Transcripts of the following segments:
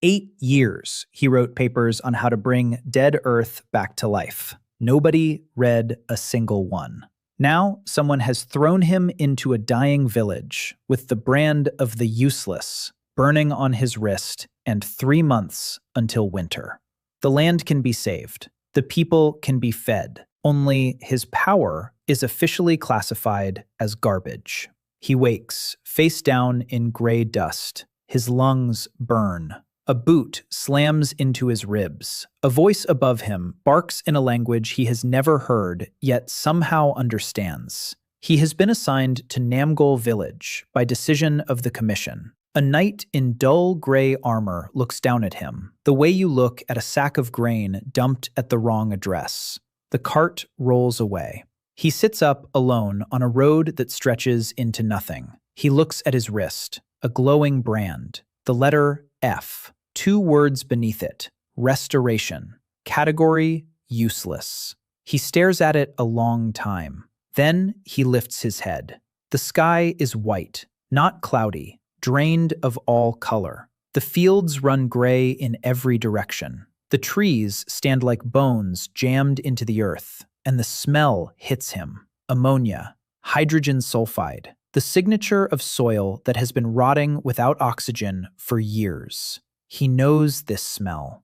8 years he wrote papers on how to bring dead Earth back to life. Nobody read a single one. Now, someone has thrown him into a dying village with the brand of the useless burning on his wrist and 3 months until winter. The land can be saved. The people can be fed. Only his power is officially classified as garbage. He wakes, face down in gray dust. His lungs burn. A boot slams into his ribs. A voice above him barks in a language he has never heard, yet somehow understands. He has been assigned to Namgol village by decision of the commission. A knight in dull gray armor looks down at him, the way you look at a sack of grain dumped at the wrong address. The cart rolls away. He sits up alone on a road that stretches into nothing. He looks at his wrist, a glowing brand, the letter F, 2 words beneath it, restoration, category useless. He stares at it a long time. Then he lifts his head. The sky is white, not cloudy, drained of all color. The fields run gray in every direction. The trees stand like bones jammed into the earth, and the smell hits him. Ammonia, hydrogen sulfide, the signature of soil that has been rotting without oxygen for years. He knows this smell.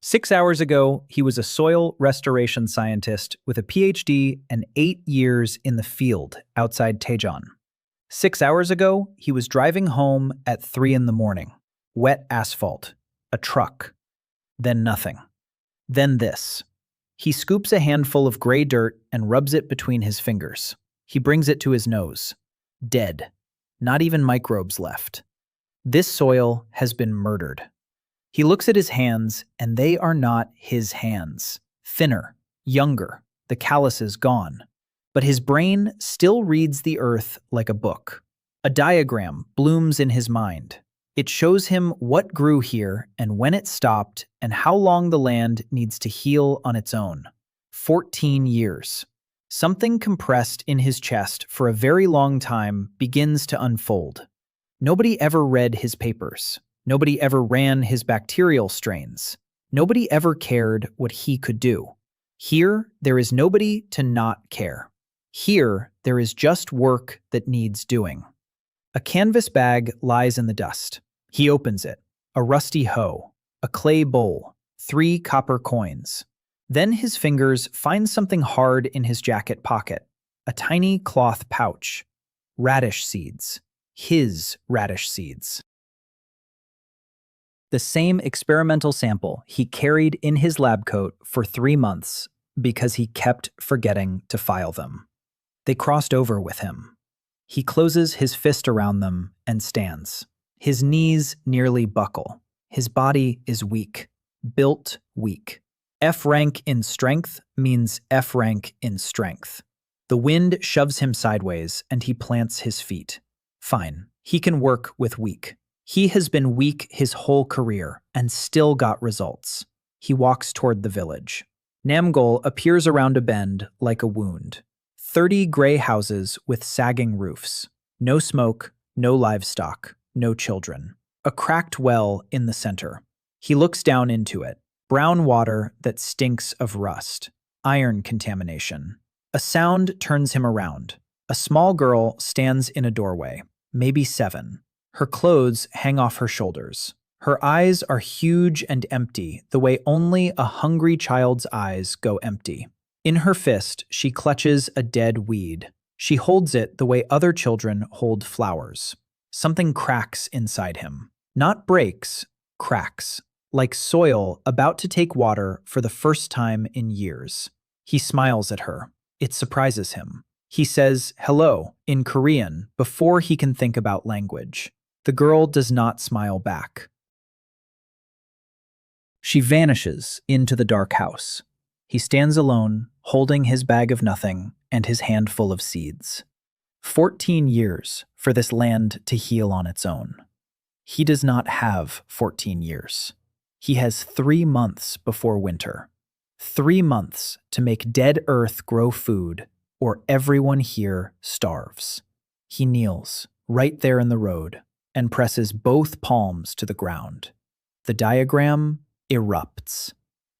6 hours ago, he was a soil restoration scientist with a PhD and 8 years in the field outside Daejeon. 6 hours ago, he was driving home at 3 in the morning. Wet asphalt. A truck. Then nothing. Then this. He scoops a handful of gray dirt and rubs it between his fingers. He brings it to his nose. Dead. Not even microbes left. This soil has been murdered. He looks at his hands, and they are not his hands. Thinner, younger, the calluses gone. But his brain still reads the earth like a book. A diagram blooms in his mind. It shows him what grew here and when it stopped and how long the land needs to heal on its own. 14 years. Something compressed in his chest for a very long time begins to unfold. Nobody ever read his papers. Nobody ever ran his bacterial strains. Nobody ever cared what he could do. Here, there is nobody to not care. Here, there is just work that needs doing. A canvas bag lies in the dust. He opens it. A rusty hoe. A clay bowl. 3 copper coins. Then his fingers find something hard in his jacket pocket. A tiny cloth pouch. Radish seeds. His radish seeds. The same experimental sample he carried in his lab coat for 3 months because he kept forgetting to file them. They crossed over with him. He closes his fist around them and stands. His knees nearly buckle. His body is weak, built weak. F rank in strength means F rank in strength. The wind shoves him sideways and he plants his feet. Fine, he can work with weak. He has been weak his whole career and still got results. He walks toward the village. Namgol appears around a bend like a wound. 30 gray houses with sagging roofs. No smoke, no livestock, no children. A cracked well in the center. He looks down into it. Brown water that stinks of rust. Iron contamination. A sound turns him around. A small girl stands in a doorway, maybe 7. Her clothes hang off her shoulders. Her eyes are huge and empty, the way only a hungry child's eyes go empty. In her fist, she clutches a dead weed. She holds it the way other children hold flowers. Something cracks inside him. Not breaks, cracks. Like soil about to take water for the first time in years. He smiles at her. It surprises him. He says hello in Korean before he can think about language. The girl does not smile back. She vanishes into the dark house. He stands alone, holding his bag of nothing and his handful of seeds. 14 years for this land to heal on its own. He does not have 14 years. He has 3 months before winter. 3 months to make dead earth grow food, or everyone here starves. He kneels, right there in the road, and presses both palms to the ground. The diagram erupts.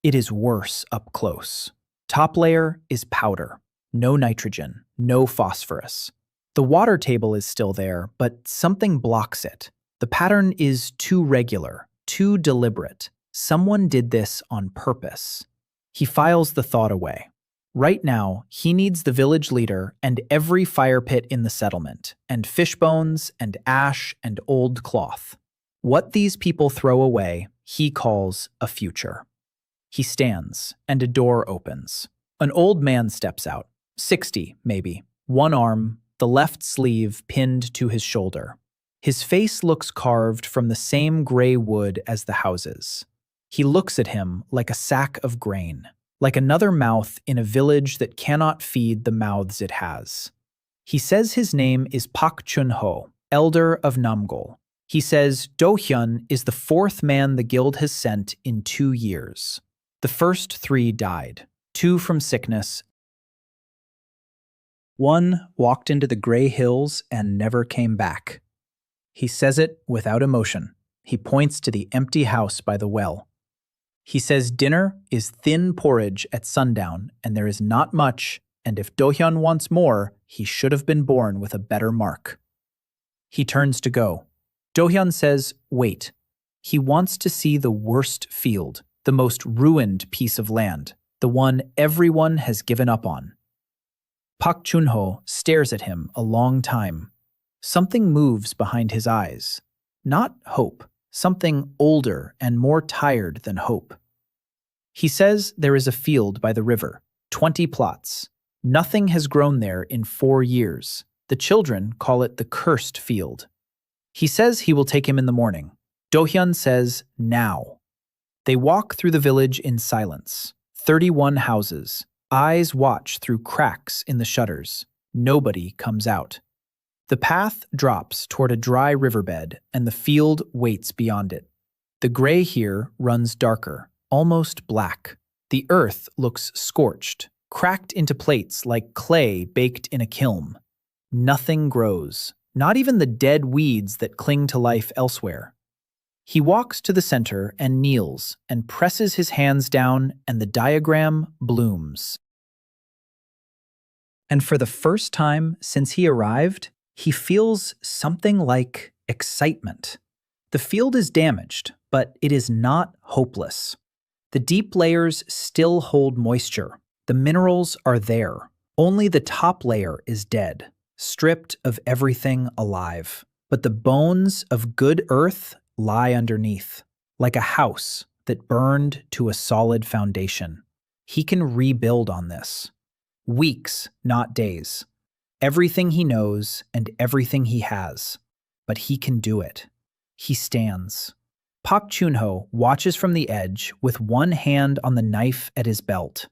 It is worse up close. Top layer is powder. No nitrogen, no phosphorus. The water table is still there, but something blocks it. The pattern is too regular, too deliberate. Someone did this on purpose. He files the thought away. Right now, he needs the village leader and every fire pit in the settlement, and fish bones and ash and old cloth. What these people throw away, he calls a future. He stands, and a door opens. An old man steps out, 60 maybe, one arm, the left sleeve pinned to his shoulder. His face looks carved from the same gray wood as the houses. He looks at him like a sack of grain, like another mouth in a village that cannot feed the mouths it has. He says his name is Pak Chun-ho, elder of Namgol. He says Dohyun is the fourth man the guild has sent in 2 years. The first 3 died, 2 from sickness. 1 walked into the gray hills and never came back. He says it without emotion. He points to the empty house by the well. He says dinner is thin porridge at sundown, and there is not much, and if Dohyun wants more, he should have been born with a better mark. He turns to go. Dohyun says, wait. He wants to see the worst field, the most ruined piece of land, the one everyone has given up on. Pak Chun-ho stares at him a long time. Something moves behind his eyes. Not hope. Something older and more tired than hope. He says there is a field by the river, 20 plots. Nothing has grown there in 4 years. The children call it the cursed field. He says he will take him in the morning. Dohyun says, now. They walk through the village in silence. 31 houses. Eyes watch through cracks in the shutters. Nobody comes out. The path drops toward a dry riverbed, and the field waits beyond it. The gray here runs darker, almost black. The earth looks scorched, cracked into plates like clay baked in a kiln. Nothing grows, not even the dead weeds that cling to life elsewhere. He walks to the center and kneels and presses his hands down, and the diagram blooms. And for the first time since he arrived, he feels something like excitement. The field is damaged, but it is not hopeless. The deep layers still hold moisture. The minerals are there. Only the top layer is dead, stripped of everything alive. But the bones of good earth lie underneath, like a house that burned to a solid foundation. He can rebuild on this. Weeks, not days. Everything he knows and everything he has. But he can do it. He stands. Pak Chun-ho watches from the edge with one hand on the knife at his belt.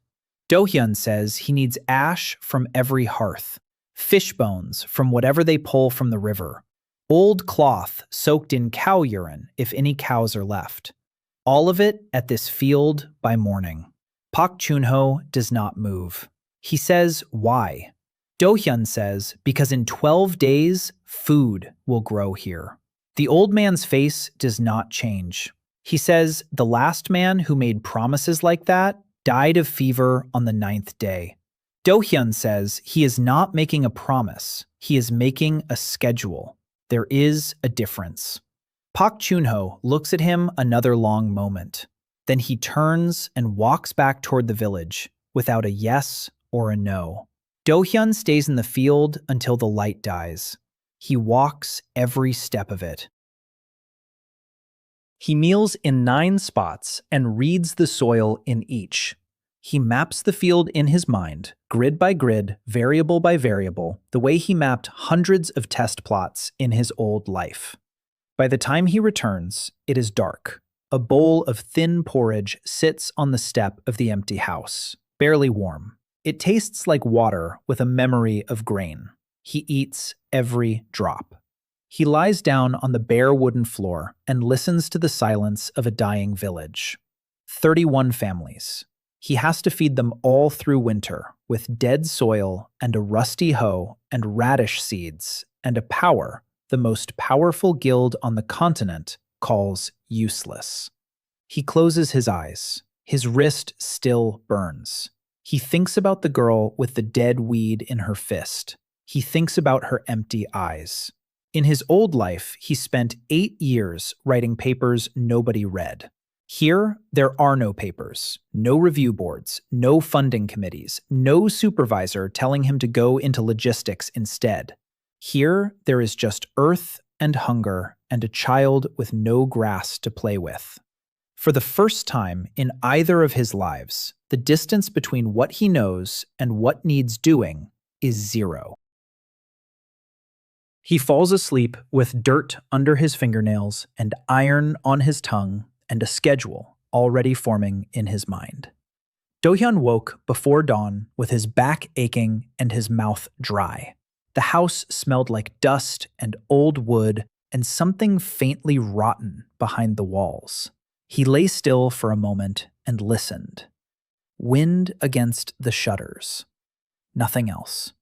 Dohyun says he needs ash from every hearth, fish bones from whatever they pull from the river, old cloth soaked in cow urine if any cows are left. All of it at this field by morning. Pak Chun-ho does not move. He says, why? Dohyun says, because in 12 days, food will grow here. The old man's face does not change. He says the last man who made promises like that died of fever on the 9th day. Dohyun says he is not making a promise. He is making a schedule. There is a difference. Pak Chun-ho looks at him another long moment. Then he turns and walks back toward the village without a yes or a no. Dohyun stays in the field until the light dies. He walks every step of it. He kneels in 9 spots and reads the soil in each. He maps the field in his mind, grid by grid, variable by variable, the way he mapped hundreds of test plots in his old life. By the time he returns, it is dark. A bowl of thin porridge sits on the step of the empty house, barely warm. It tastes like water with a memory of grain. He eats every drop. He lies down on the bare wooden floor and listens to the silence of a dying village. 31 families. He has to feed them all through winter with dead soil and a rusty hoe and radish seeds and a power the most powerful guild on the continent calls useless. He closes his eyes. His wrist still burns. He thinks about the girl with the dead weed in her fist. He thinks about her empty eyes. In his old life, he spent 8 years writing papers nobody read. Here, there are no papers, no review boards, no funding committees, no supervisor telling him to go into logistics instead. Here, there is just earth and hunger and a child with no grass to play with. For the first time in either of his lives, the distance between what he knows and what needs doing is 0. He falls asleep with dirt under his fingernails and iron on his tongue and a schedule already forming in his mind. Dohyun woke before dawn with his back aching and his mouth dry. The house smelled like dust and old wood and something faintly rotten behind the walls. He lay still for a moment and listened. Wind against the shutters. Nothing else.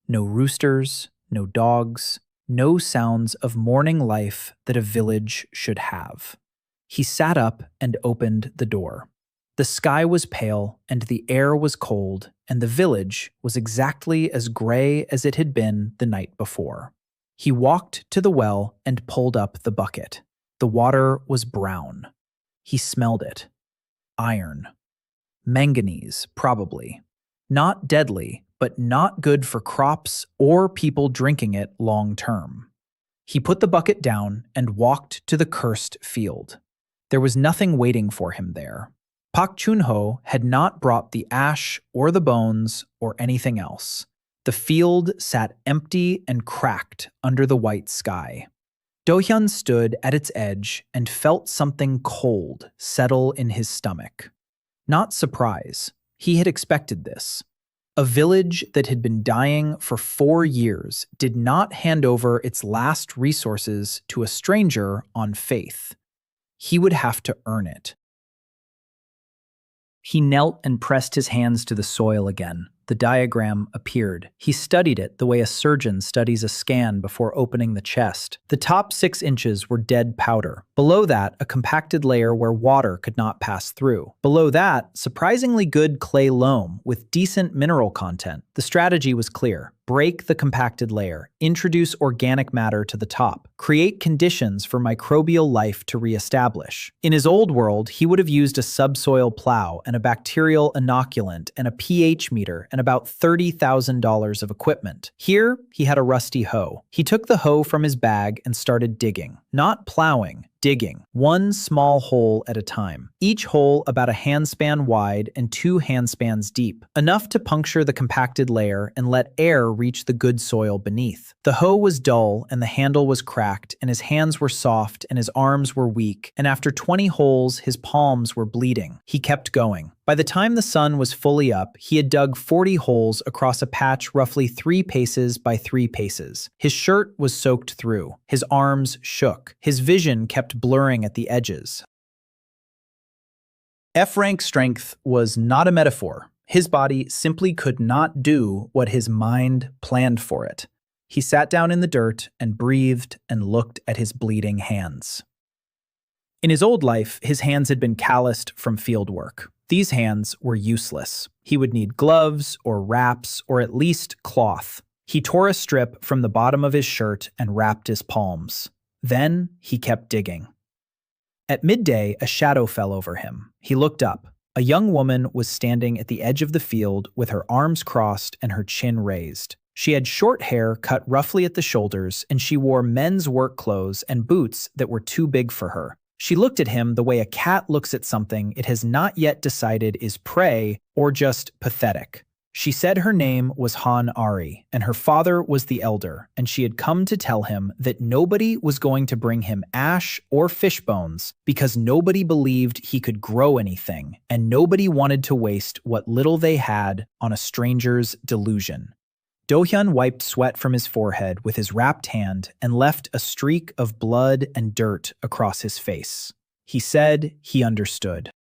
No roosters, no dogs, no sounds of morning life that a village should have. He sat up and opened the door. The sky was pale and the air was cold, and the village was exactly as gray as it had been the night before. He walked to the well and pulled up the bucket. The water was brown. He smelled it. Iron. Manganese, probably. Not deadly, but not good for crops or people drinking it long term. He put the bucket down and walked to the cursed field. There was nothing waiting for him there. Pak Chun-ho had not brought the ash or the bones or anything else. The field sat empty and cracked under the white sky. Dohyun stood at its edge and felt something cold settle in his stomach. Not surprise. He had expected this. A village that had been dying for 4 years did not hand over its last resources to a stranger on faith. He would have to earn it. He knelt and pressed his hands to the soil again. The diagram appeared. He studied it the way a surgeon studies a scan before opening the chest. The top 6 inches were dead powder. Below that, a compacted layer where water could not pass through. Below that, surprisingly good clay loam with decent mineral content. The strategy was clear. Break the compacted layer, introduce organic matter to the top, create conditions for microbial life to reestablish. In his old world, he would have used a subsoil plow and a bacterial inoculant and a pH meter and about $30,000 of equipment. Here, he had a rusty hoe. He took the hoe from his bag and started digging. Not plowing, digging, one small hole at a time. Each hole about a handspan wide and 2 handspans deep, enough to puncture the compacted layer and let air reach the good soil beneath. The hoe was dull and the handle was cracked, and his hands were soft and his arms were weak, and after 20 holes, his palms were bleeding. He kept going. By the time the sun was fully up, he had dug 40 holes across a patch roughly 3 paces by 3 paces. His shirt was soaked through. His arms shook. His vision kept blurring at the edges. F-rank strength was not a metaphor. His body simply could not do what his mind planned for it. He sat down in the dirt and breathed and looked at his bleeding hands. In his old life, his hands had been calloused from field work. These hands were useless. He would need gloves or wraps or at least cloth. He tore a strip from the bottom of his shirt and wrapped his palms. Then he kept digging. At midday, a shadow fell over him. He looked up. A young woman was standing at the edge of the field with her arms crossed and her chin raised. She had short hair cut roughly at the shoulders, and she wore men's work clothes and boots that were too big for her. She looked at him the way a cat looks at something it has not yet decided is prey or just pathetic. She said her name was Han Ari, and her father was the elder, and she had come to tell him that nobody was going to bring him ash or fish bones because nobody believed he could grow anything, and nobody wanted to waste what little they had on a stranger's delusion. Dohyun wiped sweat from his forehead with his wrapped hand and left a streak of blood and dirt across his face. He said he understood.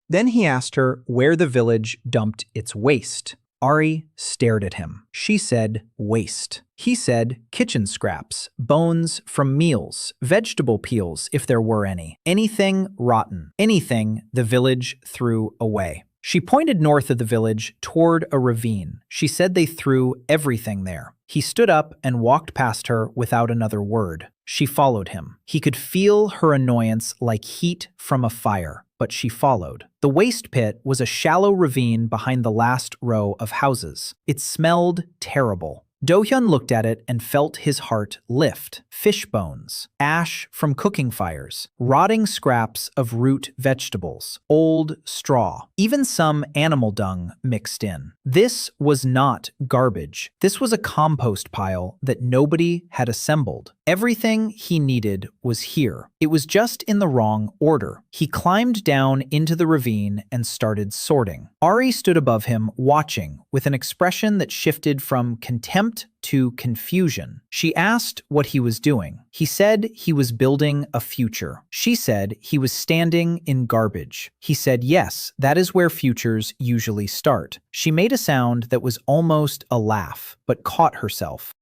Then he asked her where the village dumped its waste. Ari stared at him. She said, waste. He said, kitchen scraps, bones from meals, vegetable peels if there were any. Anything rotten. Anything the village threw away. She pointed north of the village toward a ravine. She said they threw everything there. He stood up and walked past her without another word. She followed him. He could feel her annoyance like heat from a fire, but she followed. The waste pit was a shallow ravine behind the last row of houses. It smelled terrible. Dohyun looked at it and felt his heart lift. Fish bones, ash from cooking fires, rotting scraps of root vegetables, old straw, even some animal dung mixed in. This was not garbage. This was a compost pile that nobody had assembled. Everything he needed was here. It was just in the wrong order. He climbed down into the ravine and started sorting. Ari stood above him, watching, with an expression that shifted from contempt to confusion. She asked what he was doing. He said he was building a future. She said he was standing in garbage. He said, yes, that is where futures usually start. She made a sound that was almost a laugh, but caught herself.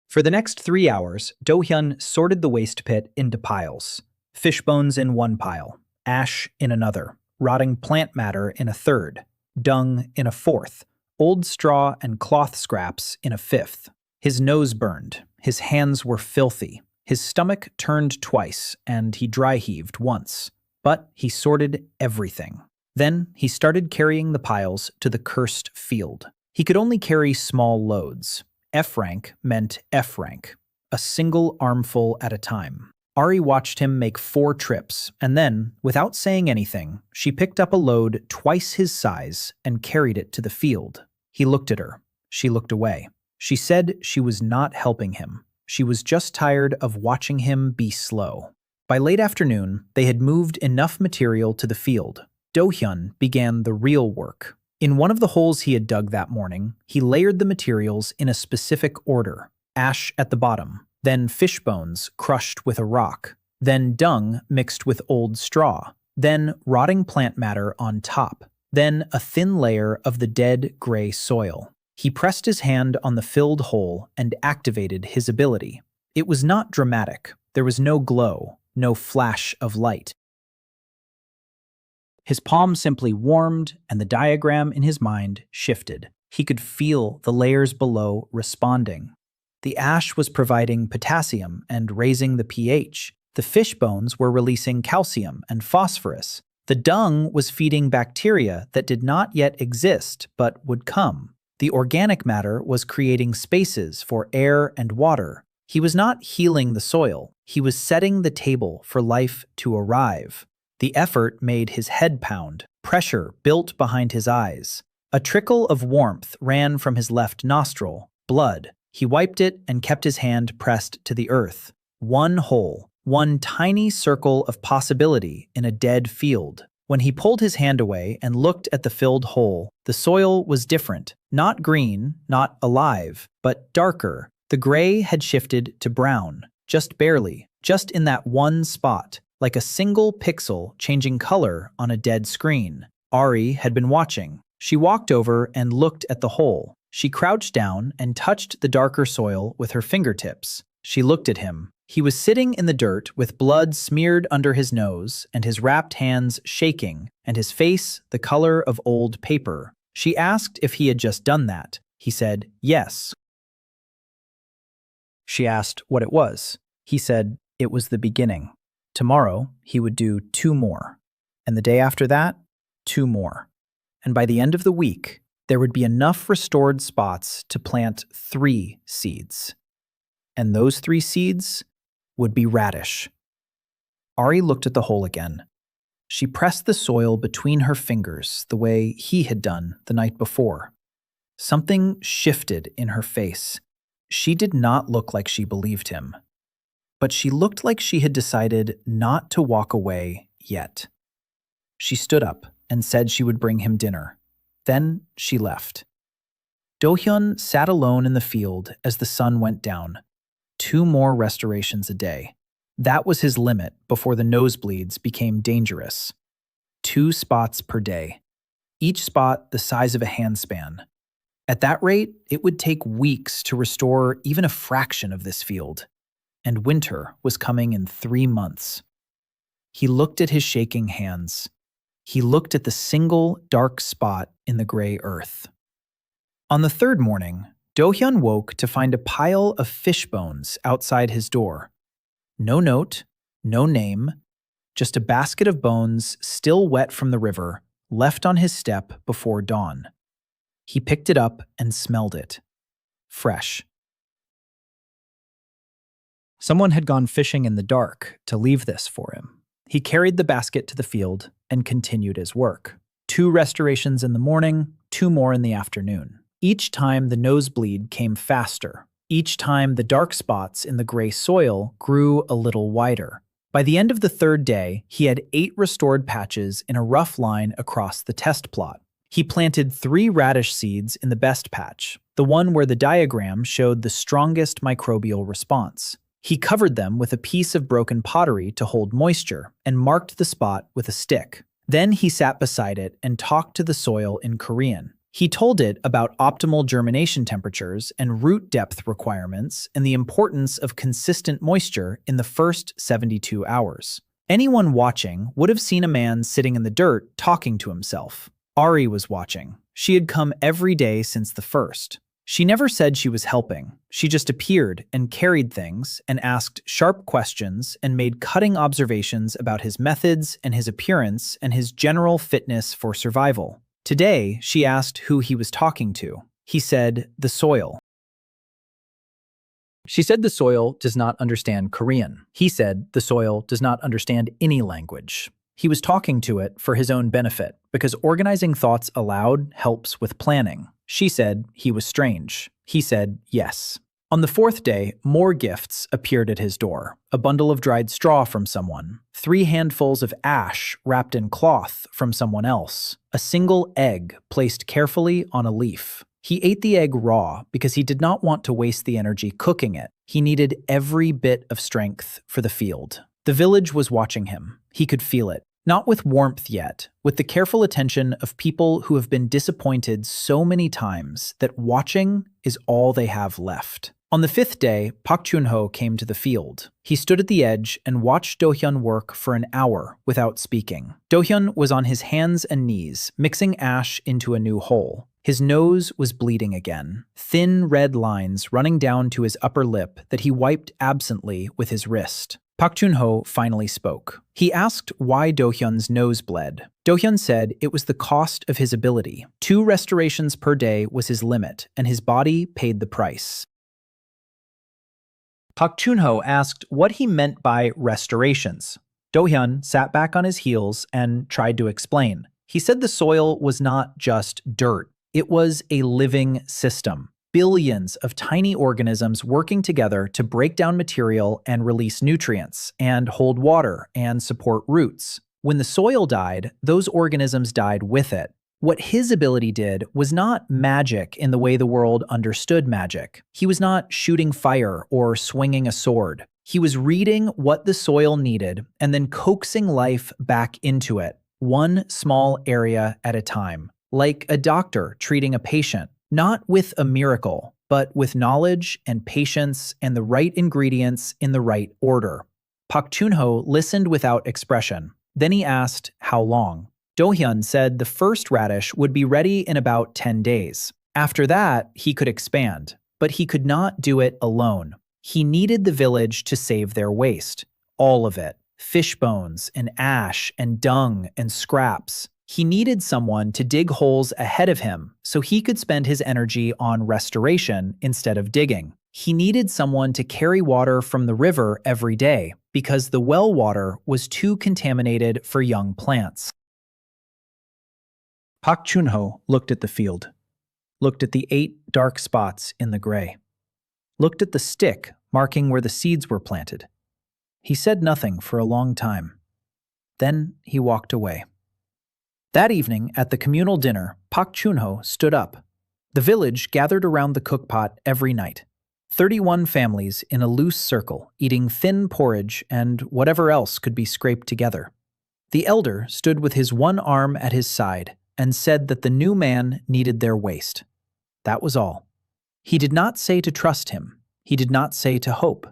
For the next 3 hours, Dohyun sorted the waste pit into piles. Fish bones in one pile, ash in another, rotting plant matter in a third, dung in a fourth, old straw and cloth scraps in a fifth. His nose burned, his hands were filthy, his stomach turned twice, and he dry-heaved once. But he sorted everything. Then he started carrying the piles to the cursed field. He could only carry small loads. F rank meant F rank, a single armful at a time. Ari watched him make 4 trips, and then, without saying anything, she picked up a load twice his size and carried it to the field. He looked at her. She looked away. She said she was not helping him. She was just tired of watching him be slow. By late afternoon, they had moved enough material to the field. Dohyun began the real work. In one of the holes he had dug that morning, he layered the materials in a specific order. Ash at the bottom, then fish bones crushed with a rock, then dung mixed with old straw, then rotting plant matter on top, then a thin layer of the dead gray soil. He pressed his hand on the filled hole and activated his ability. It was not dramatic. There was no glow, no flash of light. His palm simply warmed, and the diagram in his mind shifted. He could feel the layers below responding. The ash was providing potassium and raising the pH. The fish bones were releasing calcium and phosphorus. The dung was feeding bacteria that did not yet exist but would come. The organic matter was creating spaces for air and water. He was not healing the soil. He was setting the table for life to arrive. The effort made his head pound. Pressure built behind his eyes. A trickle of warmth ran from his left nostril. Blood. He wiped it and kept his hand pressed to the earth. One hole. One tiny circle of possibility in a dead field. When he pulled his hand away and looked at the filled hole, the soil was different. Not green, not alive, but darker. The gray had shifted to brown. Just barely. Just in that one spot. Like a single pixel changing color on a dead screen. Ari had been watching. She walked over and looked at the hole. She crouched down and touched the darker soil with her fingertips. She looked at him. He was sitting in the dirt with blood smeared under his nose and his wrapped hands shaking and his face the color of old paper. She asked if he had just done that. He said, yes. She asked what it was. He said, it was the beginning. Tomorrow, he would do 2 more. And the day after that, 2 more. And by the end of the week, there would be enough restored spots to plant 3 seeds. And those 3 seeds would be radish. Ari looked at the hole again. She pressed the soil between her fingers the way he had done the night before. Something shifted in her face. She did not look like she believed him. But she looked like she had decided not to walk away yet. She stood up and said she would bring him dinner. Then she left. Dohyun sat alone in the field as the sun went down. 2 more restorations a day. That was his limit before the nosebleeds became dangerous. 2 spots per day. each spot the size of a handspan. At that rate, it would take weeks to restore even a fraction of this field. And winter was coming in 3 months. He looked at his shaking hands. He looked at the single dark spot in the gray earth. On the third morning, Dohyun woke to find a pile of fish bones outside his door. No note, no name, just a basket of bones still wet from the river, left on his step before dawn. He picked it up and smelled it. Fresh. Someone had gone fishing in the dark to leave this for him. He carried the basket to the field and continued his work. 2 restorations in the morning, 2 more in the afternoon. Each time the nosebleed came faster. Each time the dark spots in the gray soil grew a little wider. By the end of the 3rd day, he had 8 restored patches in a rough line across the test plot. He planted 3 radish seeds in the best patch, the one where the diagram showed the strongest microbial response. He covered them with a piece of broken pottery to hold moisture and marked the spot with a stick. Then he sat beside it and talked to the soil in Korean. He told it about optimal germination temperatures and root depth requirements and the importance of consistent moisture in the first 72 hours. Anyone watching would have seen a man sitting in the dirt talking to himself. Ari was watching. She had come every day since the first. She never said she was helping. She just appeared and carried things and asked sharp questions and made cutting observations about his methods and his appearance and his general fitness for survival. Today, she asked who he was talking to. He said, the soil. She said the soil does not understand Korean. He said the soil does not understand any language. He was talking to it for his own benefit, because organizing thoughts aloud helps with planning. She said he was strange. He said yes. On the 4th day, more gifts appeared at his door. A bundle of dried straw from someone, 3 handfuls of ash wrapped in cloth from someone else, a single egg placed carefully on a leaf. He ate the egg raw because he did not want to waste the energy cooking it. He needed every bit of strength for the field. The village was watching him. He could feel it. Not with warmth yet, with the careful attention of people who have been disappointed so many times that watching is all they have left. On the 5th day, Park Chun-ho came to the field. He stood at the edge and watched Dohyun work for an hour without speaking. Dohyun was on his hands and knees, mixing ash into a new hole. His nose was bleeding again, thin red lines running down to his upper lip that he wiped absently with his wrist. Park Chun-ho finally spoke. He asked why Dohyun's nose bled. Dohyun said it was the cost of his ability. 2 restorations per day was his limit, and his body paid the price. Park Chun-ho asked what he meant by restorations. Dohyun sat back on his heels and tried to explain. He said the soil was not just dirt. It was a living system. Billions of tiny organisms working together to break down material and release nutrients, and hold water and support roots. When the soil died, those organisms died with it. What his ability did was not magic in the way the world understood magic. He was not shooting fire or swinging a sword. He was reading what the soil needed and then coaxing life back into it, one small area at a time, like a doctor treating a patient. Not with a miracle, but with knowledge and patience and the right ingredients in the right order. Park Chun-ho listened without expression. Then he asked, how long? Dohyun said the first radish would be ready in about 10 days. After that, he could expand, but he could not do it alone. He needed the village to save their waste. All of it. Fish bones and ash and dung and scraps. He needed someone to dig holes ahead of him so he could spend his energy on restoration instead of digging. He needed someone to carry water from the river every day because the well water was too contaminated for young plants. Park Chun-ho looked at the field, looked at the 8 dark spots in the gray, looked at the stick marking where the seeds were planted. He said nothing for a long time. Then he walked away. That evening, at the communal dinner, Park Chun-ho stood up. The village gathered around the cookpot every night. 31 families in a loose circle, eating thin porridge and whatever else could be scraped together. The elder stood with his one arm at his side and said that the new man needed their waste. That was all. He did not say to trust him. He did not say to hope.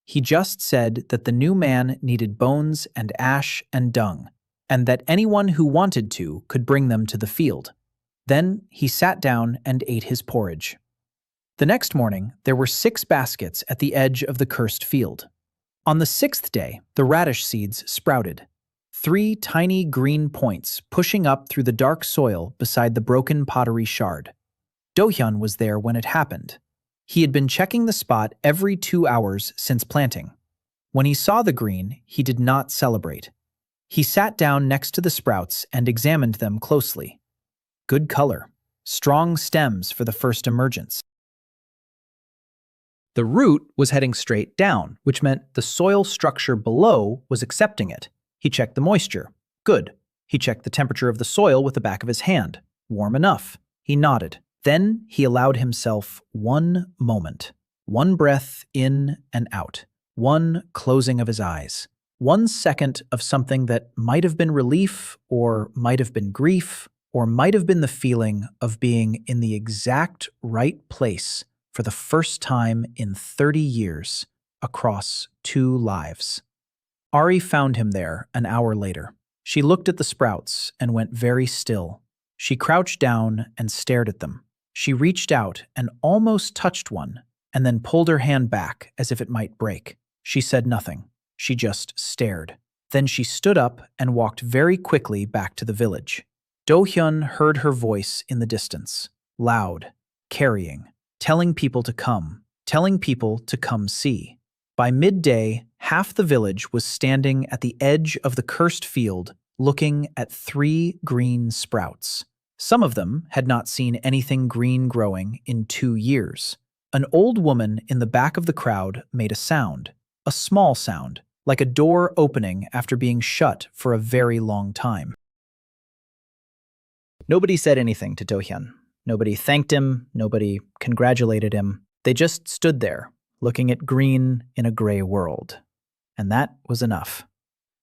He just said that the new man needed bones and ash and dung, and that anyone who wanted to could bring them to the field. Then he sat down and ate his porridge. The next morning, there were 6 baskets at the edge of the cursed field. On the 6th day, the radish seeds sprouted. 3 tiny green points pushing up through the dark soil beside the broken pottery shard. Dohyun was there when it happened. He had been checking the spot every 2 hours since planting. When he saw the green, he did not celebrate. He sat down next to the sprouts and examined them closely. Good color. Strong stems for the first emergence. The root was heading straight down, which meant the soil structure below was accepting it. He checked the moisture. Good. He checked the temperature of the soil with the back of his hand. Warm enough. He nodded. Then he allowed himself one moment. One breath in and out. One closing of his eyes. 1 second of something that might have been relief, or might have been grief, or might have been the feeling of being in the exact right place for the first time in 30 years across 2 lives. Ari found him there an hour later. She looked at the sprouts and went very still. She crouched down and stared at them. She reached out and almost touched one, and then pulled her hand back as if it might break. She said nothing. She just stared. Then she stood up and walked very quickly back to the village. Dohyun heard her voice in the distance, loud, carrying, telling people to come see. By midday, half the village was standing at the edge of the cursed field, looking at 3 green sprouts. Some of them had not seen anything green growing in 2 years. An old woman in the back of the crowd made a sound, a small sound, like a door opening after being shut for a very long time. Nobody said anything to Dohyun. Nobody thanked him, nobody congratulated him. They just stood there, looking at green in a gray world. And that was enough.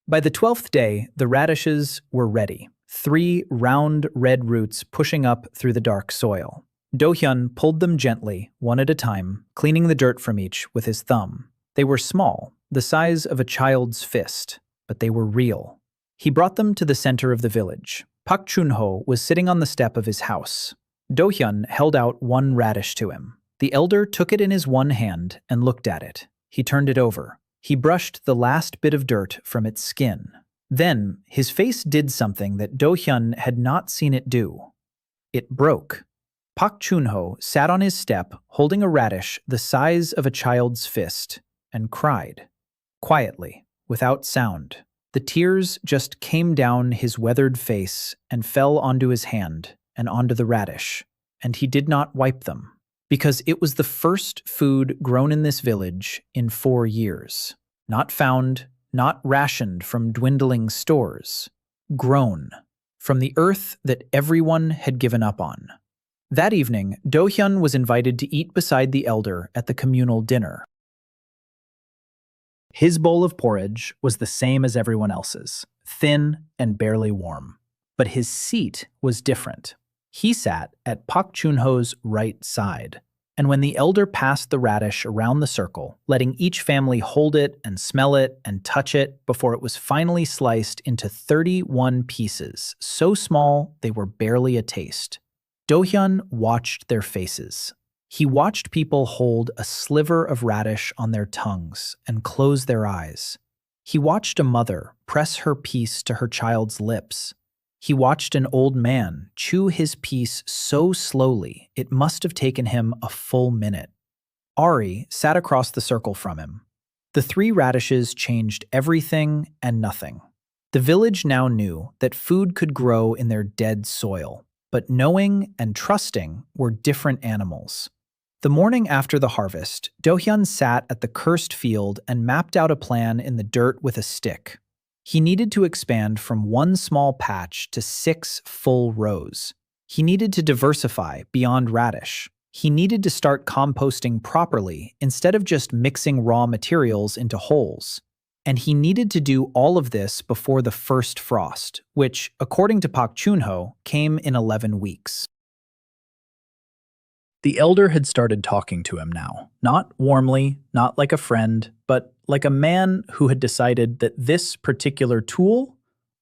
By the 12th day, the radishes were ready, 3 round red roots pushing up through the dark soil. Dohyun pulled them gently, one at a time, cleaning the dirt from each with his thumb. They were small, the size of a child's fist, but they were real. He brought them to the center of the village. Pak Chun-ho was sitting on the step of his house. Dohyun held out 1 radish to him. The elder took it in his one hand and looked at it. He turned it over. He brushed the last bit of dirt from its skin. Then, his face did something that Dohyun had not seen it do. It broke. Pak Chun-ho sat on his step, holding a radish the size of a child's fist, and cried. Quietly, without sound. The tears just came down his weathered face and fell onto his hand and onto the radish, and he did not wipe them, because it was the first food grown in this village in 4 years. Not found, not rationed from dwindling stores. Grown. From the earth that everyone had given up on. That evening, Dohyun was invited to eat beside the elder at the communal dinner. His bowl of porridge was the same as everyone else's, thin and barely warm. But his seat was different. He sat at Pak Chun-ho's right side. And when the elder passed the radish around the circle, letting each family hold it and smell it and touch it before it was finally sliced into 31 pieces, so small they were barely a taste, Dohyun watched their faces. He watched people hold a sliver of radish on their tongues and close their eyes. He watched a mother press her piece to her child's lips. He watched an old man chew his piece so slowly it must have taken him a full minute. Ari sat across the circle from him. The 3 radishes changed everything and nothing. The village now knew that food could grow in their dead soil, but knowing and trusting were different animals. The morning after the harvest, Dohyun sat at the cursed field and mapped out a plan in the dirt with a stick. He needed to expand from 1 small patch to 6 full rows. He needed to diversify beyond radish. He needed to start composting properly instead of just mixing raw materials into holes. and he needed to do all of this before the first frost, which, according to Pak Chunho, came in 11 weeks. The elder had started talking to him now, not warmly, not like a friend, but like a man who had decided that this particular tool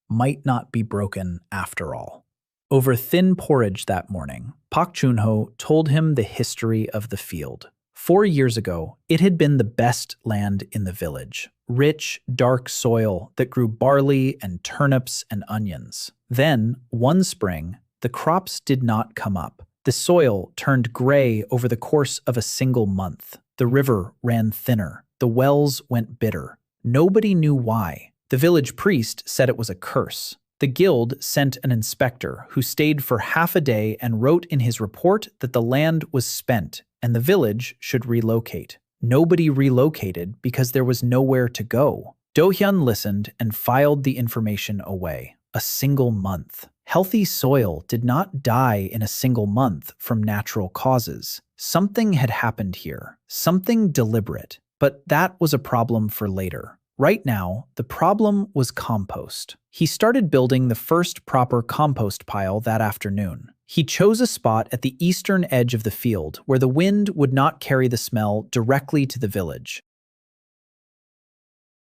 might not be broken after all. Over thin porridge that morning, Pak Chunho told him the history of the field. 4 years ago, it had been the best land in the village. Rich, dark soil that grew barley and turnips and onions. Then, one spring, the crops did not come up. The soil turned gray over the course of a single month. The river ran thinner. The wells went bitter. Nobody knew why. The village priest said it was a curse. The guild sent an inspector who stayed for half a day and wrote in his report that the land was spent and the village should relocate. Nobody relocated because there was nowhere to go. Dohyun listened and filed the information away. A single month. Healthy soil did not die in a single month from natural causes. Something had happened here. Something deliberate. But that was a problem for later. Right now, the problem was compost. He started building the first proper compost pile that afternoon. He chose a spot at the eastern edge of the field where the wind would not carry the smell directly to the village.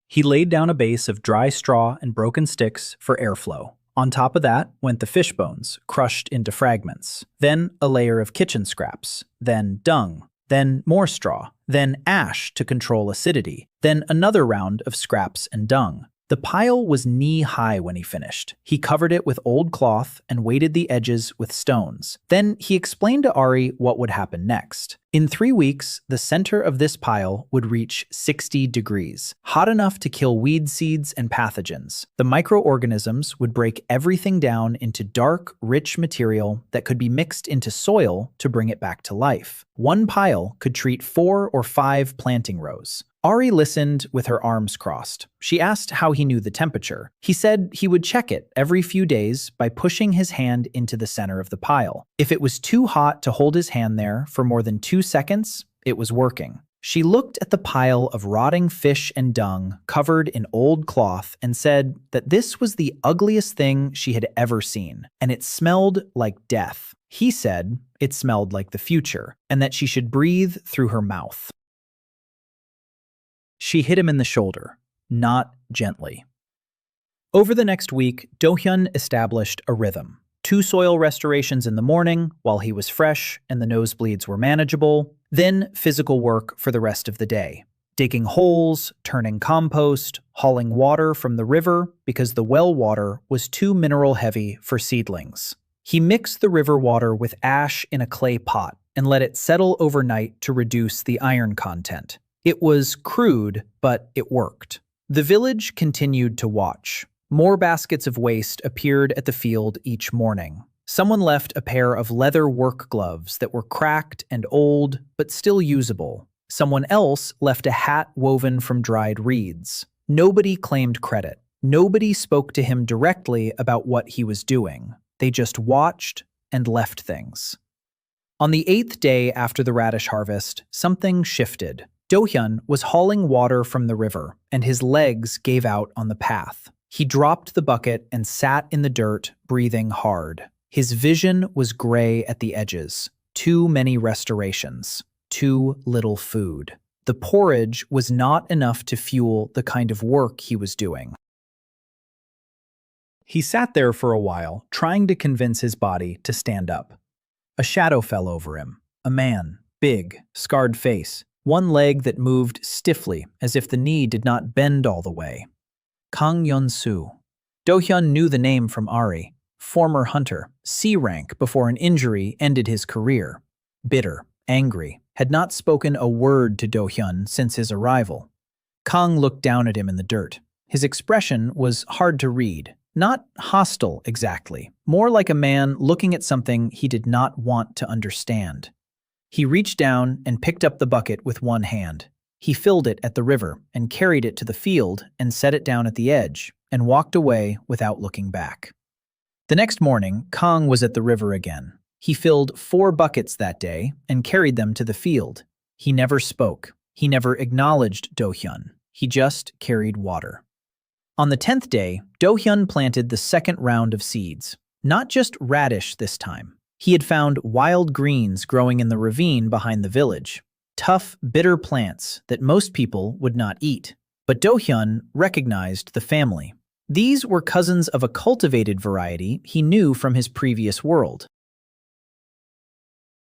He laid down a base of dry straw and broken sticks for airflow. On top of that went the fish bones, crushed into fragments. Then a layer of kitchen scraps. Then dung. Then more straw. Then ash to control acidity. Then another round of scraps and dung. The pile was knee-high when he finished. He covered it with old cloth and weighted the edges with stones. Then he explained to Ari what would happen next. In 3 weeks, the center of this pile would reach 60 degrees, hot enough to kill weed seeds and pathogens. The microorganisms would break everything down into dark, rich material that could be mixed into soil to bring it back to life. One pile could treat 4 or 5 planting rows. Ari listened with her arms crossed. She asked how he knew the temperature. He said he would check it every few days by pushing his hand into the center of the pile. If it was too hot to hold his hand there for more than 2 seconds, it was working. She looked at the pile of rotting fish and dung covered in old cloth and said that this was the ugliest thing she had ever seen, and it smelled like death. He said it smelled like the future, and that she should breathe through her mouth. She hit him in the shoulder, not gently. Over the next week, Dohyun established a rhythm. 2 soil restorations in the morning while he was fresh and the nosebleeds were manageable, then physical work for the rest of the day. Digging holes, turning compost, hauling water from the river because the well water was too mineral heavy for seedlings. He mixed the river water with ash in a clay pot and let it settle overnight to reduce the iron content. It was crude, but it worked. The village continued to watch. More baskets of waste appeared at the field each morning. Someone left a pair of leather work gloves that were cracked and old, but still usable. Someone else left a hat woven from dried reeds. Nobody claimed credit. Nobody spoke to him directly about what he was doing. They just watched and left things. On the 8th day after the radish harvest, something shifted. Dohyun was hauling water from the river, and his legs gave out on the path. He dropped the bucket and sat in the dirt, breathing hard. His vision was gray at the edges. Too many restorations. Too little food. The porridge was not enough to fuel the kind of work he was doing. He sat there for a while, trying to convince his body to stand up. A shadow fell over him. A man, big, scarred face. One leg that moved stiffly, as if the knee did not bend all the way. Kang Yun-soo. Dohyun knew the name from Ari. Former hunter, C rank before an injury ended his career. Bitter, angry, had not spoken a word to Dohyun since his arrival. Kang looked down at him in the dirt. His expression was hard to read. Not hostile exactly, more like a man looking at something he did not want to understand. He reached down and picked up the bucket with one hand. He filled it at the river and carried it to the field and set it down at the edge and walked away without looking back. The next morning, Kang was at the river again. He filled 4 buckets that day and carried them to the field. He never spoke. He never acknowledged Dohyun. He just carried water. On the 10th day, Dohyun planted the second round of seeds. Not just radish this time. He had found wild greens growing in the ravine behind the village. Tough, bitter plants that most people would not eat. But Dohyun recognized the family. These were cousins of a cultivated variety he knew from his previous world.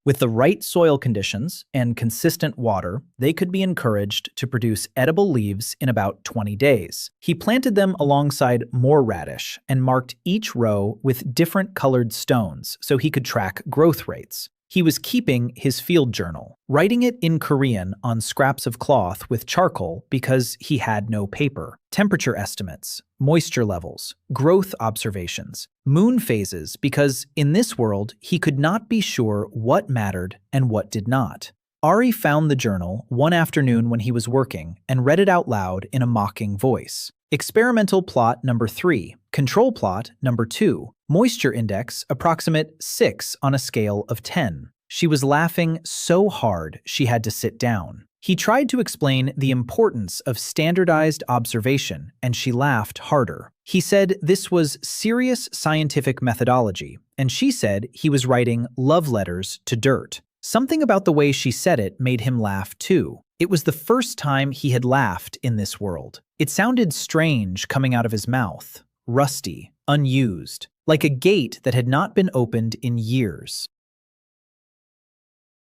With the right soil conditions and consistent water, they could be encouraged to produce edible leaves in about 20 days. He planted them alongside more radish and marked each row with different colored stones so he could track growth rates. He was keeping his field journal, writing it in Korean on scraps of cloth with charcoal because he had no paper. Temperature estimates, moisture levels, growth observations, moon phases because in this world he could not be sure what mattered and what did not. Ari found the journal one afternoon when he was working and read it out loud in a mocking voice. Experimental plot number 3, control plot number 2, moisture index approximate 6 on a scale of 10. She was laughing so hard she had to sit down. He tried to explain the importance of standardized observation, and she laughed harder. He said this was serious scientific methodology, and she said he was writing love letters to dirt. Something about the way she said it made him laugh too. It was the first time he had laughed in this world. It sounded strange coming out of his mouth, rusty, unused, like a gate that had not been opened in years.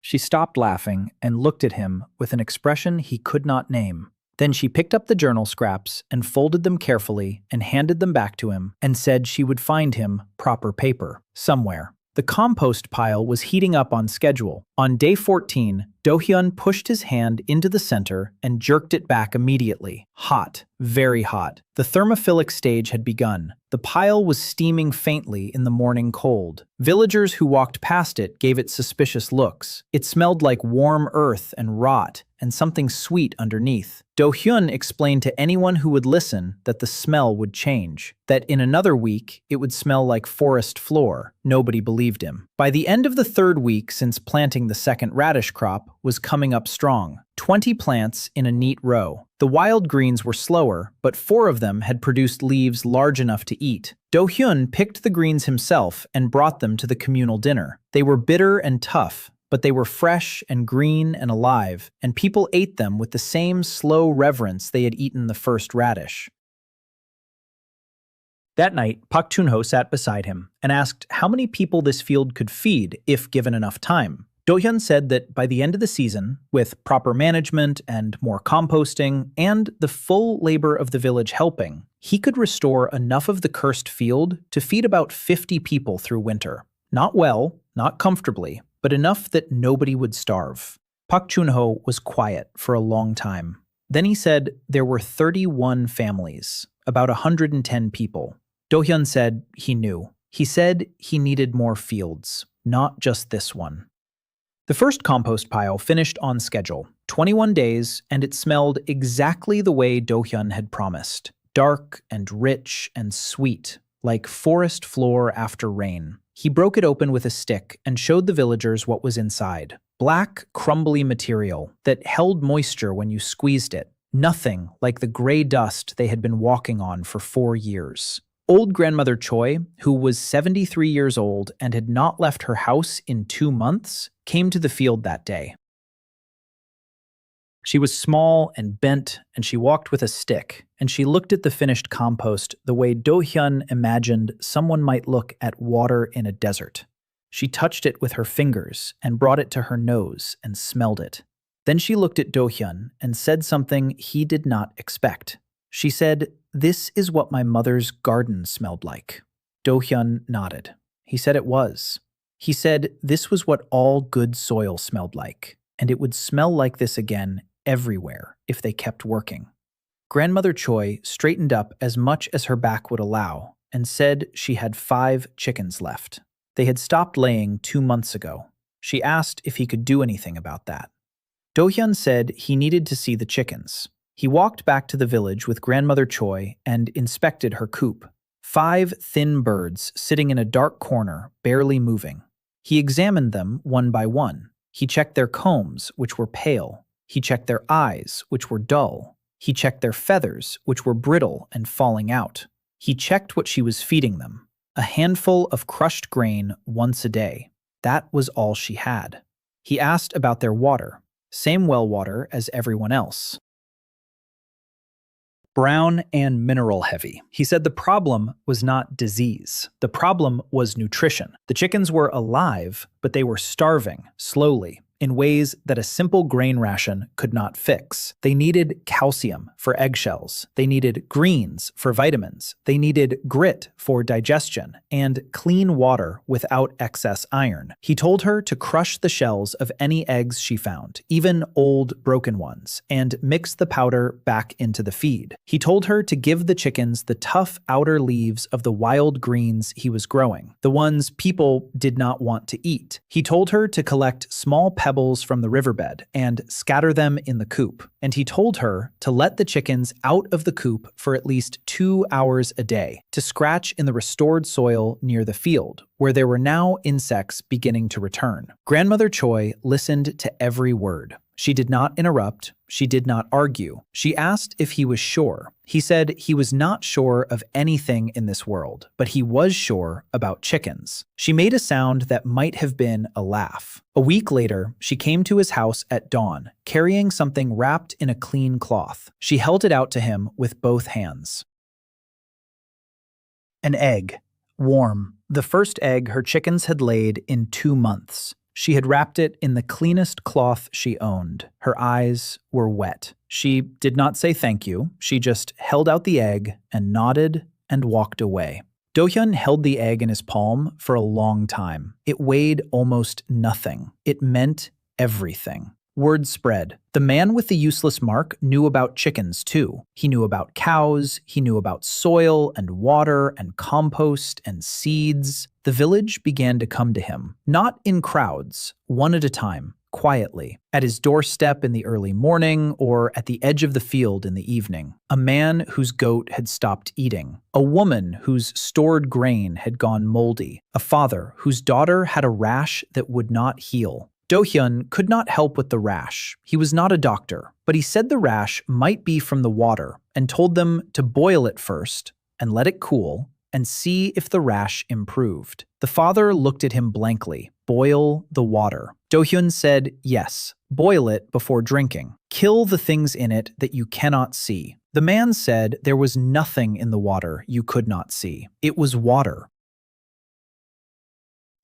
She stopped laughing and looked at him with an expression he could not name. Then she picked up the journal scraps and folded them carefully and handed them back to him and said she would find him proper paper somewhere. The compost pile was heating up on schedule. On day 14, Dohyun pushed his hand into the center and jerked it back immediately. Hot, very hot. The thermophilic stage had begun. The pile was steaming faintly in the morning cold. Villagers who walked past it gave it suspicious looks. It smelled like warm earth and rot, and something sweet underneath. Dohyun explained to anyone who would listen that the smell would change, that in another week it would smell like forest floor. Nobody believed him. By the end of the 3rd week since planting the second radish crop was coming up strong. 20 plants in a neat row. The wild greens were slower, but 4 of them had produced leaves large enough to eat. Dohyun picked the greens himself and brought them to the communal dinner. They were bitter and tough, but they were fresh and green and alive, and people ate them with the same slow reverence they had eaten the first radish. That night, Pak Chun-ho sat beside him and asked how many people this field could feed if given enough time. Dohyun said that by the end of the season, with proper management and more composting and the full labor of the village helping, he could restore enough of the cursed field to feed about 50 people through winter. Not well, not comfortably, but enough that nobody would starve. Pak Chun-ho was quiet for a long time. Then he said there were 31 families, about 110 people. Dohyun said he knew. He said he needed more fields, not just this one. The first compost pile finished on schedule, 21 days, and it smelled exactly the way Dohyun had promised. Dark and rich and sweet, like forest floor after rain. He broke it open with a stick and showed the villagers what was inside. Black, crumbly material that held moisture when you squeezed it. Nothing like the gray dust they had been walking on for 4 years. Old grandmother Choi, who was 73 years old and had not left her house in 2 months, came to the field that day. She was small and bent, and she walked with a stick, and she looked at the finished compost the way Dohyun imagined someone might look at water in a desert. She touched it with her fingers and brought it to her nose and smelled it. Then she looked at Dohyun and said something he did not expect. She said, "This is what my mother's garden smelled like." Dohyun nodded. He said it was. He said this was what all good soil smelled like, and it would smell like this again everywhere if they kept working. Grandmother Choi straightened up as much as her back would allow and said she had 5 chickens left. They had stopped laying 2 months ago. She asked if he could do anything about that. Dohyun said he needed to see the chickens. He walked back to the village with Grandmother Choi and inspected her coop. 5 thin birds sitting in a dark corner, barely moving. He examined them one by one. He checked their combs, which were pale. He checked their eyes, which were dull. He checked their feathers, which were brittle and falling out. He checked what she was feeding them. A handful of crushed grain once a day. That was all she had. He asked about their water. Same well water as everyone else. Brown and mineral heavy. He said the problem was not disease. The problem was nutrition. The chickens were alive, but they were starving, slowly, in ways that a simple grain ration could not fix. They needed calcium for eggshells. They needed greens for vitamins. They needed grit for digestion and clean water without excess iron. He told her to crush the shells of any eggs she found, even old broken ones, and mix the powder back into the feed. He told her to give the chickens the tough outer leaves of the wild greens he was growing, the ones people did not want to eat. He told her to collect small pebbles from the riverbed and scatter them in the coop. And he told her to let the chickens out of the coop for at least 2 hours a day, to scratch in the restored soil near the field, where there were now insects beginning to return. Grandmother Choi listened to every word. She did not interrupt. She did not argue. She asked if he was sure. He said he was not sure of anything in this world, but he was sure about chickens. She made a sound that might have been a laugh. A week later, she came to his house at dawn, carrying something wrapped in a clean cloth. She held it out to him with both hands. An egg. Warm. The first egg her chickens had laid in 2 months. She had wrapped it in the cleanest cloth she owned. Her eyes were wet. She did not say thank you. She just held out the egg and nodded and walked away. Dohyun held the egg in his palm for a long time. It weighed almost nothing. It meant everything. Word spread. The man with the useless mark knew about chickens too. He knew about cows, he knew about soil and water and compost and seeds. The village began to come to him, not in crowds, one at a time, quietly, at his doorstep in the early morning or at the edge of the field in the evening. A man whose goat had stopped eating, a woman whose stored grain had gone moldy, a father whose daughter had a rash that would not heal. Dohyun could not help with the rash. He was not a doctor, but he said the rash might be from the water and told them to boil it first and let it cool and see if the rash improved. The father looked at him blankly. Boil the water. Dohyun said, yes, boil it before drinking. Kill the things in it that you cannot see. The man said there was nothing in the water you could not see. It was water.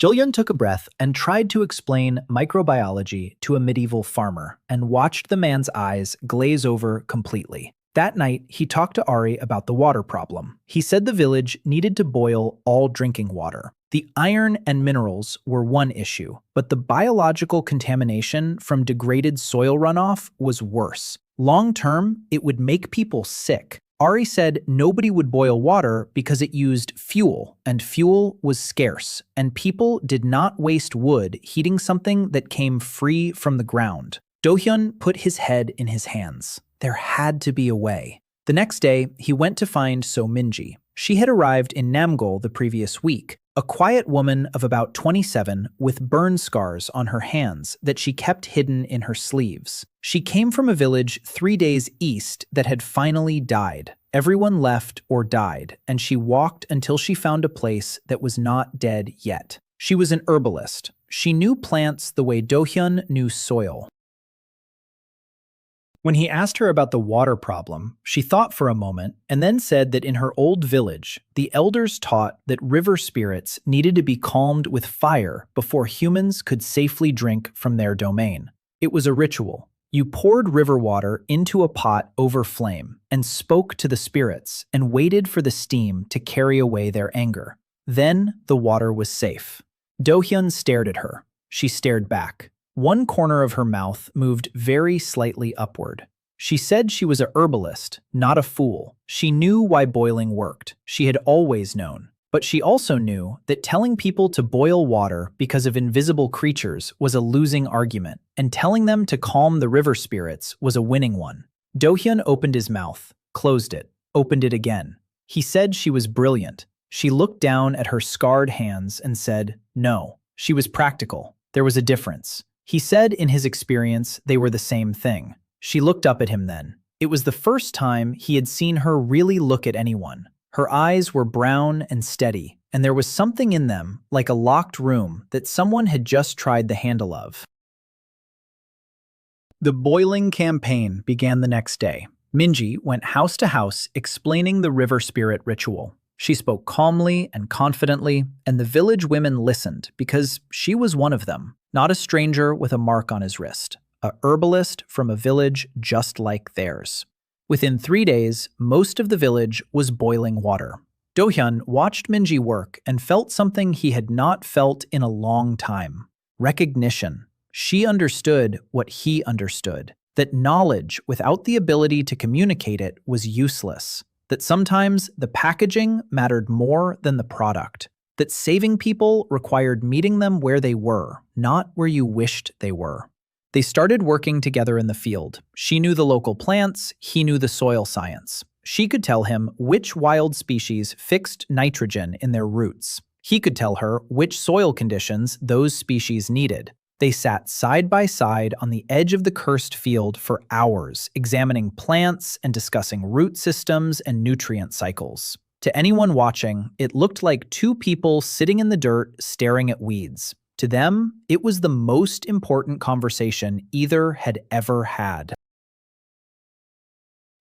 Dohyun took a breath and tried to explain microbiology to a medieval farmer and watched the man's eyes glaze over completely. That night, he talked to Ari about the water problem. He said the village needed to boil all drinking water. The iron and minerals were one issue, but the biological contamination from degraded soil runoff was worse. Long-term, it would make people sick. Ari said nobody would boil water because it used fuel, and fuel was scarce, and people did not waste wood heating something that came free from the ground. Dohyun put his head in his hands. There had to be a way. The next day, he went to find So Minji. She had arrived in Namgol the previous week, a quiet woman of about 27 with burn scars on her hands that she kept hidden in her sleeves. She came from a village 3 days east that had finally died. Everyone left or died, and she walked until she found a place that was not dead yet. She was an herbalist. She knew plants the way Dohyun knew soil. When he asked her about the water problem, she thought for a moment and then said that in her old village, the elders taught that river spirits needed to be calmed with fire before humans could safely drink from their domain. It was a ritual. You poured river water into a pot over flame and spoke to the spirits and waited for the steam to carry away their anger. Then the water was safe. Dohyun stared at her. She stared back. One corner of her mouth moved very slightly upward. She said she was a herbalist, not a fool. She knew why boiling worked. She had always known. But she also knew that telling people to boil water because of invisible creatures was a losing argument, and telling them to calm the river spirits was a winning one. Dohyun opened his mouth, closed it, opened it again. He said she was brilliant. She looked down at her scarred hands and said, no. She was practical. There was a difference. He said in his experience they were the same thing. She looked up at him then. It was the first time he had seen her really look at anyone. Her eyes were brown and steady, and there was something in them, like a locked room, that someone had just tried the handle of. The boiling campaign began the next day. Minji went house to house explaining the river spirit ritual. She spoke calmly and confidently, and the village women listened because she was one of them, not a stranger with a mark on his wrist, a herbalist from a village just like theirs. Within 3 days, most of the village was boiling water. Dohyun watched Minji work and felt something he had not felt in a long time: recognition. She understood what he understood, that knowledge without the ability to communicate it was useless, that sometimes the packaging mattered more than the product, that saving people required meeting them where they were, not where you wished they were. They started working together in the field. She knew the local plants, he knew the soil science. She could tell him which wild species fixed nitrogen in their roots. He could tell her which soil conditions those species needed. They sat side by side on the edge of the cursed field for hours, examining plants and discussing root systems and nutrient cycles. To anyone watching, it looked like two people sitting in the dirt staring at weeds. To them, it was the most important conversation either had ever had.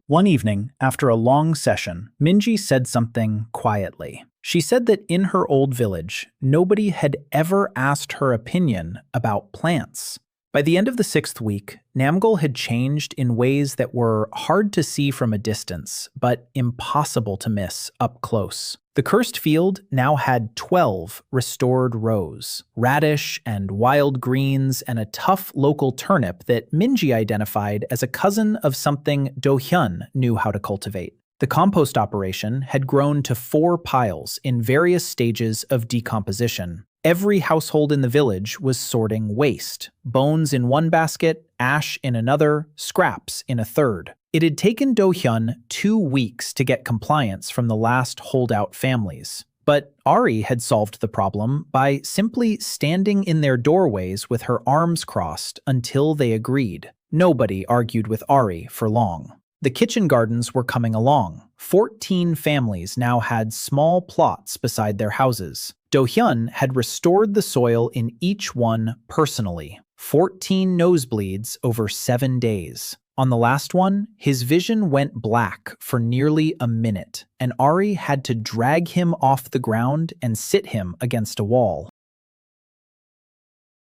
One evening, after a long session, Minji said something quietly. She said that in her old village, nobody had ever asked her opinion about plants. By the end of the 6th week, Namgol had changed in ways that were hard to see from a distance, but impossible to miss up close. The cursed field now had 12 restored rows, radish and wild greens, and a tough local turnip that Minji identified as a cousin of something Dohyun knew how to cultivate. The compost operation had grown to 4 piles in various stages of decomposition. Every household in the village was sorting waste: bones in one basket, ash in another, scraps in a third. It had taken Dohyun 2 weeks to get compliance from the last holdout families. But Ari had solved the problem by simply standing in their doorways with her arms crossed until they agreed. Nobody argued with Ari for long. The kitchen gardens were coming along. 14 families now had small plots beside their houses. Dohyun had restored the soil in each one personally. 14 nosebleeds over 7 days. On the last one, his vision went black for nearly a minute, and Ari had to drag him off the ground and sit him against a wall.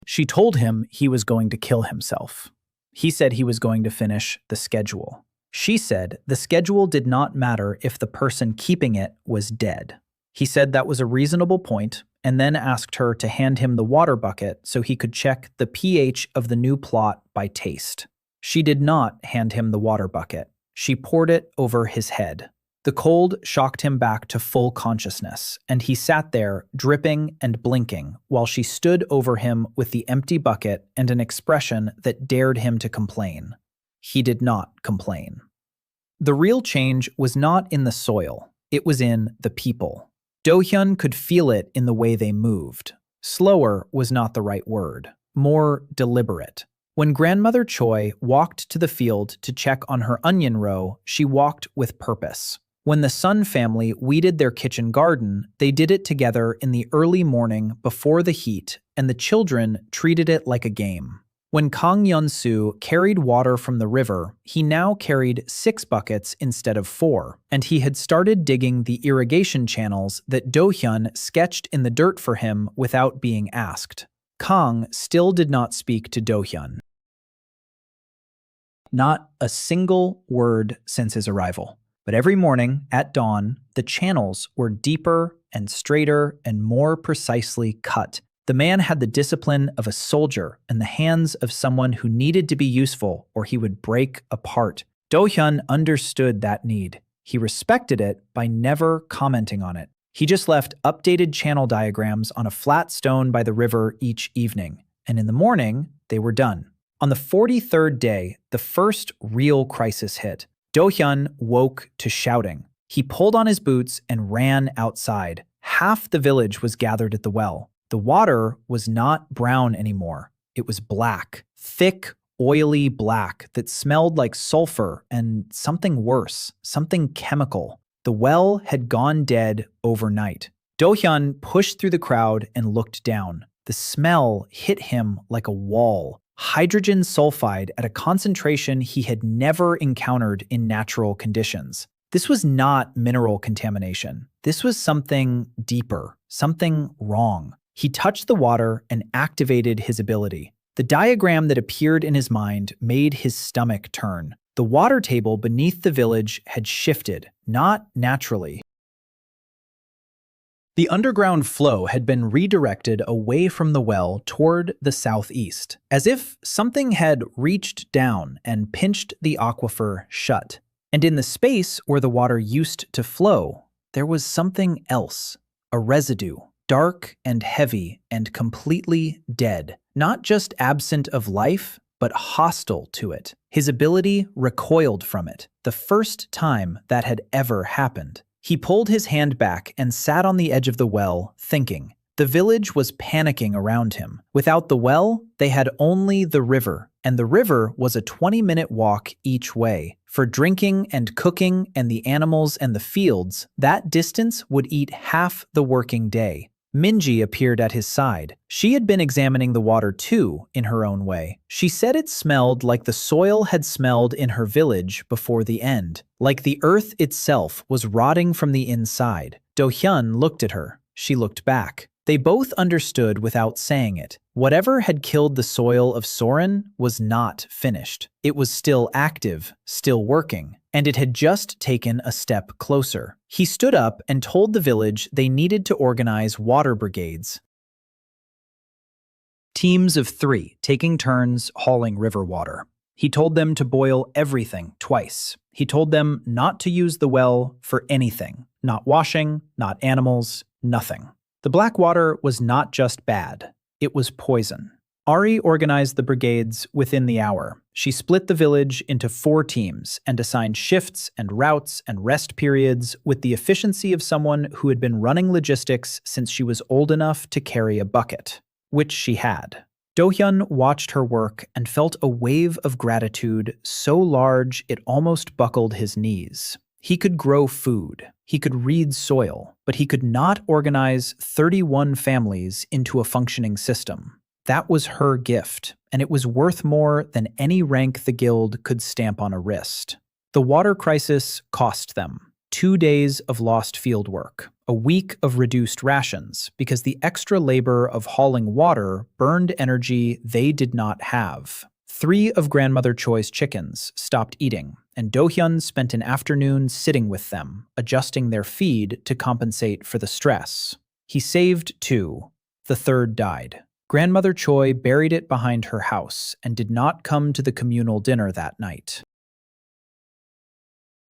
She told him he was going to kill himself. He said he was going to finish the schedule. She said the schedule did not matter if the person keeping it was dead. He said that was a reasonable point, and then asked her to hand him the water bucket so he could check the pH of the new plot by taste. She did not hand him the water bucket. She poured it over his head. The cold shocked him back to full consciousness, and he sat there, dripping and blinking, while she stood over him with the empty bucket and an expression that dared him to complain. He did not complain. The real change was not in the soil. It was in the people. Dohyun could feel it in the way they moved. Slower was not the right word. More deliberate. When Grandmother Choi walked to the field to check on her onion row, she walked with purpose. When the Sun family weeded their kitchen garden, they did it together in the early morning before the heat, and the children treated it like a game. When Kang Yun-soo carried water from the river, he now carried 6 buckets instead of 4, and he had started digging the irrigation channels that Dohyun sketched in the dirt for him without being asked. Kang still did not speak to Dohyun. Not a single word since his arrival. But every morning, at dawn, the channels were deeper and straighter and more precisely cut. The man had the discipline of a soldier and the hands of someone who needed to be useful or he would break apart. Dohyun understood that need. He respected it by never commenting on it. He just left updated channel diagrams on a flat stone by the river each evening, and in the morning, they were done. On the 43rd day, the first real crisis hit. Dohyun woke to shouting. He pulled on his boots and ran outside. Half the village was gathered at the well. The water was not brown anymore. It was black, thick, oily black that smelled like sulfur and something worse, something chemical. The well had gone dead overnight. Dohyun pushed through the crowd and looked down. The smell hit him like a wall. Hydrogen sulfide at a concentration he had never encountered in natural conditions. This was not mineral contamination. This was something deeper, something wrong. He touched the water and activated his ability. The diagram that appeared in his mind made his stomach turn. The water table beneath the village had shifted, not naturally. The underground flow had been redirected away from the well toward the southeast, as if something had reached down and pinched the aquifer shut. And in the space where the water used to flow, there was something else, a residue, dark and heavy and completely dead, not just absent of life, but hostile to it. His ability recoiled from it, the first time that had ever happened. He pulled his hand back and sat on the edge of the well, thinking. The village was panicking around him. Without the well, they had only the river, and the river was a 20-minute walk each way. For drinking and cooking and the animals and the fields, that distance would eat half the working day. Minji appeared at his side. She had been examining the water too, in her own way. She said it smelled like the soil had smelled in her village before the end, like the earth itself was rotting from the inside. Dohyun looked at her. She looked back. They both understood without saying it. Whatever had killed the soil of Soren was not finished. It was still active, still working, and it had just taken a step closer. He stood up and told the village they needed to organize water brigades. Teams of 3 taking turns hauling river water. He told them to boil everything twice. He told them not to use the well for anything. Not washing, not animals, nothing. The black water was not just bad, it was poison. Ari organized the brigades within the hour. She split the village into 4 teams and assigned shifts and routes and rest periods with the efficiency of someone who had been running logistics since she was old enough to carry a bucket, which she had. Dohyun watched her work and felt a wave of gratitude so large it almost buckled his knees. He could grow food. He could read soil, but he could not organize 31 families into a functioning system. That was her gift, and it was worth more than any rank the guild could stamp on a wrist. The water crisis cost them 2 days of lost field work, a week of reduced rations, because the extra labor of hauling water burned energy they did not have. 3 of Grandmother Choi's chickens stopped eating, and Dohyun spent an afternoon sitting with them, adjusting their feed to compensate for the stress. He saved 2. The 3rd died. Grandmother Choi buried it behind her house and did not come to the communal dinner that night.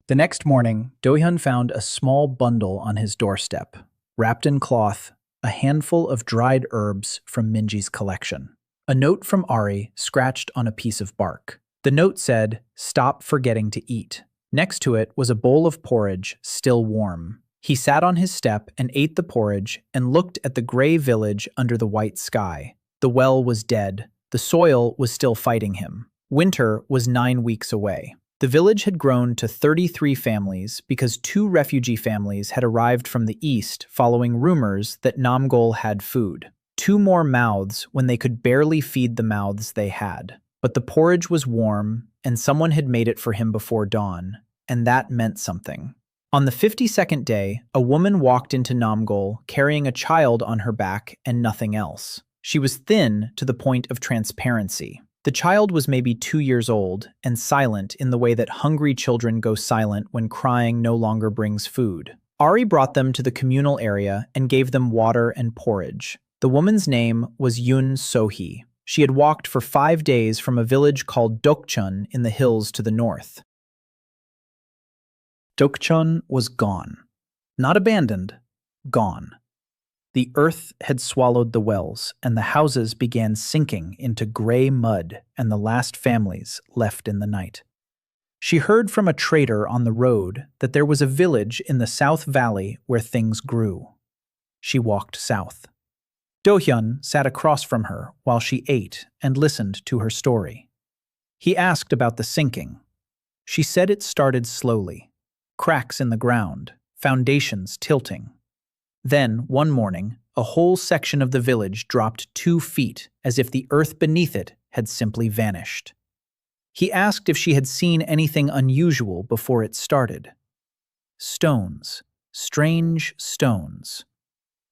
The next morning, Dohyun found a small bundle on his doorstep. Wrapped in cloth, a handful of dried herbs from Minji's collection. A note from Ari scratched on a piece of bark. The note said, "Stop forgetting to eat." Next to it was a bowl of porridge, still warm. He sat on his step and ate the porridge and looked at the gray village under the white sky. The well was dead. The soil was still fighting him. Winter was 9 weeks away. The village had grown to 33 families because 2 refugee families had arrived from the east following rumors that Namgol had food. 2 more mouths when they could barely feed the mouths they had. But the porridge was warm, and someone had made it for him before dawn, and that meant something. On the 52nd day, a woman walked into Namgol carrying a child on her back and nothing else. She was thin to the point of transparency. The child was maybe 2 years old and silent in the way that hungry children go silent when crying no longer brings food. Ari brought them to the communal area and gave them water and porridge. The woman's name was Yoon Sohee. She had walked for 5 days from a village called Dokchon in the hills to the north. Dokchon was gone. Not abandoned, gone. The earth had swallowed the wells, and the houses began sinking into gray mud and the last families left in the night. She heard from a trader on the road that there was a village in the South Valley where things grew. She walked south. Dohyun sat across from her while she ate and listened to her story. He asked about the sinking. She said it started slowly. Cracks in the ground, foundations tilting. Then, one morning, a whole section of the village dropped 2 feet as if the earth beneath it had simply vanished. He asked if she had seen anything unusual before it started. Stones. Strange stones.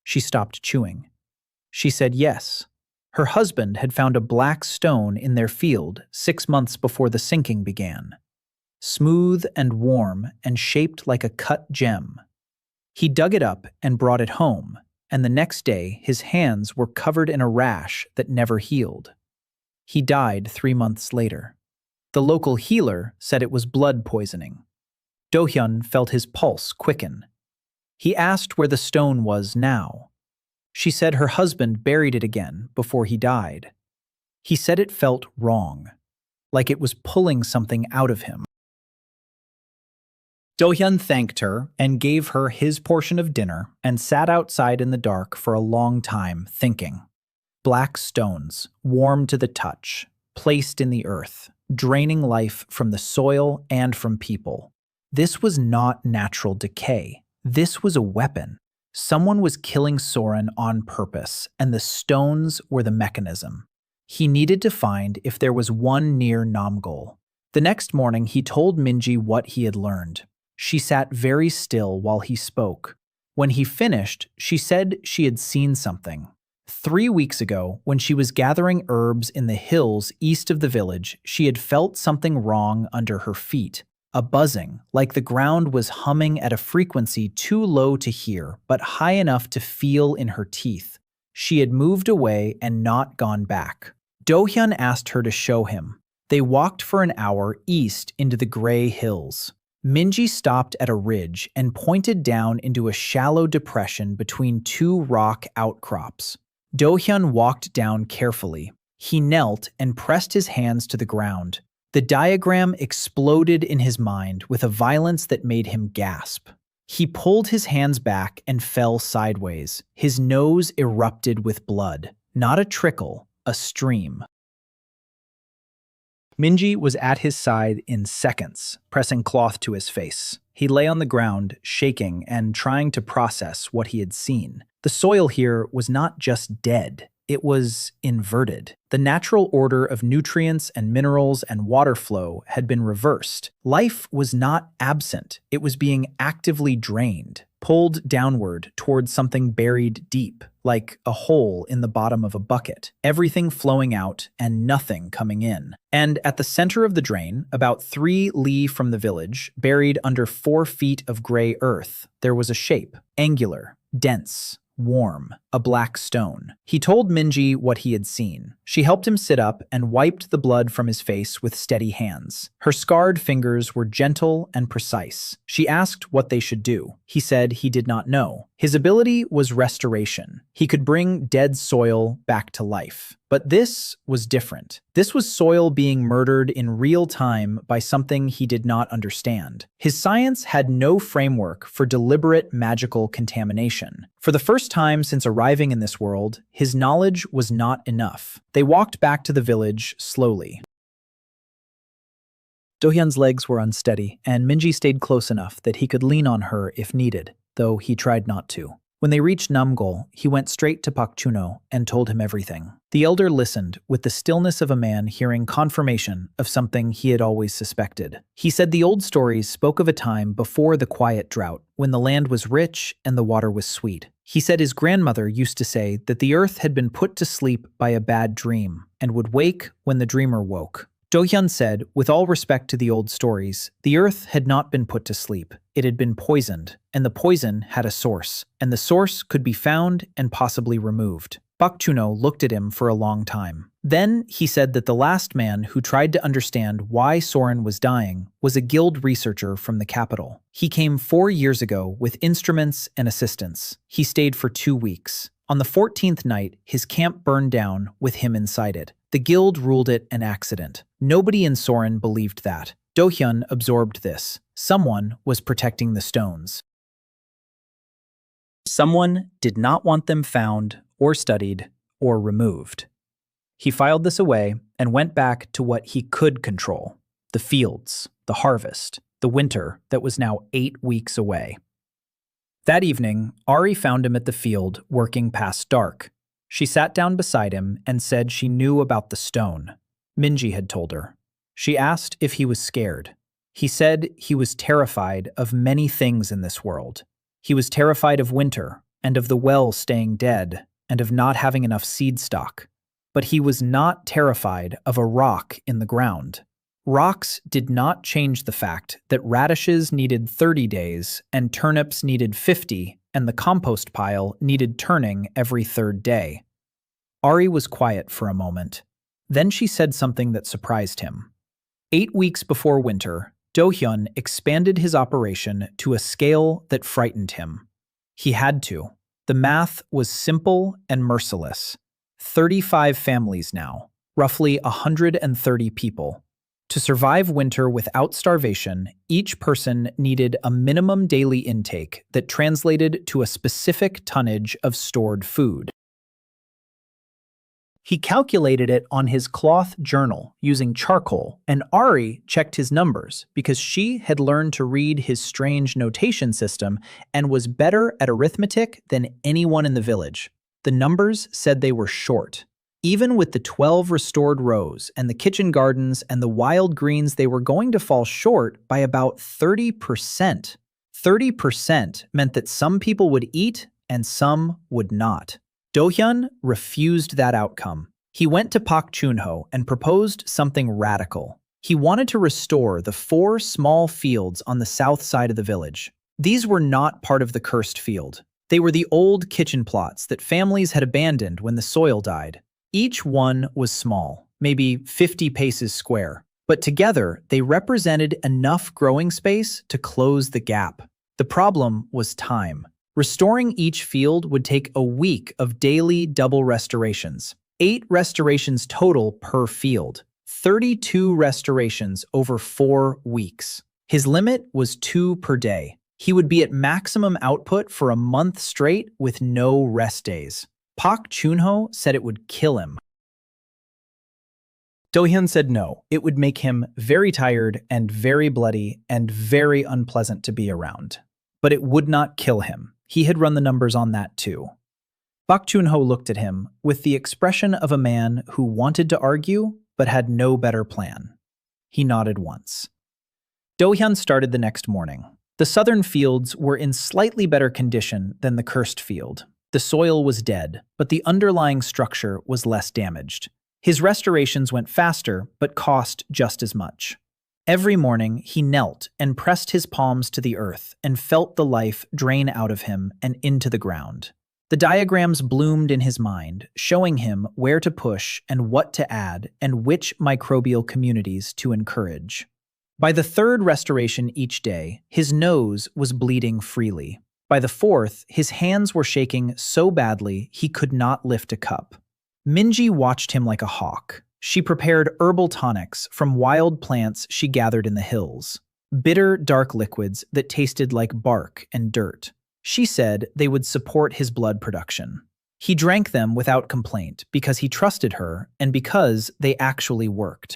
She stopped chewing. She said yes. Her husband had found a black stone in their field 6 months before the sinking began. Smooth and warm and shaped like a cut gem. He dug it up and brought it home, and the next day his hands were covered in a rash that never healed. He died 3 months later. The local healer said it was blood poisoning. Dohyun felt his pulse quicken. He asked where the stone was now. She said her husband buried it again before he died. He said it felt wrong, like it was pulling something out of him. Dohyun thanked her and gave her his portion of dinner and sat outside in the dark for a long time thinking. Black stones, warm to the touch, placed in the earth, draining life from the soil and from people. This was not natural decay. This was a weapon. Someone was killing Soren on purpose, and the stones were the mechanism. He needed to find if there was one near Namgol. The next morning, he told Minji what he had learned. She sat very still while he spoke. When he finished, she said she had seen something. 3 weeks ago, when she was gathering herbs in the hills east of the village, she had felt something wrong under her feet. A buzzing, like the ground was humming at a frequency too low to hear, but high enough to feel in her teeth. She had moved away and not gone back. Dohyun asked her to show him. They walked for an hour east into the gray hills. Minji stopped at a ridge and pointed down into a shallow depression between 2 rock outcrops. Dohyun walked down carefully. He knelt and pressed his hands to the ground. The diagram exploded in his mind with a violence that made him gasp. He pulled his hands back and fell sideways. His nose erupted with blood. Not a trickle, a stream. Minji was at his side in seconds, pressing cloth to his face. He lay on the ground, shaking and trying to process what he had seen. The soil here was not just dead. It was inverted. The natural order of nutrients and minerals and water flow had been reversed. Life was not absent. It was being actively drained, pulled downward towards something buried deep, like a hole in the bottom of a bucket. Everything flowing out and nothing coming in. And at the center of the drain, about 3 li from the village, buried under 4 feet of gray earth, there was a shape, angular, dense, warm, a black stone. He told Minji what he had seen. She helped him sit up and wiped the blood from his face with steady hands. Her scarred fingers were gentle and precise. She asked what they should do. He said he did not know. His ability was restoration. He could bring dead soil back to life. But this was different. This was soil being murdered in real time by something he did not understand. His science had no framework for deliberate magical contamination. For the first time since arriving in this world, his knowledge was not enough. They walked back to the village slowly. Dohyun's legs were unsteady, and Minji stayed close enough that he could lean on her if needed, though he tried not to. When they reached Namgol, he went straight to Pak Chuno and told him everything. The elder listened with the stillness of a man hearing confirmation of something he had always suspected. He said the old stories spoke of a time before the quiet drought, when the land was rich and the water was sweet. He said his grandmother used to say that the earth had been put to sleep by a bad dream and would wake when the dreamer woke. Dohyun said, with all respect to the old stories, the earth had not been put to sleep. It had been poisoned, and the poison had a source, and the source could be found and possibly removed. Pak Chuno looked at him for a long time. Then he said that the last man who tried to understand why Soren was dying was a guild researcher from the capital. He came 4 years ago with instruments and assistants. He stayed for 2 weeks. On the 14th night, his camp burned down with him inside it. The guild ruled it an accident. Nobody in Soren believed that. Dohyun absorbed this. Someone was protecting the stones. Someone did not want them found, or studied, or removed. He filed this away and went back to what he could control: the fields, the harvest, the winter that was now 8 weeks away. That evening, Ari found him at the field working past dark. She sat down beside him and said she knew about the stone. Minji had told her. She asked if he was scared. He said he was terrified of many things in this world. He was terrified of winter, and of the well staying dead, and of not having enough seed stock. But he was not terrified of a rock in the ground. Rocks did not change the fact that radishes needed 30 days, and turnips needed 50, and the compost pile needed turning every third day. Ari was quiet for a moment. Then she said something that surprised him. 8 weeks before winter, Dohyun expanded his operation to a scale that frightened him. He had to. The math was simple and merciless. 35 families now, roughly 130 people. To survive winter without starvation, each person needed a minimum daily intake that translated to a specific tonnage of stored food. He calculated it on his cloth journal using charcoal, and Ari checked his numbers because she had learned to read his strange notation system and was better at arithmetic than anyone in the village. The numbers said they were short. Even with the 12 restored rows and the kitchen gardens and the wild greens, they were going to fall short by about 30%. 30% meant that some people would eat and some would not. Dohyun refused that outcome. He went to Pak Chunho and proposed something radical. He wanted to restore the 4 small fields on the south side of the village. These were not part of the cursed field. They were the old kitchen plots that families had abandoned when the soil died. Each one was small, maybe 50 paces square, but together they represented enough growing space to close the gap. The problem was time. Restoring each field would take a week of daily double restorations. 8 restorations total per field. 32 restorations over 4 weeks. His limit was 2 per day. He would be at maximum output for a month straight with no rest days. Pak Chunho said it would kill him. Dohyun said no, it would make him very tired and very bloody and very unpleasant to be around. But it would not kill him. He had run the numbers on that too. Pak Chunho looked at him with the expression of a man who wanted to argue but had no better plan. He nodded once. Dohyun started the next morning. The southern fields were in slightly better condition than the cursed field. The soil was dead, but the underlying structure was less damaged. His restorations went faster, but cost just as much. Every morning, he knelt and pressed his palms to the earth and felt the life drain out of him and into the ground. The diagrams bloomed in his mind, showing him where to push and what to add and which microbial communities to encourage. By the 3rd restoration each day, his nose was bleeding freely. By the 4th, his hands were shaking so badly he could not lift a cup. Minji watched him like a hawk. She prepared herbal tonics from wild plants she gathered in the hills, bitter, dark liquids that tasted like bark and dirt. She said they would support his blood production. He drank them without complaint because he trusted her and because they actually worked.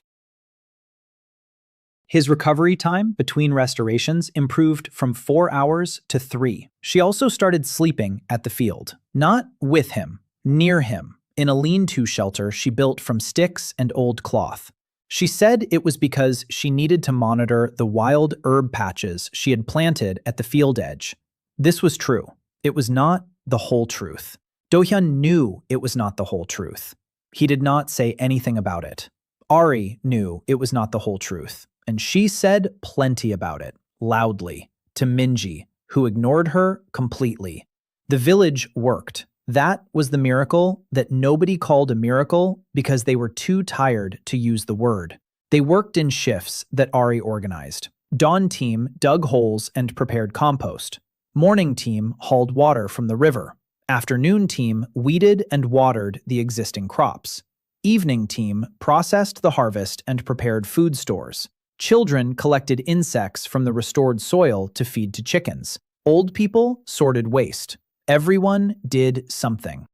His recovery time between restorations improved from 4 hours to 3. She also started sleeping at the field, not with him, near him, in a lean-to shelter she built from sticks and old cloth. She said it was because she needed to monitor the wild herb patches she had planted at the field edge. This was true. It was not the whole truth. Dohyun knew it was not the whole truth. He did not say anything about it. Ari knew it was not the whole truth, and she said plenty about it, loudly, to Minji, who ignored her completely. The village worked. That was the miracle that nobody called a miracle because they were too tired to use the word. They worked in shifts that Ari organized. Dawn team dug holes and prepared compost. Morning team hauled water from the river. Afternoon team weeded and watered the existing crops. Evening team processed the harvest and prepared food stores. Children collected insects from the restored soil to feed to chickens. Old people sorted waste. Everyone did something.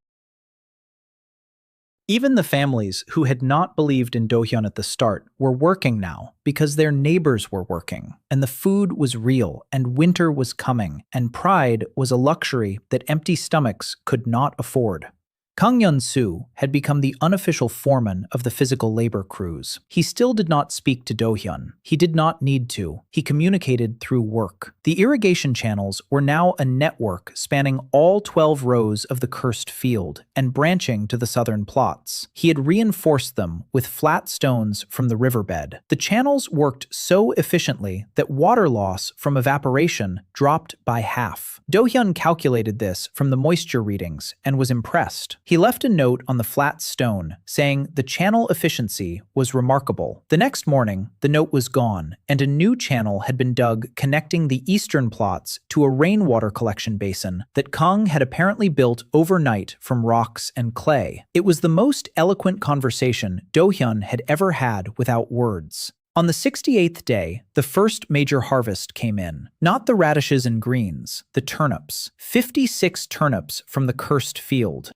Even the families who had not believed in Dohyun at the start were working now because their neighbors were working, and the food was real, and winter was coming, and pride was a luxury that empty stomachs could not afford. Kang Yun-soo had become the unofficial foreman of the physical labor crews. He still did not speak to Dohyun. He did not need to. He communicated through work. The irrigation channels were now a network spanning all 12 rows of the cursed field and branching to the southern plots. He had reinforced them with flat stones from the riverbed. The channels worked so efficiently that water loss from evaporation dropped by half. Dohyun calculated this from the moisture readings and was impressed. He left a note on the flat stone saying the channel efficiency was remarkable. The next morning, the note was gone, and a new channel had been dug connecting the eastern plots to a rainwater collection basin that Kang had apparently built overnight from rocks and clay. It was the most eloquent conversation Dohyun had ever had without words. On the 68th day, the first major harvest came in. Not the radishes and greens, the turnips. 56 turnips from the cursed field.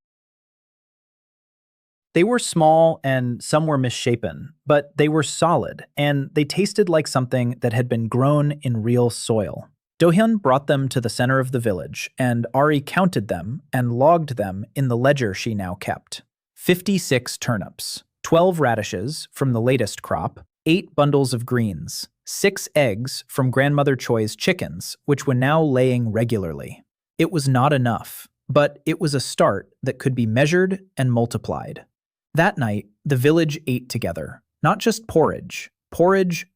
They were small and some were misshapen, but they were solid, and they tasted like something that had been grown in real soil. Dohyun brought them to the center of the village, and Ari counted them and logged them in the ledger she now kept. 56 turnips, 12 radishes from the latest crop, 8 bundles of greens, 6 eggs from Grandmother Choi's chickens, which were now laying regularly. It was not enough, but it was a start that could be measured and multiplied. That night, the village ate together, not just porridge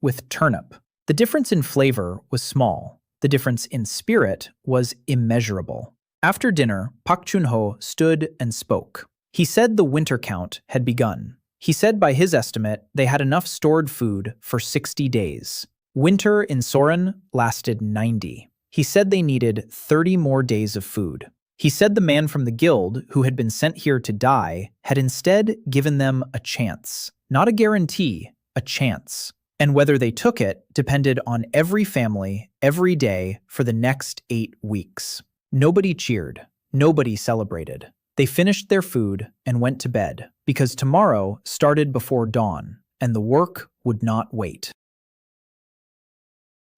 with turnip. The difference in flavor was small. The difference in spirit was immeasurable. After dinner, Pak Chun-ho stood and spoke. He said the winter count had begun. He said by his estimate, they had enough stored food for 60 days. Winter in Soren lasted 90. He said they needed 30 more days of food. He said the man from the guild, who had been sent here to die, had instead given them a chance. Not a guarantee, a chance. And whether they took it depended on every family, every day, for the next 8 weeks. Nobody cheered. Nobody celebrated. They finished their food and went to bed, because tomorrow started before dawn, and the work would not wait.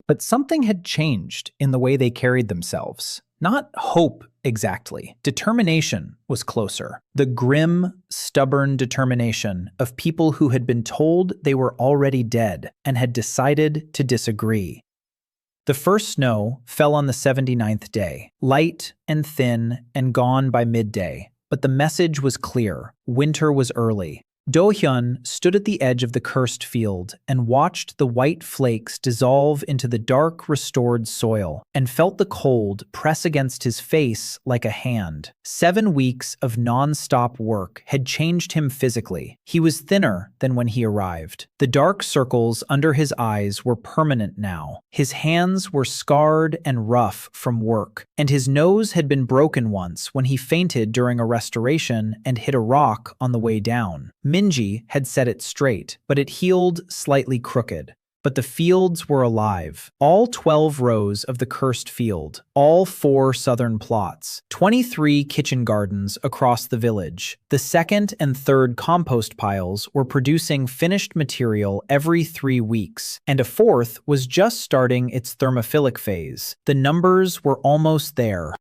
But something had changed in the way they carried themselves. Not hope exactly. Determination was closer. The grim, stubborn determination of people who had been told they were already dead and had decided to disagree. The first snow fell on the 79th day, light and thin and gone by midday, but the message was clear. Winter was early. Dohyun stood at the edge of the cursed field and watched the white flakes dissolve into the dark, restored soil and felt the cold press against his face like a hand. 7 weeks of non-stop work had changed him physically. He was thinner than when he arrived. The dark circles under his eyes were permanent now. His hands were scarred and rough from work, and his nose had been broken once when he fainted during a restoration and hit a rock on the way down. Minji had set it straight, but it healed slightly crooked. But the fields were alive. All 12 rows of the cursed field, all 4 southern plots, 23 kitchen gardens across the village. The second and third compost piles were producing finished material every 3 weeks, and a fourth was just starting its thermophilic phase. The numbers were almost there.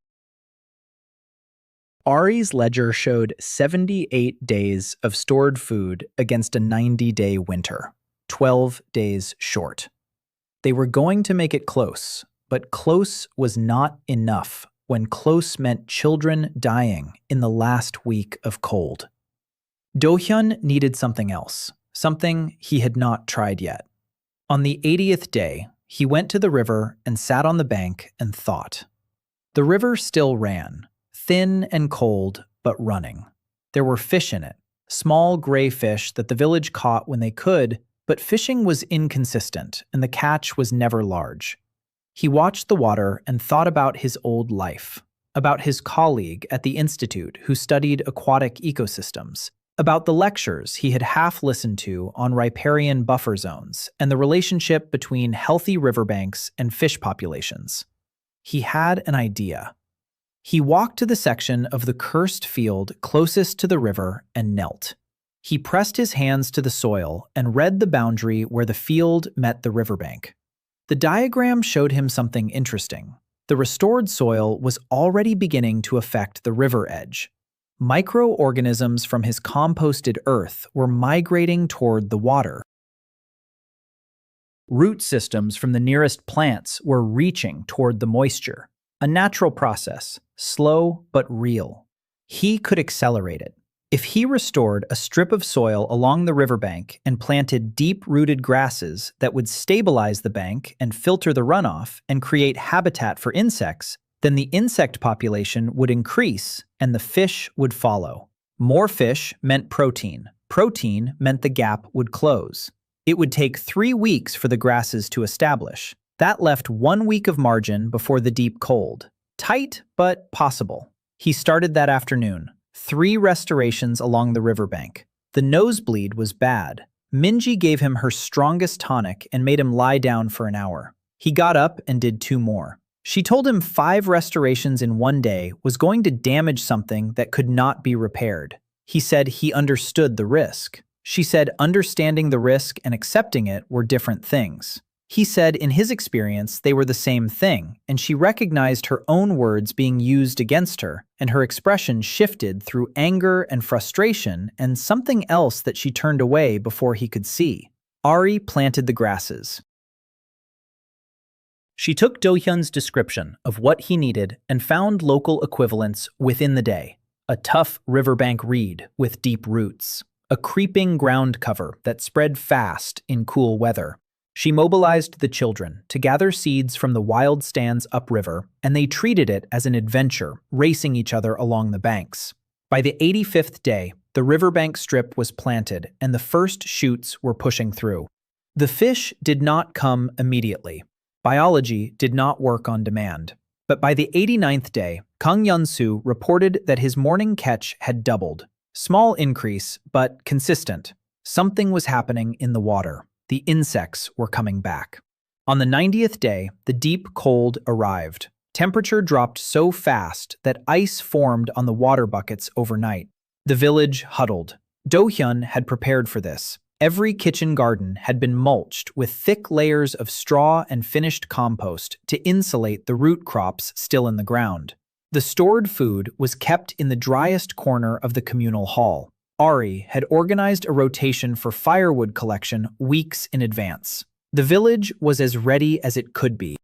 Ari's ledger showed 78 days of stored food against a 90-day winter. 12 days short. They were going to make it close, but close was not enough when close meant children dying in the last week of cold. Dohyun needed something else, something he had not tried yet. On the 80th day, he went to the river and sat on the bank and thought. The river still ran, thin and cold, but running. There were fish in it, small gray fish that the village caught when they could, but fishing was inconsistent, and the catch was never large. He watched the water and thought about his old life, about his colleague at the institute who studied aquatic ecosystems, about the lectures he had half listened to on riparian buffer zones, and the relationship between healthy riverbanks and fish populations. He had an idea. He walked to the section of the cursed field closest to the river and knelt. He pressed his hands to the soil and read the boundary where the field met the riverbank. The diagram showed him something interesting. The restored soil was already beginning to affect the river edge. Microorganisms from his composted earth were migrating toward the water. Root systems from the nearest plants were reaching toward the moisture. A natural process, slow but real. He could accelerate it. If he restored a strip of soil along the riverbank and planted deep-rooted grasses that would stabilize the bank and filter the runoff and create habitat for insects, then the insect population would increase and the fish would follow. More fish meant protein. Protein meant the gap would close. It would take 3 weeks for the grasses to establish. That left 1 week of margin before the deep cold. Tight, but possible. He started that afternoon. 3 restorations along the riverbank. The nosebleed was bad. Minji gave him her strongest tonic and made him lie down for an hour. He got up and did 2 more. She told him 5 restorations in 1 day was going to damage something that could not be repaired. He said he understood the risk. She said understanding the risk and accepting it were different things. He said in his experience they were the same thing, and she recognized her own words being used against her, and her expression shifted through anger and frustration and something else that she turned away before he could see. Ari planted the grasses. She took Dohyun's description of what he needed and found local equivalents within the day. A tough riverbank reed with deep roots. A creeping ground cover that spread fast in cool weather. She mobilized the children to gather seeds from the wild stands upriver, and they treated it as an adventure, racing each other along the banks. By the 85th day, the riverbank strip was planted, and the first shoots were pushing through. The fish did not come immediately. Biology did not work on demand. But by the 89th day, Kang Yun-soo reported that his morning catch had doubled. Small increase, but consistent. Something was happening in the water. The insects were coming back. On the 90th day, the deep cold arrived. Temperature dropped so fast that ice formed on the water buckets overnight. The village huddled. Dohyun had prepared for this. Every kitchen garden had been mulched with thick layers of straw and finished compost to insulate the root crops still in the ground. The stored food was kept in the driest corner of the communal hall. Ari had organized a rotation for firewood collection weeks in advance. The village was as ready as it could be.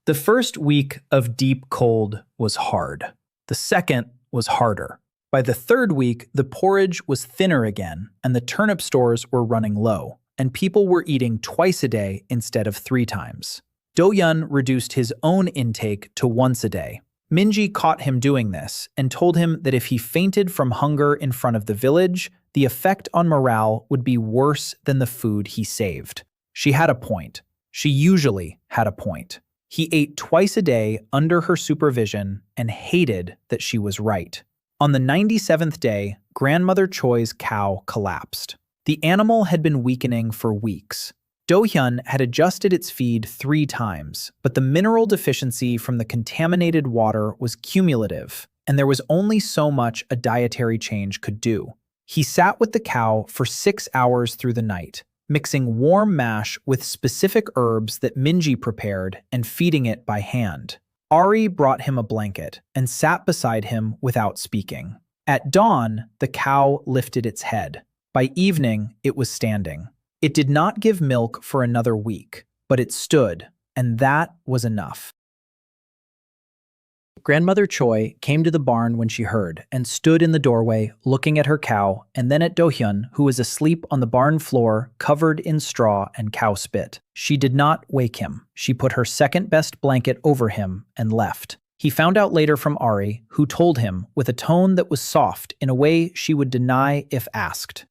The first week of deep cold was hard. The second was harder. By the 3rd week, the porridge was thinner again, and the turnip stores were running low, and people were eating twice a day instead of 3 times. Dohyun reduced his own intake to once a day. Minji caught him doing this and told him that if he fainted from hunger in front of the village, the effect on morale would be worse than the food he saved. She had a point. She usually had a point. He ate twice a day under her supervision and hated that she was right. On the 97th day, Grandmother Choi's cow collapsed. The animal had been weakening for weeks. Dohyun had adjusted its feed 3 times, but the mineral deficiency from the contaminated water was cumulative, and there was only so much a dietary change could do. He sat with the cow for 6 hours through the night, mixing warm mash with specific herbs that Minji prepared and feeding it by hand. Ari brought him a blanket and sat beside him without speaking. At dawn, the cow lifted its head. By evening, it was standing. It did not give milk for another week, but it stood, and that was enough. Grandmother Choi came to the barn when she heard and stood in the doorway looking at her cow and then at Dohyun, who was asleep on the barn floor covered in straw and cow spit. She did not wake him. She put her second-best blanket over him and left. He found out later from Ari, who told him with a tone that was soft in a way she would deny if asked.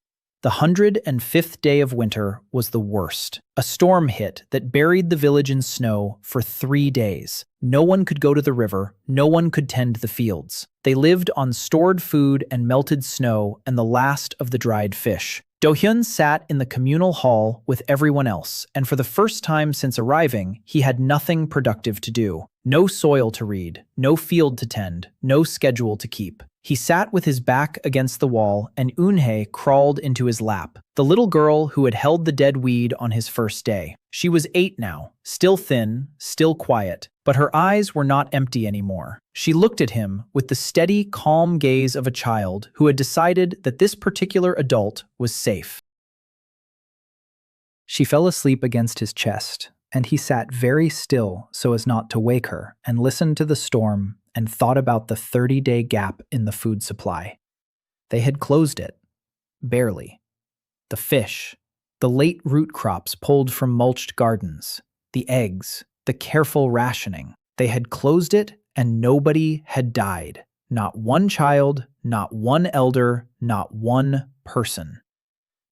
The 105th day of winter was the worst. A storm hit that buried the village in snow for 3 days. No one could go to the river, no one could tend the fields. They lived on stored food and melted snow and the last of the dried fish. Dohyun sat in the communal hall with everyone else, and for the first time since arriving, he had nothing productive to do. No soil to read, no field to tend, no schedule to keep. He sat with his back against the wall, and Eunhae crawled into his lap, the little girl who had held the dead weed on his first day. She was 8 now, still thin, still quiet, but her eyes were not empty anymore. She looked at him with the steady, calm gaze of a child who had decided that this particular adult was safe. She fell asleep against his chest, and he sat very still so as not to wake her, and listened to the storm and thought about the 30-day gap in the food supply. They had closed it. Barely. The fish, the late root crops pulled from mulched gardens, the eggs, the careful rationing. They had closed it, and nobody had died. Not one child, not one elder, not one person.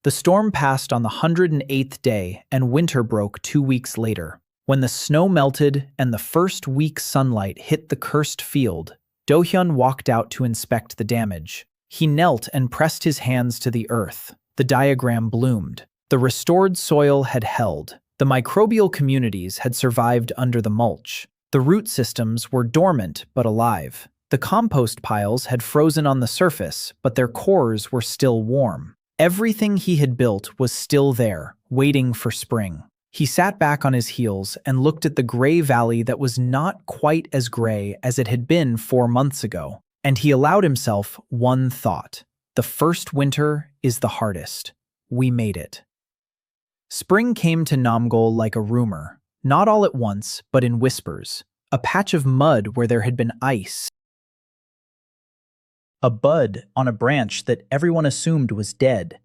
The storm passed on the 108th day, and winter broke 2 weeks later. When the snow melted and the first weak sunlight hit the cursed field, Dohyun walked out to inspect the damage. He knelt and pressed his hands to the earth. The diagram bloomed. The restored soil had held. The microbial communities had survived under the mulch. The root systems were dormant but alive. The compost piles had frozen on the surface, but their cores were still warm. Everything he had built was still there, waiting for spring. He sat back on his heels and looked at the gray valley that was not quite as gray as it had been 4 months ago, and he allowed himself one thought. The first winter is the hardest. We made it. Spring came to Namgol like a rumor, not all at once, but in whispers. A patch of mud where there had been ice. A bud on a branch that everyone assumed was dead.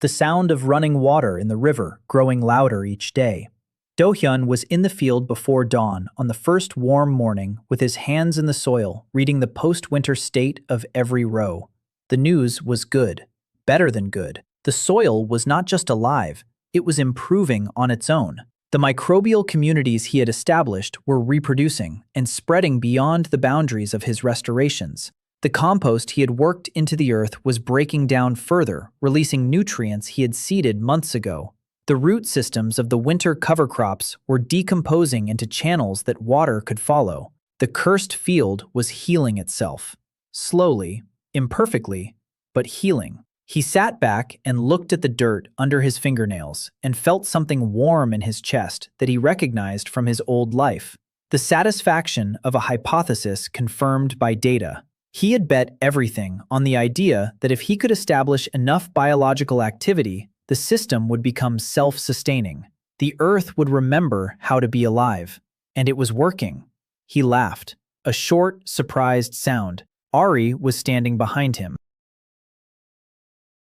The sound of running water in the river growing louder each day. Dohyun was in the field before dawn on the first warm morning with his hands in the soil, reading the post-winter state of every row. The news was good, better than good. The soil was not just alive, it was improving on its own. The microbial communities he had established were reproducing and spreading beyond the boundaries of his restorations. The compost he had worked into the earth was breaking down further, releasing nutrients he had seeded months ago. The root systems of the winter cover crops were decomposing into channels that water could follow. The cursed field was healing itself. Slowly, imperfectly, but healing. He sat back and looked at the dirt under his fingernails and felt something warm in his chest that he recognized from his old life. The satisfaction of a hypothesis confirmed by data. He had bet everything on the idea that if he could establish enough biological activity, the system would become self-sustaining. The earth would remember how to be alive. And it was working. He laughed. A short, surprised sound. Ari was standing behind him.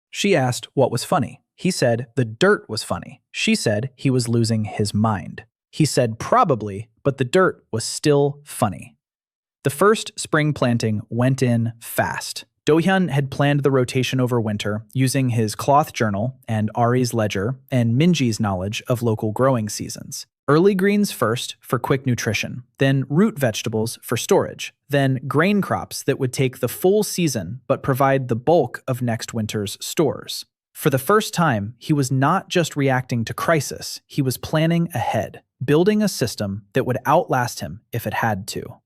She asked what was funny. He said the dirt was funny. She said he was losing his mind. He said probably, but the dirt was still funny. The first spring planting went in fast. Dohyun had planned the rotation over winter using his cloth journal and Ari's ledger and Minji's knowledge of local growing seasons. Early greens first for quick nutrition, then root vegetables for storage, then grain crops that would take the full season but provide the bulk of next winter's stores. For the first time, he was not just reacting to crisis, he was planning ahead, building a system that would outlast him if it had to.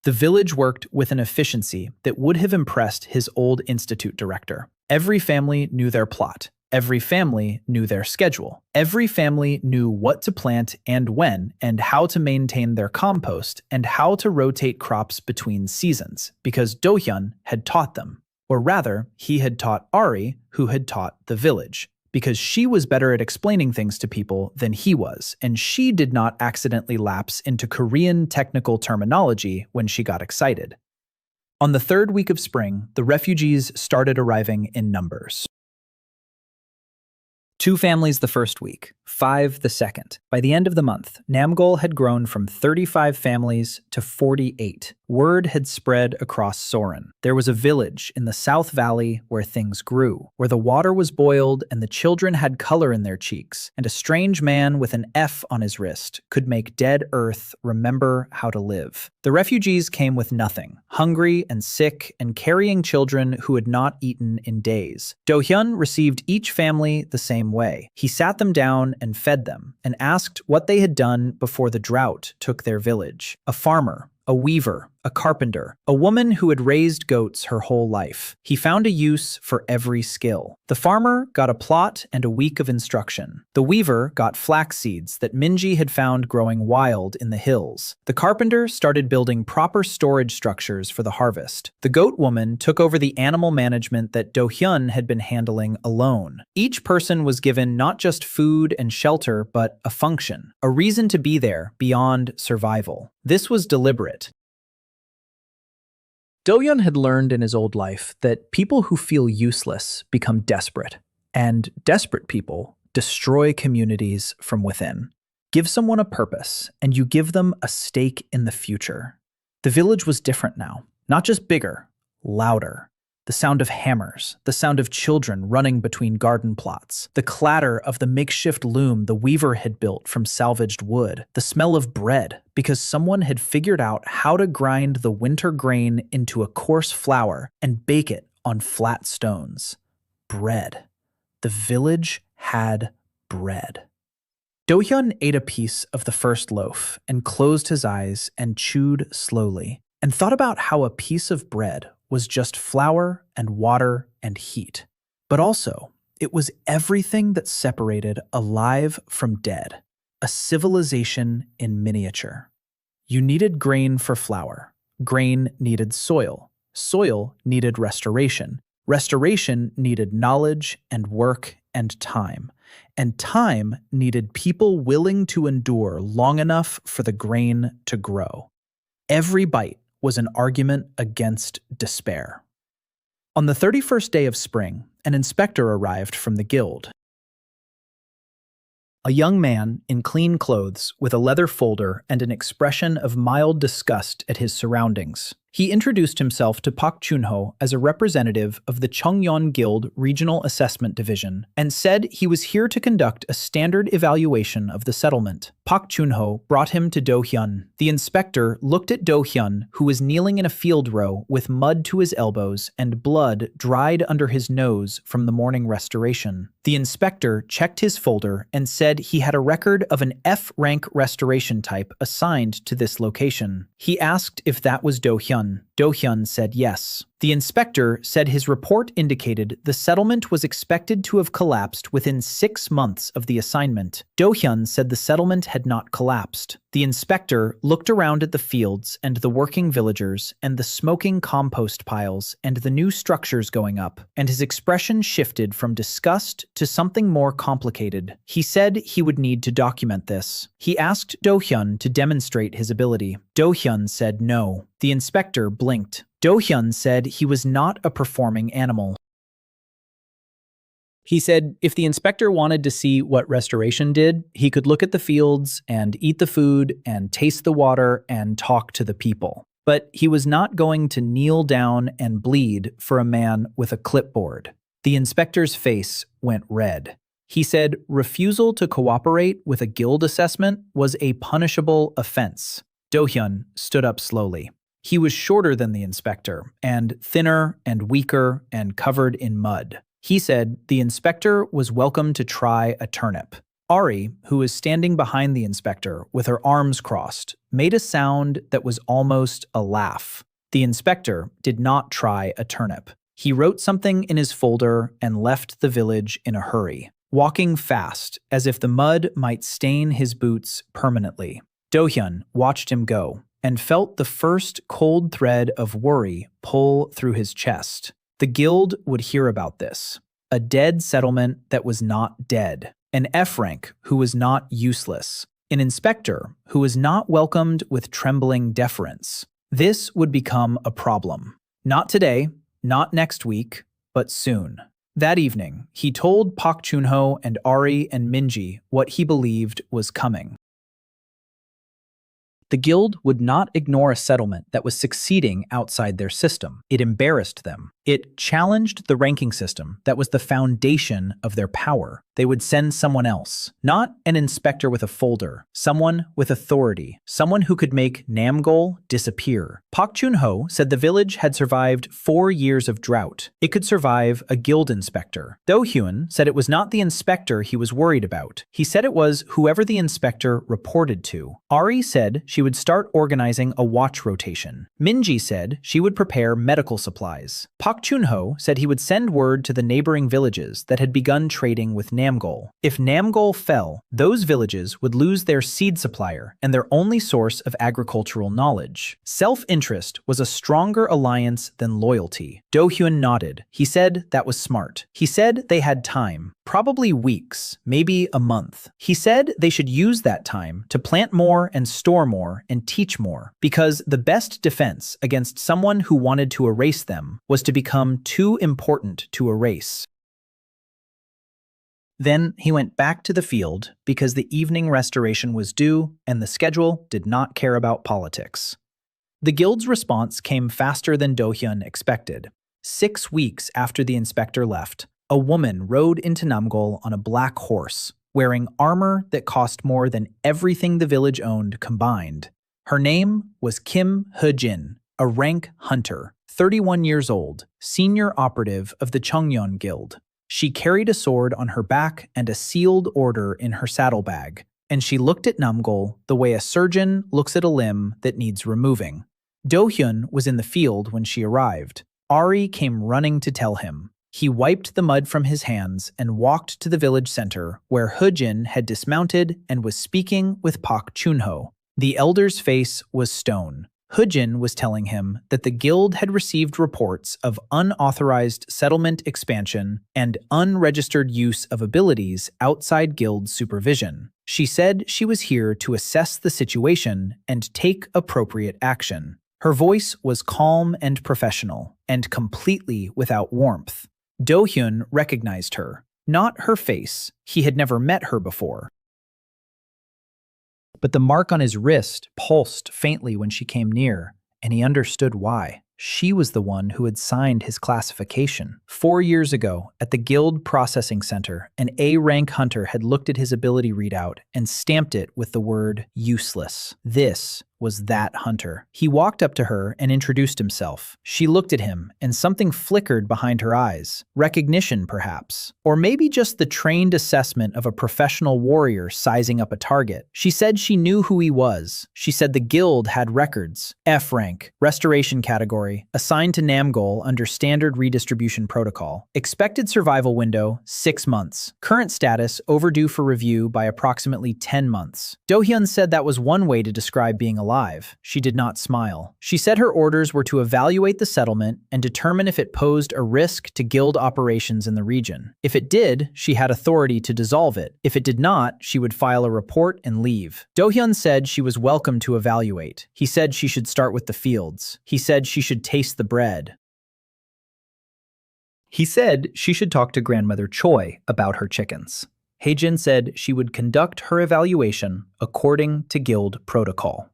The village worked with an efficiency that would have impressed his old institute director. Every family knew their plot. Every family knew their schedule. Every family knew what to plant and when, and how to maintain their compost, and how to rotate crops between seasons, because Dohyun had taught them. Or rather, he had taught Ari, who had taught the village, because she was better at explaining things to people than he was, and she did not accidentally lapse into Korean technical terminology when she got excited. On the 3rd week of spring, the refugees started arriving in numbers. 2 families the first week, 5 the second. By the end of the month, Namgol had grown from 35 families to 48. Word had spread across Soren. There was a village in the South Valley where things grew, where the water was boiled and the children had color in their cheeks, and a strange man with an F on his wrist could make dead earth remember how to live. The refugees came with nothing, hungry and sick and carrying children who had not eaten in days. Dohyun received each family the same way. He sat them down and fed them, and asked what they had done before the drought took their village. A farmer, a weaver, a carpenter, a woman who had raised goats her whole life. He found a use for every skill. The farmer got a plot and a week of instruction. The weaver got flax seeds that Minji had found growing wild in the hills. The carpenter started building proper storage structures for the harvest. The goat woman took over the animal management that Dohyun had been handling alone. Each person was given not just food and shelter, but a function, a reason to be there beyond survival. This was deliberate. Dohyun had learned in his old life that people who feel useless become desperate, and desperate people destroy communities from within. Give someone a purpose, and you give them a stake in the future. The village was different now, not just bigger, louder. The sound of hammers, the sound of children running between garden plots, the clatter of the makeshift loom the weaver had built from salvaged wood, the smell of bread, because someone had figured out how to grind the winter grain into a coarse flour and bake it on flat stones. Bread. The village had bread. Dohyun ate a piece of the first loaf and closed his eyes and chewed slowly, and thought about how a piece of bread was just flour and water and heat. But also, it was everything that separated alive from dead, a civilization in miniature. You needed grain for flour. Grain needed soil. Soil needed restoration. Restoration needed knowledge and work and time. And time needed people willing to endure long enough for the grain to grow. Every bite was an argument against despair. On the 31st day of spring, an inspector arrived from the guild. A young man in clean clothes with a leather folder and an expression of mild disgust at his surroundings. He introduced himself to Park Chun-ho as a representative of the Cheongyeon Guild Regional Assessment Division and said he was here to conduct a standard evaluation of the settlement. Park Chun-ho brought him to Dohyun. The inspector looked at Dohyun, who was kneeling in a field row with mud to his elbows and blood dried under his nose from the morning restoration. The inspector checked his folder and said he had a record of an F-rank restoration type assigned to this location. He asked if that was Dohyun. Dohyun said yes. The inspector said his report indicated the settlement was expected to have collapsed within 6 months of the assignment. Dohyun said the settlement had not collapsed. The inspector looked around at the fields and the working villagers and the smoking compost piles and the new structures going up, and his expression shifted from disgust to something more complicated. He said he would need to document this. He asked Dohyun to demonstrate his ability. Dohyun said no. The inspector blinked. Dohyun said he was not a performing animal. He said if the inspector wanted to see what restoration did, he could look at the fields and eat the food and taste the water and talk to the people. But he was not going to kneel down and bleed for a man with a clipboard. The inspector's face went red. He said refusal to cooperate with a guild assessment was a punishable offense. Dohyun stood up slowly. He was shorter than the inspector, and thinner and weaker and covered in mud. He said the inspector was welcome to try a turnip. Ari, who was standing behind the inspector with her arms crossed, made a sound that was almost a laugh. The inspector did not try a turnip. He wrote something in his folder and left the village in a hurry, walking fast as if the mud might stain his boots permanently. Dohyun watched him go and felt the first cold thread of worry pull through his chest. The guild would hear about this. A dead settlement that was not dead. An F-rank who was not useless. An inspector who was not welcomed with trembling deference. This would become a problem. Not today, not next week, but soon. That evening, he told Park Chun-ho and Ari and Minji what he believed was coming. The guild would not ignore a settlement that was succeeding outside their system. It embarrassed them. It challenged the ranking system that was the foundation of their power. They would send someone else, not an inspector with a folder, someone with authority, someone who could make Namgol disappear. Pak Chun-ho said the village had survived 4 years of drought. It could survive a guild inspector. Dohyun said it was not the inspector he was worried about. He said it was whoever the inspector reported to. Ari said she would start organizing a watch rotation. Minji said she would prepare medical supplies. Pak Chun-ho said he would send word to the neighboring villages that had begun trading with Namgol. If Namgol fell, those villages would lose their seed supplier and their only source of agricultural knowledge. Self-interest was a stronger alliance than loyalty. Dohyun nodded. He said that was smart. He said they had time, probably weeks, maybe a month. He said they should use that time to plant more and store more and teach more, because the best defense against someone who wanted to erase them was to become too important to erase. Then he went back to the field because the evening restoration was due and the schedule did not care about politics. The guild's response came faster than Dohyun expected. 6 weeks after the inspector left, a woman rode into Namgol on a black horse, wearing armor that cost more than everything the village owned combined. Her name was Kim He-jin, a rank hunter, 31 years old, senior operative of the Chungyeon Guild. She carried a sword on her back and a sealed order in her saddlebag, and she looked at Namgol the way a surgeon looks at a limb that needs removing. Dohyun was in the field when she arrived. Ari came running to tell him. He wiped the mud from his hands and walked to the village center where He-jin had dismounted and was speaking with Pak Chun-ho. The elder's face was stone. He-jin was telling him that the guild had received reports of unauthorized settlement expansion and unregistered use of abilities outside guild supervision. She said she was here to assess the situation and take appropriate action. Her voice was calm and professional, and completely without warmth. Dohyun recognized her, not her face. He had never met her before. But the mark on his wrist pulsed faintly when she came near, and he understood why. She was the one who had signed his classification. 4 years ago, at the Guild Processing Center, an A-rank hunter had looked at his ability readout and stamped it with the word useless. This was that hunter. He walked up to her and introduced himself. She looked at him, and something flickered behind her eyes. Recognition, perhaps. Or maybe just the trained assessment of a professional warrior sizing up a target. She said she knew who he was. She said the guild had records. F rank, restoration category, assigned to Namgol under standard redistribution protocol. Expected survival window, 6 months. Current status, overdue for review by approximately 10 months. Dohyun said that was one way to describe being alive. She did not smile. She said her orders were to evaluate the settlement and determine if it posed a risk to guild operations in the region. If it did, she had authority to dissolve it. If it did not, she would file a report and leave. Dohyun said she was welcome to evaluate. He said she should start with the fields. He said she should taste the bread. He said she should talk to Grandmother Choi about her chickens. He-jin said she would conduct her evaluation according to guild protocol.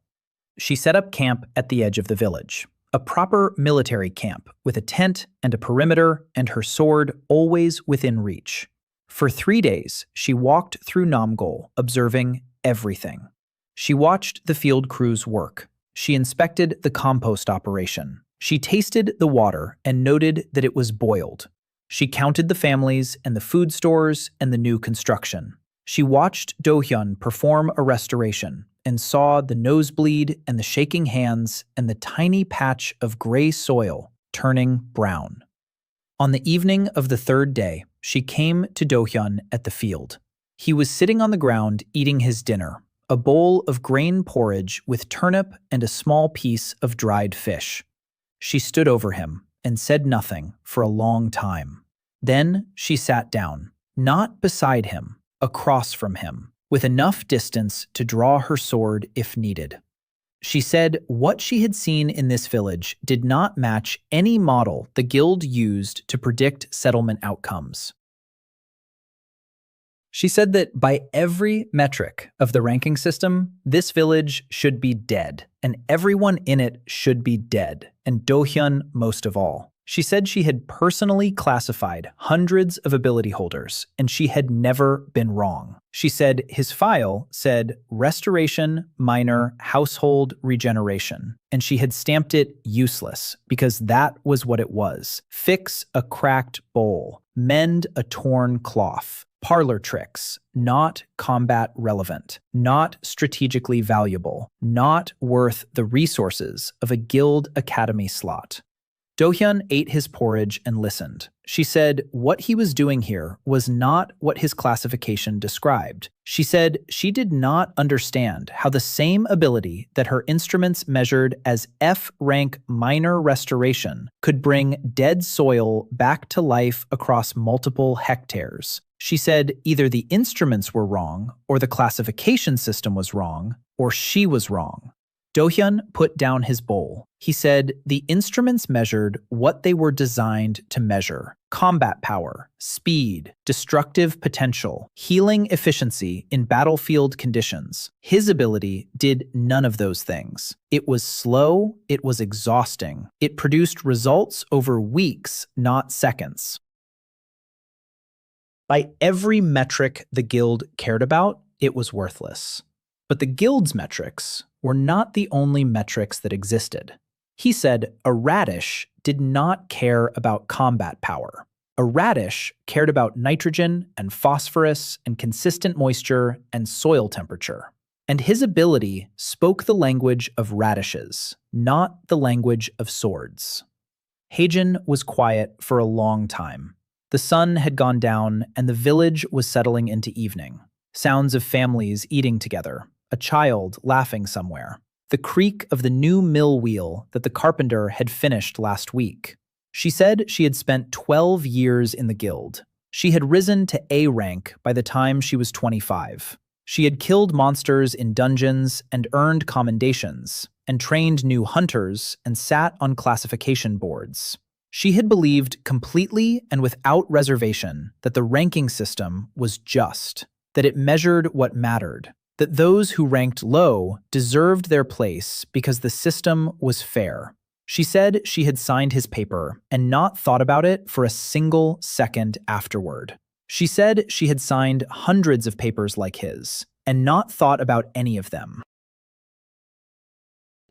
She set up camp at the edge of the village, a proper military camp with a tent and a perimeter and her sword always within reach. For 3 days, she walked through Namgol, observing everything. She watched the field crews work. She inspected the compost operation. She tasted the water and noted that it was boiled. She counted the families and the food stores and the new construction. She watched Dohyun perform a restoration and saw the nosebleed and the shaking hands and the tiny patch of gray soil turning brown. On the evening of the 3rd day, she came to Dohyun at the field. He was sitting on the ground eating his dinner, a bowl of grain porridge with turnip and a small piece of dried fish. She stood over him and said nothing for a long time. Then she sat down, not beside him, across from him, with enough distance to draw her sword if needed. She said what she had seen in this village did not match any model the guild used to predict settlement outcomes. She said that by every metric of the ranking system, this village should be dead, and everyone in it should be dead, and Dohyun most of all. She said she had personally classified hundreds of ability holders, and she had never been wrong. She said his file said Restoration, Minor, Household Regeneration, and she had stamped it useless because that was what it was. Fix a cracked bowl, mend a torn cloth. Parlor tricks, not combat relevant, not strategically valuable, not worth the resources of a Guild Academy slot. Dohyun ate his porridge and listened. She said what he was doing here was not what his classification described. She said she did not understand how the same ability that her instruments measured as F rank minor restoration could bring dead soil back to life across multiple hectares. She said either the instruments were wrong, or the classification system was wrong, or she was wrong. Dohyun put down his bowl. He said the instruments measured what they were designed to measure: combat power, speed, destructive potential, healing efficiency in battlefield conditions. His ability did none of those things. It was slow, it was exhausting. It produced results over weeks, not seconds. By every metric the guild cared about, it was worthless. But the guild's metrics were not the only metrics that existed. He said a radish did not care about combat power. A radish cared about nitrogen and phosphorus and consistent moisture and soil temperature. And his ability spoke the language of radishes, not the language of swords. Dohyun was quiet for a long time. The sun had gone down and the village was settling into evening. Sounds of families eating together, a child laughing somewhere, the creak of the new mill wheel that the carpenter had finished last week. She said she had spent 12 years in the guild. She had risen to A rank by the time she was 25. She had killed monsters in dungeons and earned commendations, and trained new hunters and sat on classification boards. She had believed completely and without reservation that the ranking system was just, that it measured what mattered, that those who ranked low deserved their place because the system was fair. She said she had signed his paper and not thought about it for a single second afterward. She said she had signed hundreds of papers like his and not thought about any of them.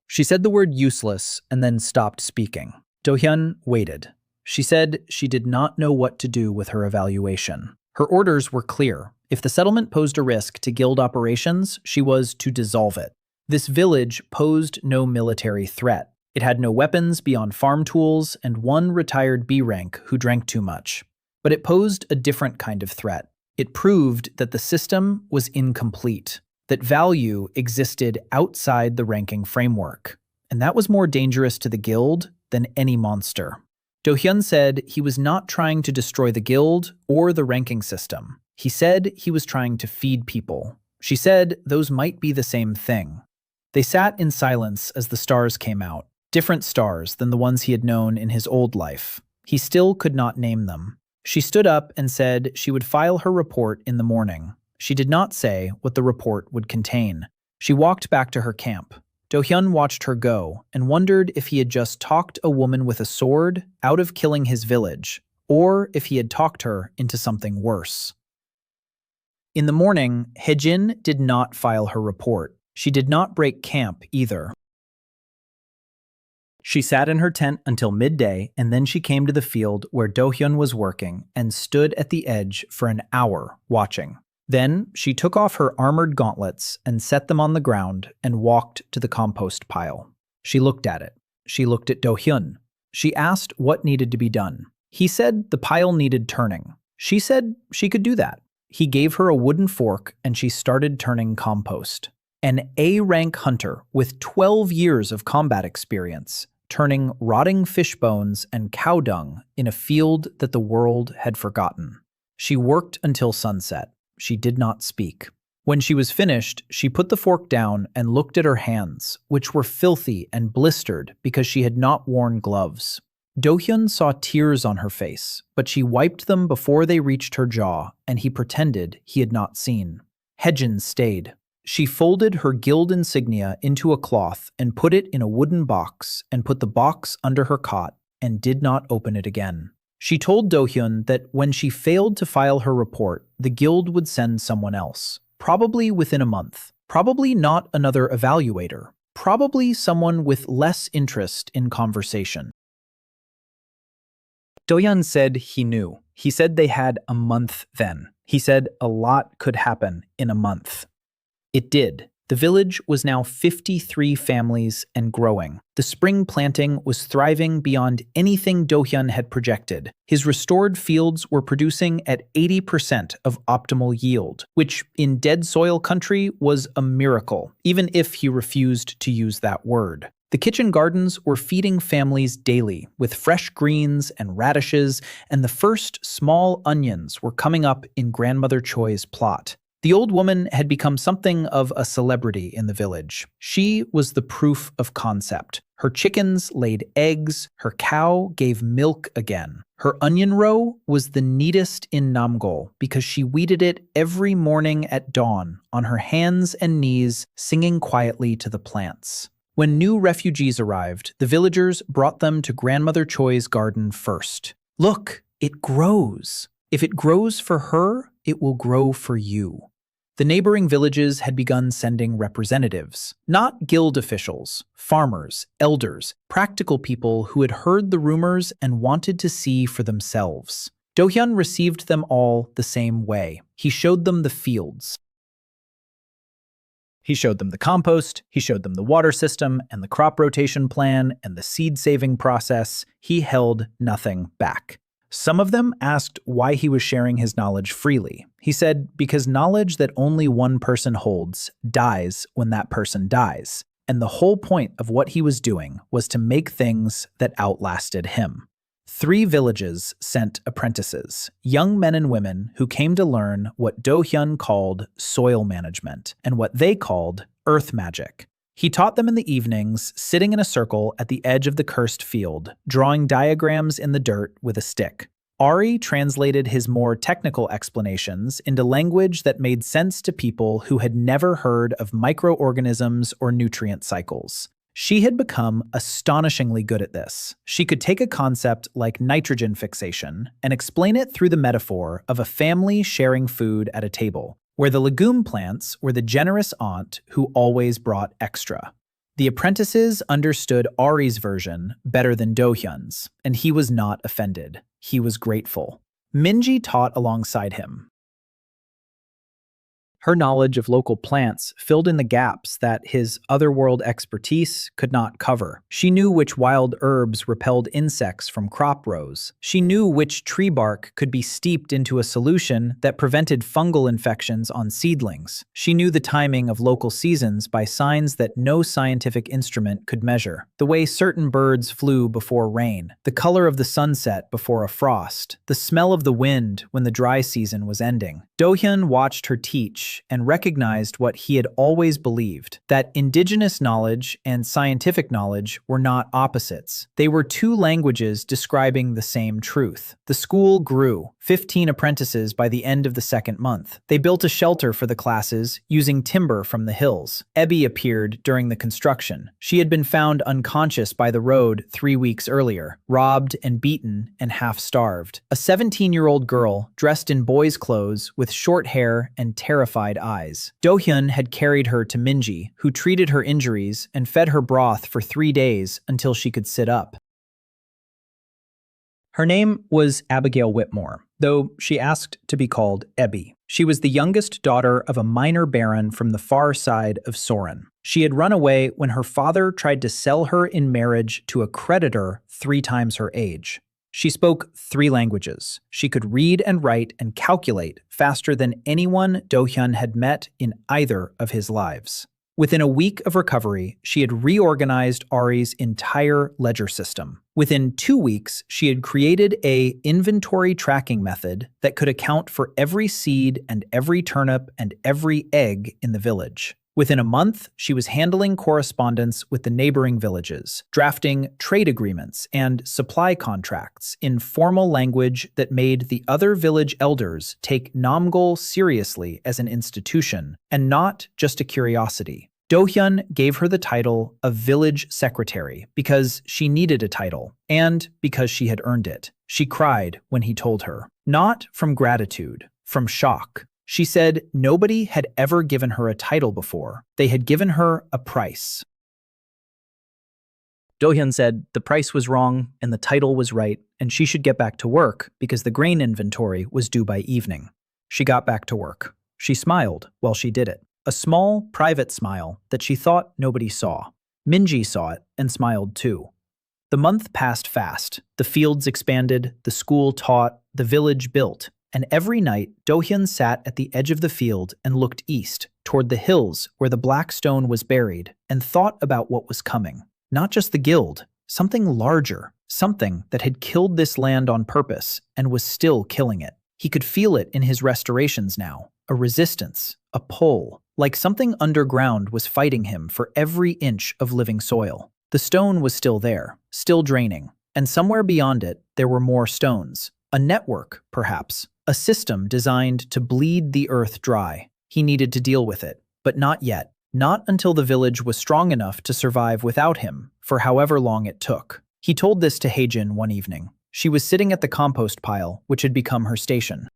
She said the word useless and then stopped speaking. Dohyun waited. She said she did not know what to do with her evaluation. Her orders were clear. If the settlement posed a risk to guild operations, she was to dissolve it. This village posed no military threat. It had no weapons beyond farm tools and one retired B rank who drank too much. But it posed a different kind of threat. It proved that the system was incomplete, that value existed outside the ranking framework. And that was more dangerous to the guild than any monster. Dohyun said he was not trying to destroy the guild or the ranking system. He said he was trying to feed people. She said those might be the same thing. They sat in silence as the stars came out, different stars than the ones he had known in his old life. He still could not name them. She stood up and said she would file her report in the morning. She did not say what the report would contain. She walked back to her camp. Dohyun watched her go and wondered if he had just talked a woman with a sword out of killing his village, or if he had talked her into something worse. In the morning, Dohyun did not file her report. She did not break camp either. She sat in her tent until midday, and then she came to the field where Dohyun was working and stood at the edge for an hour watching. Then she took off her armored gauntlets and set them on the ground and walked to the compost pile. She looked at it. She looked at Dohyun. She asked what needed to be done. He said the pile needed turning. She said she could do that. He gave her a wooden fork and she started turning compost. An A-rank hunter with 12 years of combat experience, turning rotting fish bones and cow dung in a field that the world had forgotten. She worked until sunset. She did not speak. When she was finished, she put the fork down and looked at her hands, which were filthy and blistered because she had not worn gloves. Dohyun saw tears on her face, but she wiped them before they reached her jaw, and he pretended he had not seen. Dohyun stayed. She folded her guild insignia into a cloth and put it in a wooden box and put the box under her cot and did not open it again. She told Dohyun that when she failed to file her report, the guild would send someone else, probably within a month, probably not another evaluator, probably someone with less interest in conversation. Dohyun said he knew. He said they had a month then. He said a lot could happen in a month. It did. The village was now 53 families and growing. The spring planting was thriving beyond anything Dohyun had projected. His restored fields were producing at 80% of optimal yield, which in dead soil country was a miracle, even if he refused to use that word. The kitchen gardens were feeding families daily with fresh greens and radishes, and the first small onions were coming up in Grandmother Choi's plot. The old woman had become something of a celebrity in the village. She was the proof of concept. Her chickens laid eggs, her cow gave milk again. Her onion row was the neatest in Namgol because she weeded it every morning at dawn, on her hands and knees, singing quietly to the plants. When new refugees arrived, the villagers brought them to Grandmother Choi's garden first. Look, it grows. If it grows for her, it will grow for you. The neighboring villages had begun sending representatives, not guild officials, farmers, elders, practical people who had heard the rumors and wanted to see for themselves. Dohyun received them all the same way. He showed them the fields. He showed them the compost, he showed them the water system and the crop rotation plan and the seed-saving process. He held nothing back. Some of them asked why he was sharing his knowledge freely. He said, because knowledge that only one person holds dies when that person dies. And the whole point of what he was doing was to make things that outlasted him. 3 villages sent apprentices, young men and women who came to learn what Dohyun called soil management and what they called earth magic. He taught them in the evenings, sitting in a circle at the edge of the cursed field, drawing diagrams in the dirt with a stick. Ari translated his more technical explanations into language that made sense to people who had never heard of microorganisms or nutrient cycles. She had become astonishingly good at this. She could take a concept like nitrogen fixation and explain it through the metaphor of a family sharing food at a table, where the legume plants were the generous aunt who always brought extra. The apprentices understood Ari's version better than Dohyun's, and he was not offended. He was grateful. Minji taught alongside him. Her knowledge of local plants filled in the gaps that his otherworld expertise could not cover. She knew which wild herbs repelled insects from crop rows. She knew which tree bark could be steeped into a solution that prevented fungal infections on seedlings. She knew the timing of local seasons by signs that no scientific instrument could measure. The way certain birds flew before rain, the color of the sunset before a frost, the smell of the wind when the dry season was ending. Dohyun watched her teach and recognized what he had always believed, that indigenous knowledge and scientific knowledge were not opposites. They were 2 languages describing the same truth. The school grew, 15 apprentices by the end of the 2nd month. They built a shelter for the classes using timber from the hills. Ebby appeared during the construction. She had been found unconscious by the road 3 weeks earlier, robbed and beaten and half-starved. A 17-year-old girl dressed in boys' clothes with short hair and terrified eyes. Dohyun had carried her to Minji, who treated her injuries and fed her broth for 3 days until she could sit up. Her name was Abigail Whitmore, though she asked to be called Ebby. She was the youngest daughter of a minor baron from the far side of Soren. She had run away when her father tried to sell her in marriage to a creditor 3 times her age. She spoke 3 languages. She could read and write and calculate faster than anyone Dohyun had met in either of his lives. Within a week of recovery, she had reorganized Ari's entire ledger system. Within 2 weeks, she had created an inventory tracking method that could account for every seed and every turnip and every egg in the village. Within a month, she was handling correspondence with the neighboring villages, drafting trade agreements and supply contracts in formal language that made the other village elders take Namgol seriously as an institution and not just a curiosity. Dohyun gave her the title of village secretary because she needed a title and because she had earned it. She cried when he told her, not from gratitude, from shock. She said nobody had ever given her a title before. They had given her a price. Dohyun said the price was wrong and the title was right, and she should get back to work because the grain inventory was due by evening. She got back to work. She smiled while she did it. A small, private smile that she thought nobody saw. Minji saw it and smiled too. The month passed fast. The fields expanded, the school taught, the village built, and every night Dohyun sat at the edge of the field and looked east, toward the hills where the black stone was buried, and thought about what was coming. Not just the guild, something larger, something that had killed this land on purpose and was still killing it. He could feel it in his restorations now, a resistance, a pull, like something underground was fighting him for every inch of living soil. The stone was still there, still draining, and somewhere beyond it there were more stones. A network, perhaps, a system designed to bleed the earth dry. He needed to deal with it, but not yet. Not until the village was strong enough to survive without him, for however long it took. He told this to Haejin one evening. She was sitting at the compost pile, which had become her station.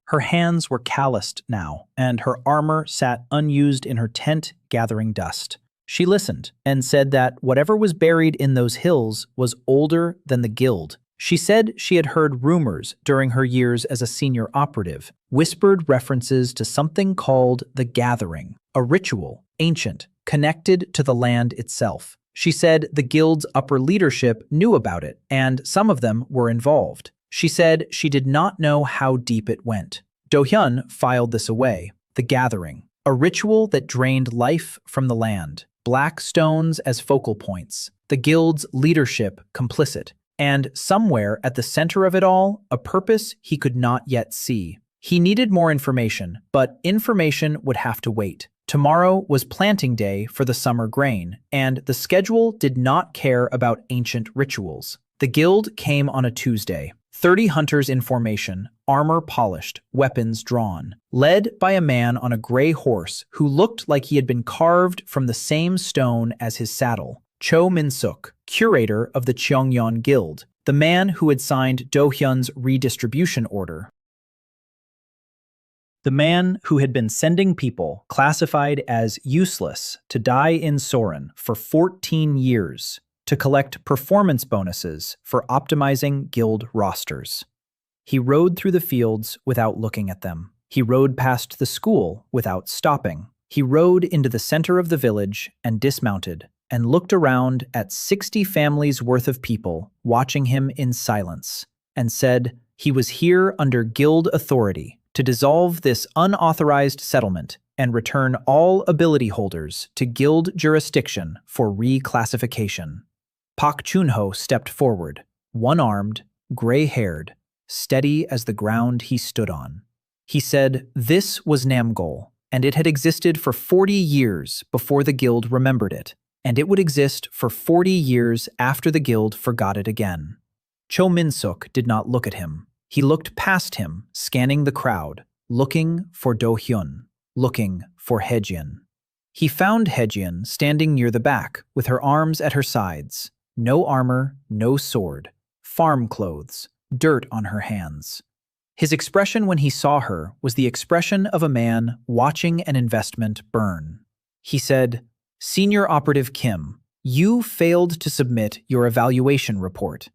Her hands were calloused now, and her armor sat unused in her tent, gathering dust. She listened, and said that whatever was buried in those hills was older than the guild. She said she had heard rumors during her years as a senior operative, whispered references to something called the Gathering, a ritual, ancient, connected to the land itself. She said the guild's upper leadership knew about it, and some of them were involved. She said she did not know how deep it went. Dohyun filed this away, the Gathering, a ritual that drained life from the land, black stones as focal points, the guild's leadership complicit, and somewhere at the center of it all, a purpose he could not yet see. He needed more information, but information would have to wait. Tomorrow was planting day for the summer grain, and the schedule did not care about ancient rituals. The guild came on a Tuesday. 30 hunters in formation, armor polished, weapons drawn, led by a man on a gray horse who looked like he had been carved from the same stone as his saddle. Cho Min-suk, curator of the Cheongyeon Guild, the man who had signed Do-hyun's redistribution order. The man who had been sending people classified as useless to die in Soren for 14 years to collect performance bonuses for optimizing guild rosters. He rode through the fields without looking at them. He rode past the school without stopping. He rode into the center of the village and dismounted, and looked around at 60 families worth of people watching him in silence, and said he was here under guild authority to dissolve this unauthorized settlement and return all ability holders to guild jurisdiction for reclassification. Pak Chunho stepped forward, one-armed, gray-haired, steady as the ground he stood on. He said this was Namgol, and it had existed for 40 years before the guild remembered it, and it would exist for 40 years after the guild forgot it again. Cho Min-suk did not look at him. He looked past him, scanning the crowd, looking for Do-hyun, looking for Haejin. He found Haejin standing near the back, with her arms at her sides. No armor, no sword, farm clothes, dirt on her hands. His expression when he saw her was the expression of a man watching an investment burn. He said, "Senior Operative Kim, you failed to submit your evaluation report."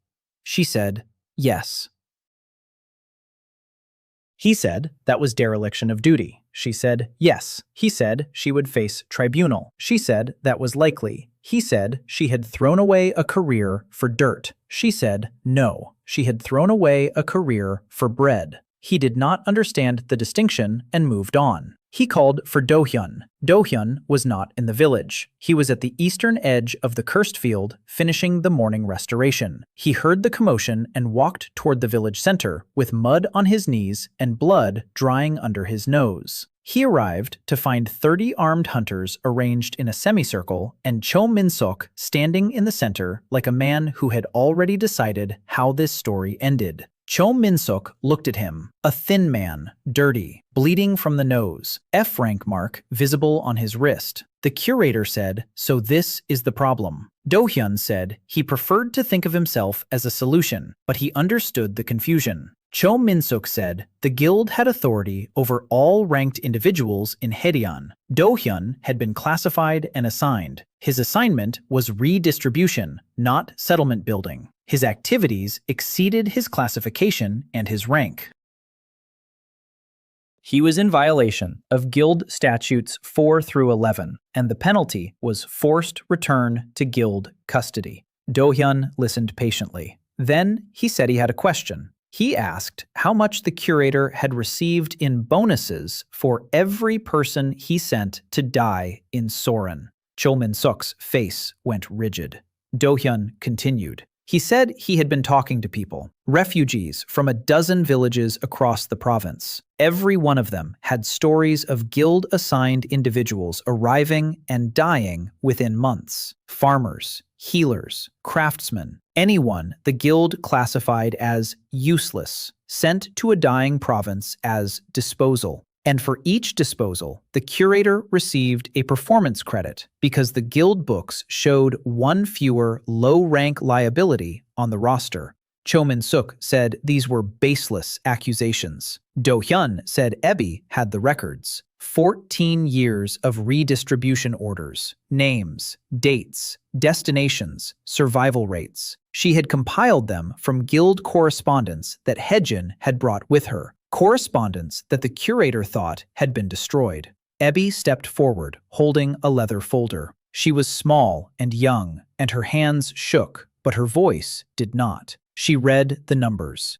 She said, "Yes." He said that was dereliction of duty. She said, "Yes." He said she would face tribunal. She said that was likely. He said she had thrown away a career for dirt. She said no, she had thrown away a career for bread. He did not understand the distinction and moved on. He called for Dohyun. Dohyun was not in the village. He was at the eastern edge of the cursed field, finishing the morning restoration. He heard the commotion and walked toward the village center, with mud on his knees and blood drying under his nose. He arrived to find 30 armed hunters arranged in a semicircle and Cho Min-suk standing in the center like a man who had already decided how this story ended. Cho Min-suk looked at him, a thin man, dirty, bleeding from the nose, F-rank mark visible on his wrist. The curator said, "So this is the problem." Dohyun said he preferred to think of himself as a solution, but he understood the confusion. Cho Min-suk said the guild had authority over all ranked individuals in Haeryun. Dohyun had been classified and assigned. His assignment was redistribution, not settlement building. His activities exceeded his classification and his rank. He was in violation of Guild Statutes 4 through 11, and the penalty was forced return to Guild custody. Dohyun listened patiently. Then he said he had a question. He asked how much the curator had received in bonuses for every person he sent to die in Soren. Cho Min-suk's face went rigid. Dohyun continued. He said he had been talking to people, refugees from a dozen villages across the province. Every one of them had stories of guild-assigned individuals arriving and dying within months. Farmers, healers, craftsmen, anyone the guild classified as useless, sent to a dying province as disposal. And for each disposal, the curator received a performance credit because the guild books showed one fewer low-rank liability on the roster. Cho Min-suk said these were baseless accusations. Dohyun said Ebi had the records. 14 years of redistribution orders, names, dates, destinations, survival rates. She had compiled them from guild correspondence that Haejin had brought with her. Correspondence that the curator thought had been destroyed. Ebi stepped forward, holding a leather folder. She was small and young, and her hands shook, but her voice did not. She read the numbers.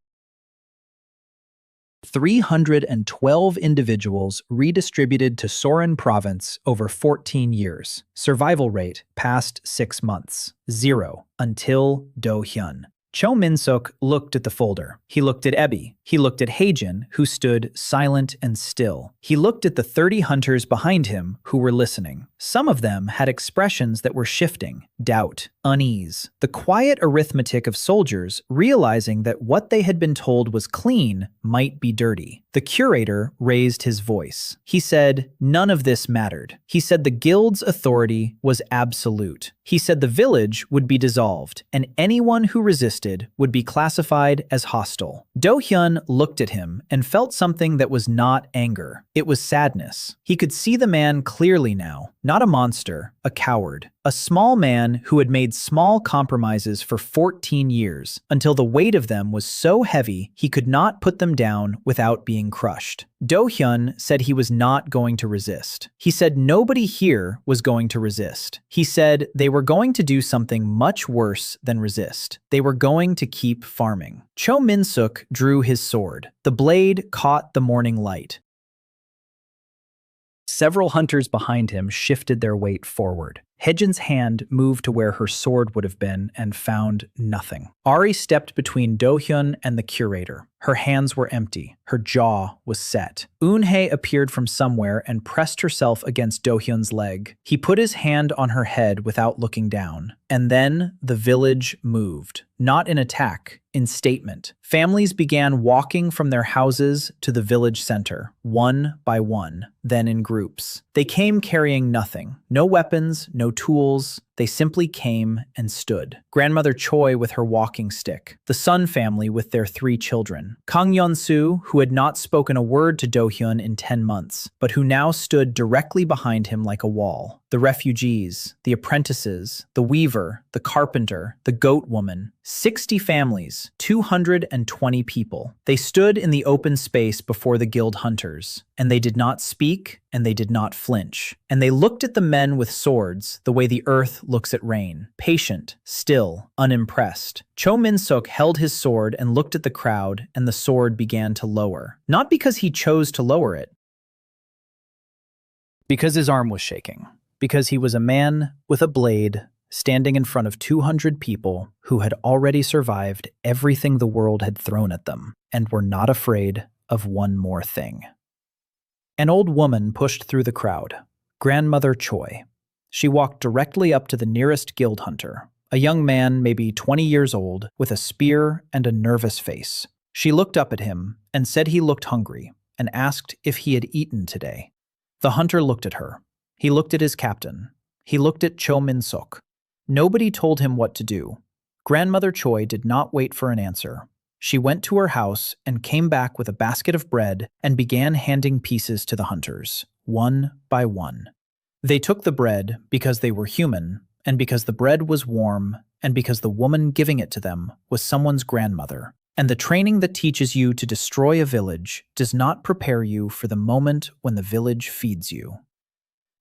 312 individuals redistributed to Soren province over 14 years. Survival rate past 6 months. 0 until Dohyun. Cho Min-suk looked at the folder. He looked at Ebi. He looked at Haejin, who stood silent and still. He looked at the 30 hunters behind him who were listening. Some of them had expressions that were shifting, doubt, unease. The quiet arithmetic of soldiers realizing that what they had been told was clean might be dirty. The curator raised his voice. He said none of this mattered. He said the guild's authority was absolute. He said the village would be dissolved, and anyone who resisted would be classified as hostile. Dohyun looked at him and felt something that was not anger. It was sadness. He could see the man clearly now, not a monster, a coward. A small man who had made small compromises for 14 years until the weight of them was so heavy he could not put them down without being crushed. Dohyun said he was not going to resist. He said nobody here was going to resist. He said they were going to do something much worse than resist. They were going to keep farming. Cho Min-suk drew his sword. The blade caught the morning light. Several hunters behind him shifted their weight forward. Haejin's hand moved to where her sword would have been and found nothing. Ari stepped between Dohyun and the curator. Her hands were empty. Her jaw was set. Eunhae appeared from somewhere and pressed herself against Dohyun's leg. He put his hand on her head without looking down. And then the village moved. Not in attack, in statement. Families began walking from their houses to the village center, one by one, then in groups. They came carrying nothing. No weapons, no tools. They simply came and stood. Grandmother Choi with her walking stick. The Sun family with their 3 children. Kang Yeon-soo, who had not spoken a word to Dohyun in 10 months, but who now stood directly behind him like a wall. The refugees, the apprentices, the weaver, the carpenter, the goat woman. 60 families, 220 people. They stood in the open space before the guild hunters, and they did not speak, and they did not flinch. And they looked at the men with swords the way the earth looks at rain, patient, still, unimpressed. Cho Min-suk held his sword and looked at the crowd, and the sword began to lower. Not because he chose to lower it, because his arm was shaking. Because he was a man with a blade standing in front of 200 people who had already survived everything the world had thrown at them and were not afraid of one more thing. An old woman pushed through the crowd, Grandmother Choi. She walked directly up to the nearest guild hunter, a young man maybe 20 years old with a spear and a nervous face. She looked up at him and said he looked hungry and asked if he had eaten today. The hunter looked at her. He looked at his captain. He looked at Cho Min-suk. Nobody told him what to do. Grandmother Choi did not wait for an answer. She went to her house and came back with a basket of bread and began handing pieces to the hunters, one by one. They took the bread because they were human, and because the bread was warm, and because the woman giving it to them was someone's grandmother. And the training that teaches you to destroy a village does not prepare you for the moment when the village feeds you.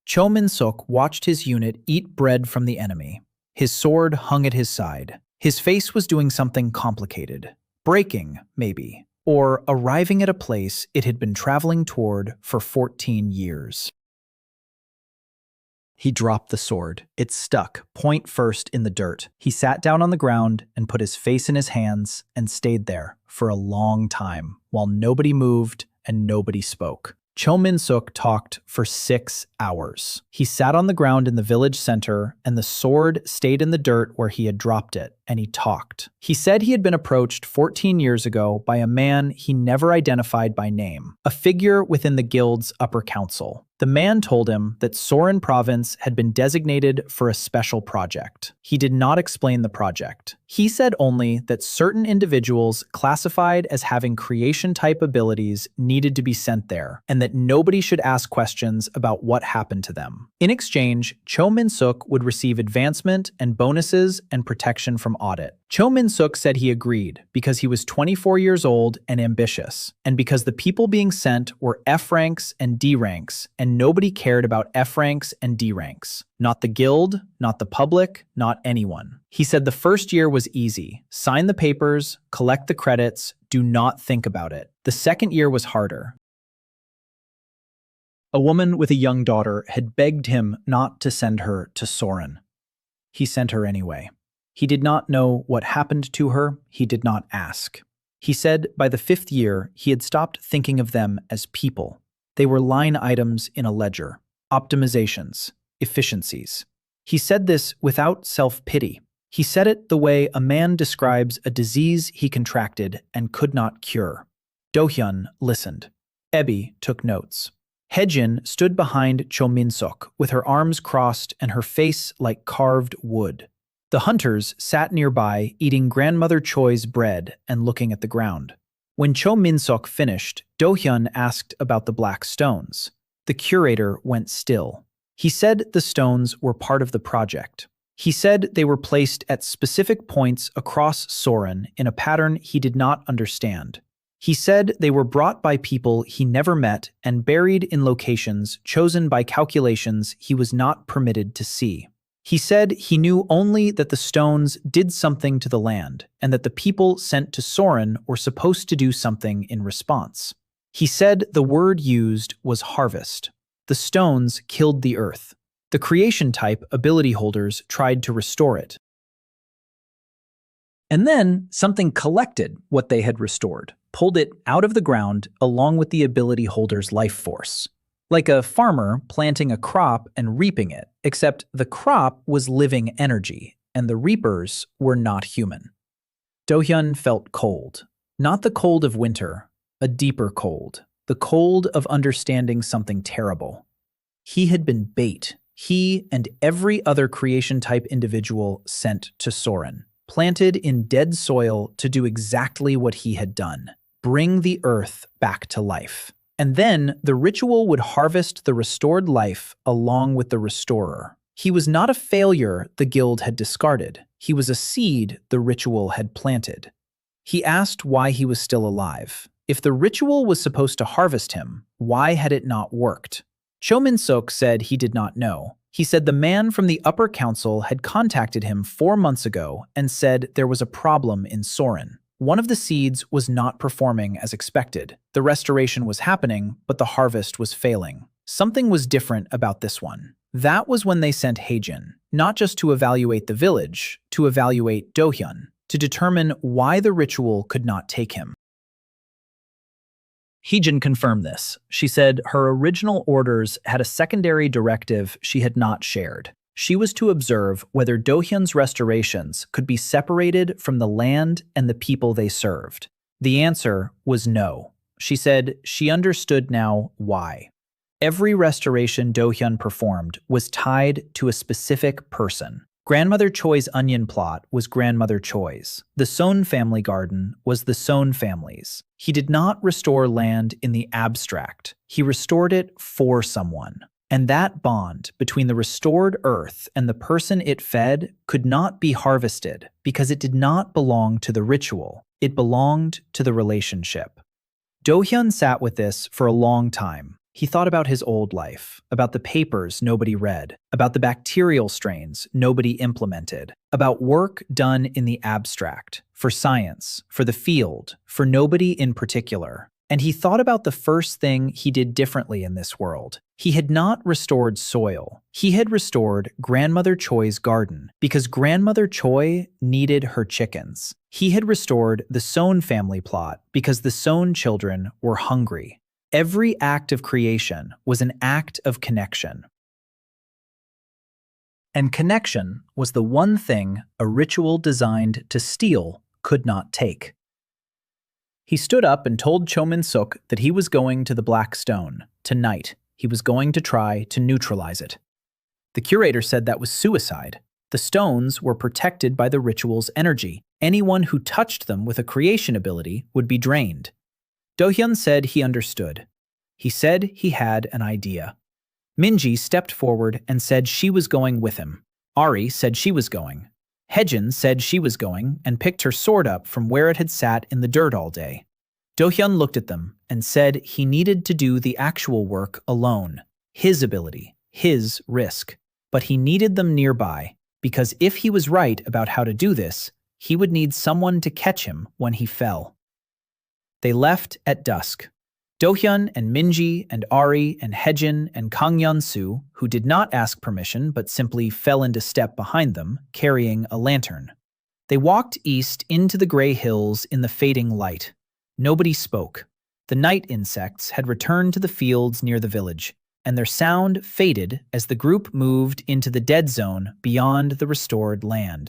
Cho Min-suk watched his unit eat bread from the enemy. His sword hung at his side. His face was doing something complicated. Breaking, maybe, or arriving at a place it had been traveling toward for 14 years. He dropped the sword. It stuck, point first, in the dirt. He sat down on the ground and put his face in his hands and stayed there for a long time, while nobody moved and nobody spoke. Cho Min-suk talked for 6 hours. He sat on the ground in the village center, and the sword stayed in the dirt where he had dropped it, and he talked. He said he had been approached 14 years ago by a man he never identified by name, a figure within the guild's upper council. The man told him that Sorin province had been designated for a special project. He did not explain the project. He said only that certain individuals classified as having creation-type abilities needed to be sent there, and that nobody should ask questions about what happened to them. In exchange, Cho Min-suk would receive advancement and bonuses and protection from audit. Cho Min-suk said he agreed because he was 24 years old and ambitious, and because the people being sent were F ranks and D ranks, and nobody cared about F ranks and D ranks. Not the guild, not the public, not anyone. He said the first year was easy. Sign the papers, collect the credits, do not think about it. The second year was harder. A woman with a young daughter had begged him not to send her to Sorin. He sent her anyway. He did not know what happened to her. He did not ask. He said by the 5th year, he had stopped thinking of them as people. They were line items in a ledger, optimizations, efficiencies. He said this without self-pity. He said it the way a man describes a disease he contracted and could not cure. Dohyun listened. Ebi took notes. Haejin stood behind Cho Min-suk with her arms crossed and her face like carved wood. The hunters sat nearby eating Grandmother Choi's bread and looking at the ground. When Cho Min-suk finished, Dohyun asked about the black stones. The curator went still. He said the stones were part of the project. He said they were placed at specific points across Sorin in a pattern he did not understand. He said they were brought by people he never met and buried in locations chosen by calculations he was not permitted to see. He said he knew only that the stones did something to the land and that the people sent to Sorin were supposed to do something in response. He said the word used was harvest. The stones killed the earth. The creation-type ability holders tried to restore it. And then something collected what they had restored, pulled it out of the ground along with the ability holder's life force. Like a farmer planting a crop and reaping it, except the crop was living energy, and the reapers were not human. Dohyun felt cold. Not the cold of winter, a deeper cold. The cold of understanding something terrible. He had been bait. He and every other creation-type individual sent to Sorin, planted in dead soil to do exactly what he had done. Bring the earth back to life. And then the ritual would harvest the restored life along with the restorer. He was not a failure the guild had discarded. He was a seed the ritual had planted. He asked why he was still alive. If the ritual was supposed to harvest him, why had it not worked? Cho Min-suk said he did not know. He said the man from the upper council had contacted him 4 months ago and said there was a problem in Sorin. One of the seeds was not performing as expected. The restoration was happening, but the harvest was failing. Something was different about this one. That was when they sent Haejin, not just to evaluate the village, to evaluate Dohyun, to determine why the ritual could not take him. Haejin confirmed this. She said her original orders had a secondary directive she had not shared. She was to observe whether Dohyun's restorations could be separated from the land and the people they served. The answer was no. She said she understood now why. Every restoration Dohyun performed was tied to a specific person. Grandmother Choi's onion plot was Grandmother Choi's. The Sohn family garden was the Sohn family's. He did not restore land in the abstract. He restored it for someone. And that bond between the restored earth and the person it fed could not be harvested because it did not belong to the ritual. It belonged to the relationship. Dohyun sat with this for a long time. He thought about his old life, about the papers nobody read, about the bacterial strains nobody implemented, about work done in the abstract, for science, for the field, for nobody in particular. And he thought about the first thing he did differently in this world. He had not restored soil. He had restored Grandmother Choi's garden because Grandmother Choi needed her chickens. He had restored the Sohn family plot because the Sohn children were hungry. Every act of creation was an act of connection. And connection was the one thing a ritual designed to steal could not take. He stood up and told Cho Min-suk that he was going to the Black Stone. Tonight, he was going to try to neutralize it. The curator said that was suicide. The stones were protected by the ritual's energy. Anyone who touched them with a creation ability would be drained. Dohyun said he understood. He said he had an idea. Minji stepped forward and said she was going with him. Ari said she was going. Haejin said she was going and picked her sword up from where it had sat in the dirt all day. Dohyun looked at them and said he needed to do the actual work alone, his ability, his risk. But he needed them nearby, because if he was right about how to do this, he would need someone to catch him when he fell. They left at dusk. Dohyun and Minji and Ari and Haejin and Kang Yeon-soo, who did not ask permission but simply fell into step behind them, carrying a lantern. They walked east into the gray hills in the fading light. Nobody spoke. The night insects had returned to the fields near the village, and their sound faded as the group moved into the dead zone beyond the restored land.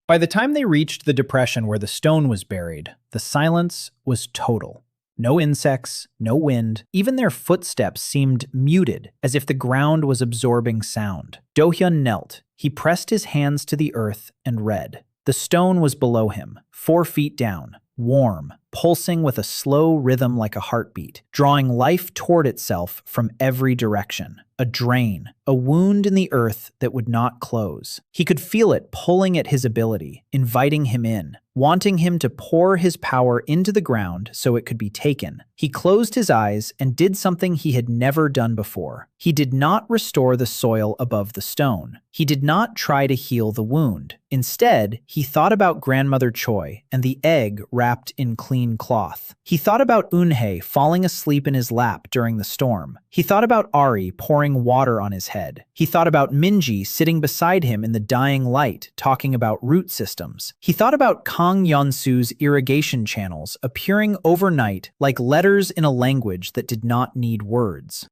By the time they reached the depression where the stone was buried, the silence was total. No insects, no wind, even their footsteps seemed muted, as if the ground was absorbing sound. Dohyun knelt. He pressed his hands to the earth and read. The stone was below him, 4 feet down, warm, pulsing with a slow rhythm like a heartbeat, drawing life toward itself from every direction. A drain, a wound in the earth that would not close. He could feel it pulling at his ability, inviting him in, wanting him to pour his power into the ground so it could be taken. He closed his eyes and did something he had never done before. He did not restore the soil above the stone. He did not try to heal the wound. Instead, he thought about Grandmother Choi and the egg wrapped in clean cloth. He thought about Eunhae falling asleep in his lap during the storm. He thought about Ari pouring water on his head. He thought about Minji sitting beside him in the dying light, talking about root systems. He thought about Kang Yeon-soo's irrigation channels appearing overnight like letters in a language that did not need words.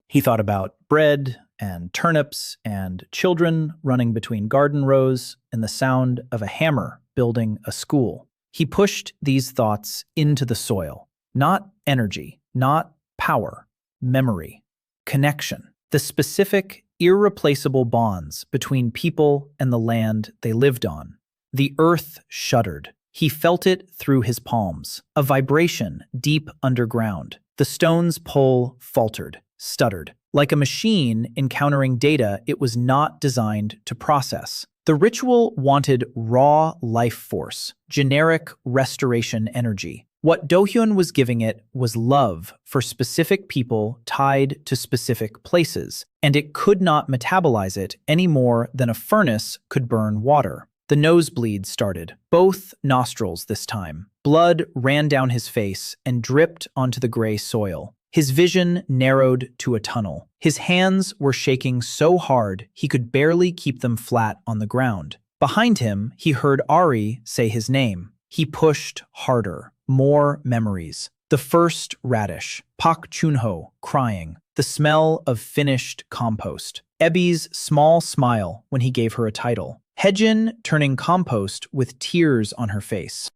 He thought about bread and turnips and children running between garden rows and the sound of a hammer building a school. He pushed these thoughts into the soil. Not energy, not power, memory, connection, the specific, irreplaceable bonds between people and the land they lived on. The earth shuddered. He felt it through his palms, a vibration deep underground. The stone's pull faltered, stuttered. Like a machine encountering data it was not designed to process. The ritual wanted raw life force, generic restoration energy. What Dohyun was giving it was love for specific people tied to specific places, and it could not metabolize it any more than a furnace could burn water. The nosebleed started, both nostrils this time. Blood ran down his face and dripped onto the gray soil. His vision narrowed to a tunnel. His hands were shaking so hard he could barely keep them flat on the ground. Behind him, he heard Ari say his name. He pushed harder. More memories. The first radish. Pak Chunho crying. The smell of finished compost. Ebby's small smile when he gave her a title. Haejin turning compost with tears on her face.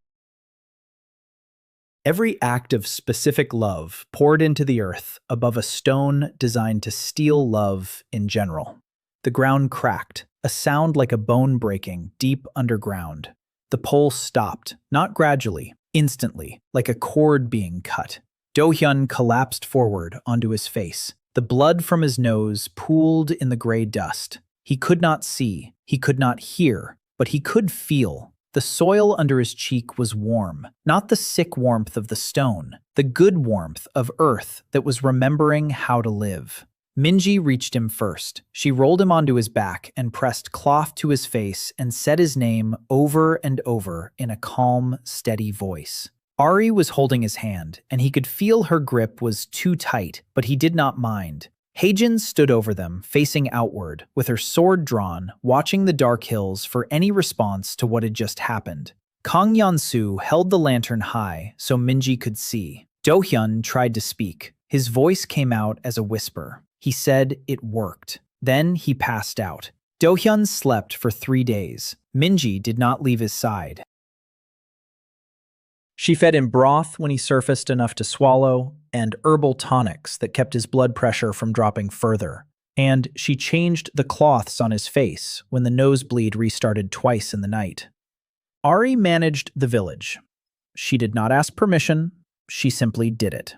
Every act of specific love poured into the earth above a stone designed to steal love in general. The ground cracked, a sound like a bone breaking deep underground. The pole stopped, not gradually, instantly, like a cord being cut. Dohyun collapsed forward onto his face. The blood from his nose pooled in the gray dust. He could not see, he could not hear, but he could feel. The soil under his cheek was warm, not the sick warmth of the stone, the good warmth of earth that was remembering how to live. Minji reached him first. She rolled him onto his back and pressed cloth to his face and said his name over and over in a calm, steady voice. Ari was holding his hand, and he could feel her grip was too tight, but he did not mind. Haejin stood over them, facing outward, with her sword drawn, watching the dark hills for any response to what had just happened. Kang Yeon-soo held the lantern high so Minji could see. Dohyun tried to speak. His voice came out as a whisper. He said it worked. Then he passed out. Dohyun slept for 3 days. Minji did not leave his side. She fed him broth when he surfaced enough to swallow, and herbal tonics that kept his blood pressure from dropping further. And she changed the cloths on his face when the nosebleed restarted twice in the night. Ari managed the village. She did not ask permission, she simply did it.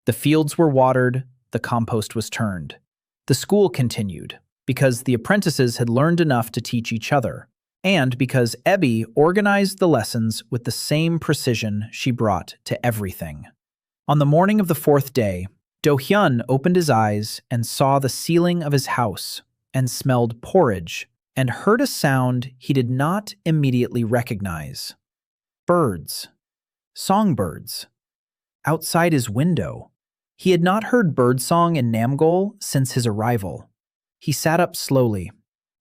The fields were watered, the compost was turned. The school continued, because the apprentices had learned enough to teach each other, and because Ebby organized the lessons with the same precision she brought to everything. On the morning of the 4th day, Dohyun opened his eyes and saw the ceiling of his house, and smelled porridge, and heard a sound he did not immediately recognize. Birds. Songbirds. Outside his window. He had not heard birdsong in Namgol since his arrival. He sat up slowly.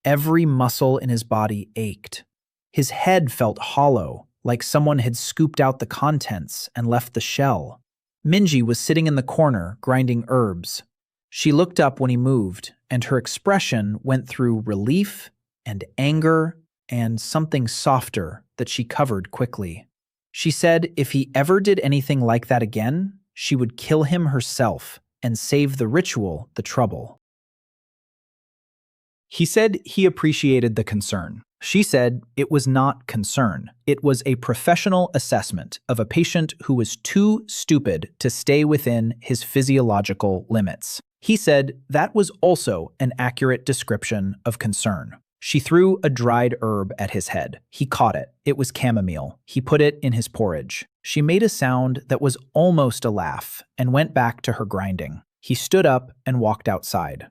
Every muscle in his body ached. His head felt hollow, like someone had scooped out the contents and left the shell. Minji was sitting in the corner, grinding herbs. She looked up when he moved, and her expression went through relief and anger and something softer that she covered quickly. She said if he ever did anything like that again, she would kill him herself and save the ritual the trouble. He said he appreciated the concern. She said it was not concern. It was a professional assessment of a patient who was too stupid to stay within his physiological limits. He said that was also an accurate description of concern. She threw a dried herb at his head. He caught it. It was chamomile. He put it in his porridge. She made a sound that was almost a laugh and went back to her grinding. He stood up and walked outside.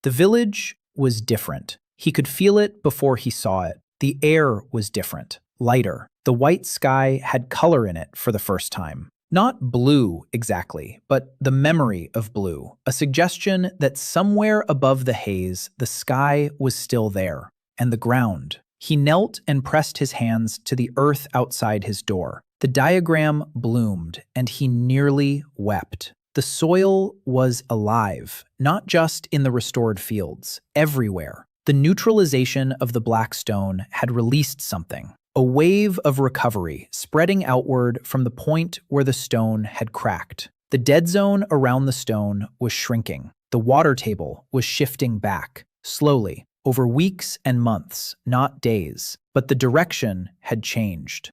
The village was different. He could feel it before he saw it. The air was different, lighter. The white sky had color in it for the first time. Not blue exactly, but the memory of blue, a suggestion that somewhere above the haze, the sky was still there, and the ground. He knelt and pressed his hands to the earth outside his door. The diagram bloomed, and he nearly wept. The soil was alive, not just in the restored fields, everywhere. The neutralization of the black stone had released something, a wave of recovery spreading outward from the point where the stone had cracked. The dead zone around the stone was shrinking. The water table was shifting back, slowly, over weeks and months, not days, but the direction had changed.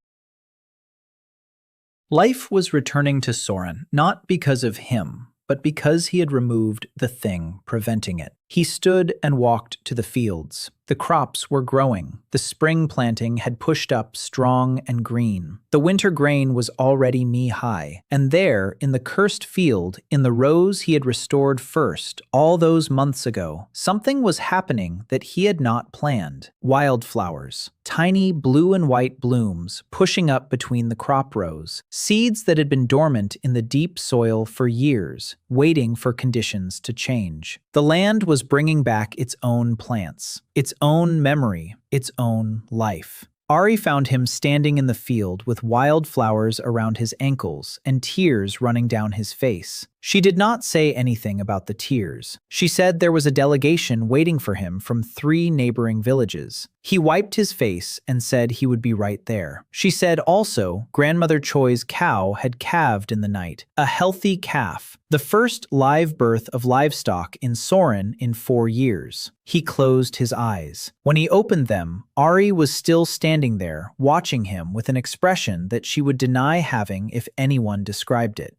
Life was returning to Soren, not because of him, but because he had removed the thing preventing it. He stood and walked to the fields. The crops were growing. The spring planting had pushed up strong and green. The winter grain was already knee-high. And there, in the cursed field, in the rows he had restored first, all those months ago, something was happening that he had not planned. Wildflowers. Tiny blue and white blooms pushing up between the crop rows. Seeds that had been dormant in the deep soil for years, waiting for conditions to change. The land was bringing back its own plants, its own memory, its own life. Ari found him standing in the field with wildflowers around his ankles and tears running down his face. She did not say anything about the tears. She said there was a delegation waiting for him from 3 neighboring villages. He wiped his face and said he would be right there. She said also Grandmother Choi's cow had calved in the night, a healthy calf, the first live birth of livestock in Soren in 4 years. He closed his eyes. When he opened them, Ari was still standing there, watching him with an expression that she would deny having if anyone described it.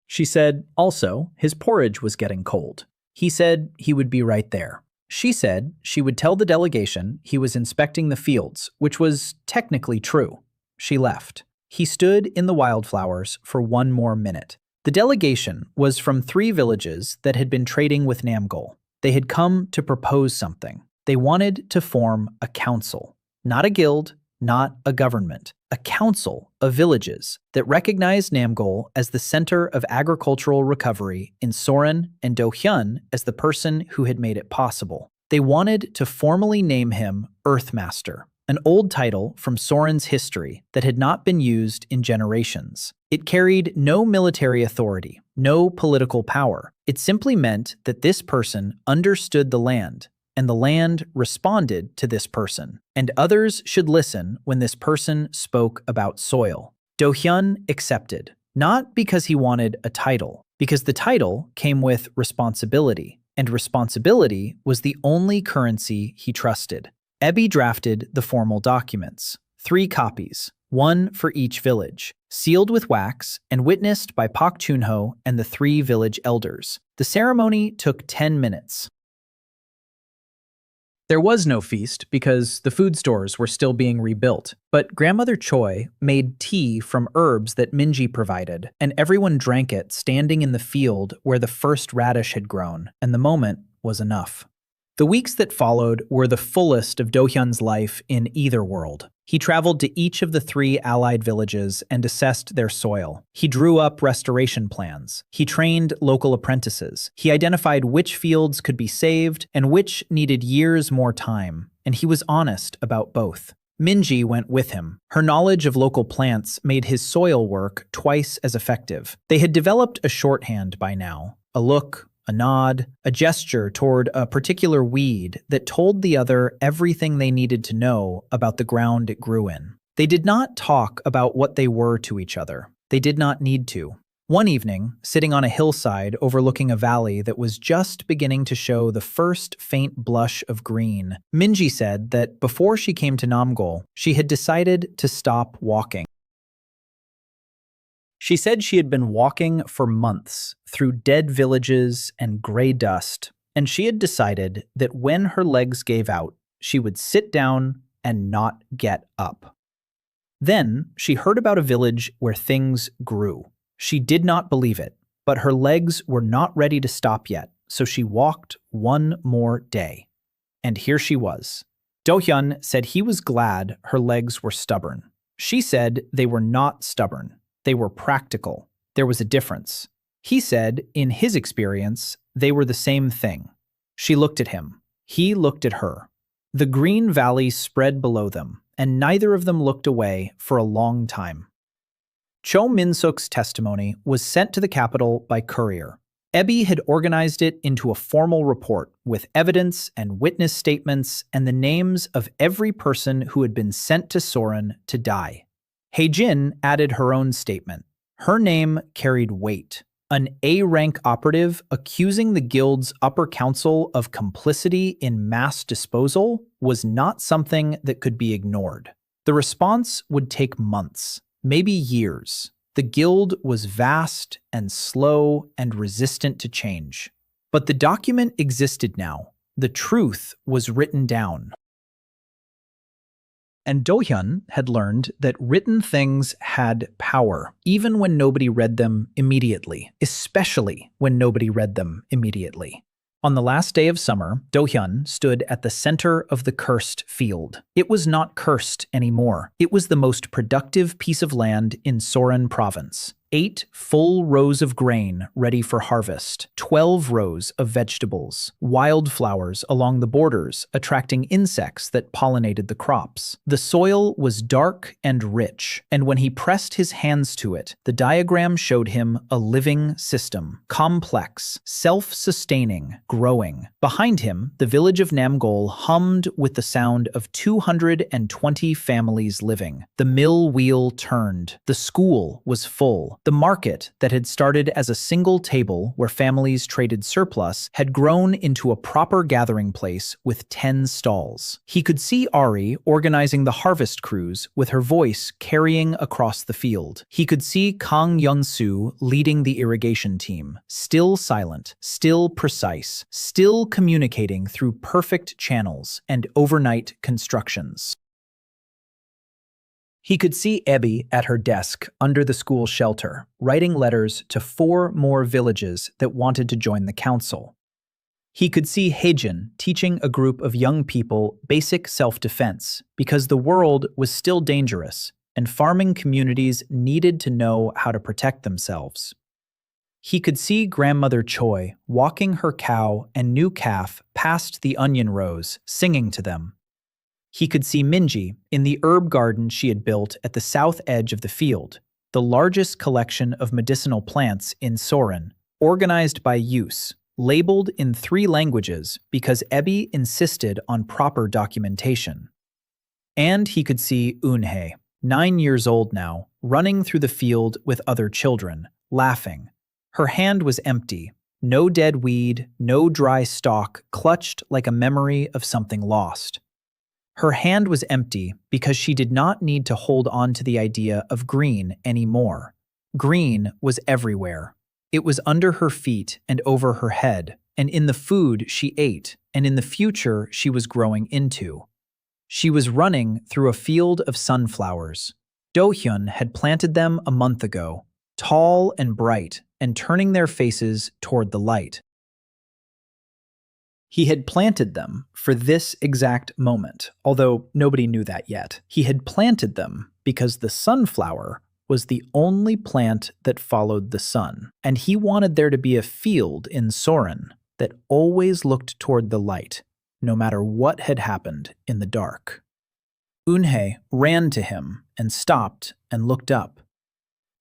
She said, also, his porridge was getting cold. He said he would be right there. She said she would tell the delegation he was inspecting the fields, which was technically true. She left. He stood in the wildflowers for 1 more minute. The delegation was from 3 villages that had been trading with Namgol. They had come to propose something. They wanted to form a council, not a guild, not a government, a council of villages that recognized Namgol as the center of agricultural recovery in Soren and Dohyun as the person who had made it possible. They wanted to formally name him Earthmaster, an old title from Soren's history that had not been used in generations. It carried no military authority, no political power. It simply meant that this person understood the land, and the land responded to this person, and others should listen when this person spoke about soil. Dohyun accepted, not because he wanted a title, because the title came with responsibility, and responsibility was the only currency he trusted. Ebi drafted the formal documents, 3 copies, 1 for each village, sealed with wax and witnessed by Pak Chunho and the 3 village elders. The ceremony took 10 minutes. There was no feast because the food stores were still being rebuilt, but Grandmother Choi made tea from herbs that Minji provided, and everyone drank it standing in the field where the first radish had grown, and the moment was enough. The weeks that followed were the fullest of Dohyun's life in either world. He traveled to each of the 3 allied villages and assessed their soil. He drew up restoration plans. He trained local apprentices. He identified which fields could be saved and which needed years more time, and he was honest about both. Minji went with him. Her knowledge of local plants made his soil work twice as effective. They had developed a shorthand by now, a look, a nod, a gesture toward a particular weed that told the other everything they needed to know about the ground it grew in. They did not talk about what they were to each other. They did not need to. One evening, sitting on a hillside overlooking a valley that was just beginning to show the first faint blush of green, Minji said that before she came to Namgol, she had decided to stop walking. She said she had been walking for months through dead villages and gray dust, and she had decided that when her legs gave out, she would sit down and not get up. Then she heard about a village where things grew. She did not believe it, but her legs were not ready to stop yet, so she walked 1 more day. And here she was. Dohyun said he was glad her legs were stubborn. She said they were not stubborn. They were practical. There was a difference. He said, in his experience, they were the same thing. She looked at him. He looked at her. The green valley spread below them, and neither of them looked away for a long time. Cho Min-suk's testimony was sent to the capital by courier. Ebi had organized it into a formal report with evidence and witness statements and the names of every person who had been sent to Soren to die. Heijin added her own statement. Her name carried weight. An A-rank operative accusing the guild's upper council of complicity in mass disposal was not something that could be ignored. The response would take months, maybe years. The guild was vast and slow and resistant to change. But the document existed now. The truth was written down. And Dohyun had learned that written things had power, even when nobody read them immediately, especially when nobody read them immediately. On the last day of summer, Dohyun stood at the center of the cursed field. It was not cursed anymore. It was the most productive piece of land in Soren province. 8 full rows of grain ready for harvest, 12 rows of vegetables, wildflowers along the borders attracting insects that pollinated the crops. The soil was dark and rich, and when he pressed his hands to it, the diagram showed him a living system, complex, self-sustaining, growing. Behind him, the village of Namgol hummed with the sound of 220 families living. The mill wheel turned. The school was full. The market that had started as a single table where families traded surplus had grown into a proper gathering place with 10 stalls. He could see Ari organizing the harvest crews with her voice carrying across the field. He could see Kang Yun-soo leading the irrigation team, still silent, still precise, still communicating through perfect channels and overnight constructions. He could see Abby at her desk under the school shelter, writing letters to 4 more villages that wanted to join the council. He could see Haejin teaching a group of young people basic self-defense because the world was still dangerous and farming communities needed to know how to protect themselves. He could see Grandmother Choi walking her cow and new calf past the onion rows, singing to them. He could see Minji in the herb garden she had built at the south edge of the field, the largest collection of medicinal plants in Soren, organized by use, labeled in 3 languages because Ebi insisted on proper documentation. And he could see Eunhae, 9 years old now, running through the field with other children, laughing. Her hand was empty, no dead weed, no dry stalk clutched like a memory of something lost. Her hand was empty because she did not need to hold on to the idea of green anymore. Green was everywhere. It was under her feet and over her head, and in the food she ate, and in the future she was growing into. She was running through a field of sunflowers. Dohyun had planted them a month ago, tall and bright, and turning their faces toward the light. He had planted them for this exact moment, although nobody knew that yet. He had planted them because the sunflower was the only plant that followed the sun, and he wanted there to be a field in Soren that always looked toward the light, no matter what had happened in the dark. Eunhae ran to him and stopped and looked up.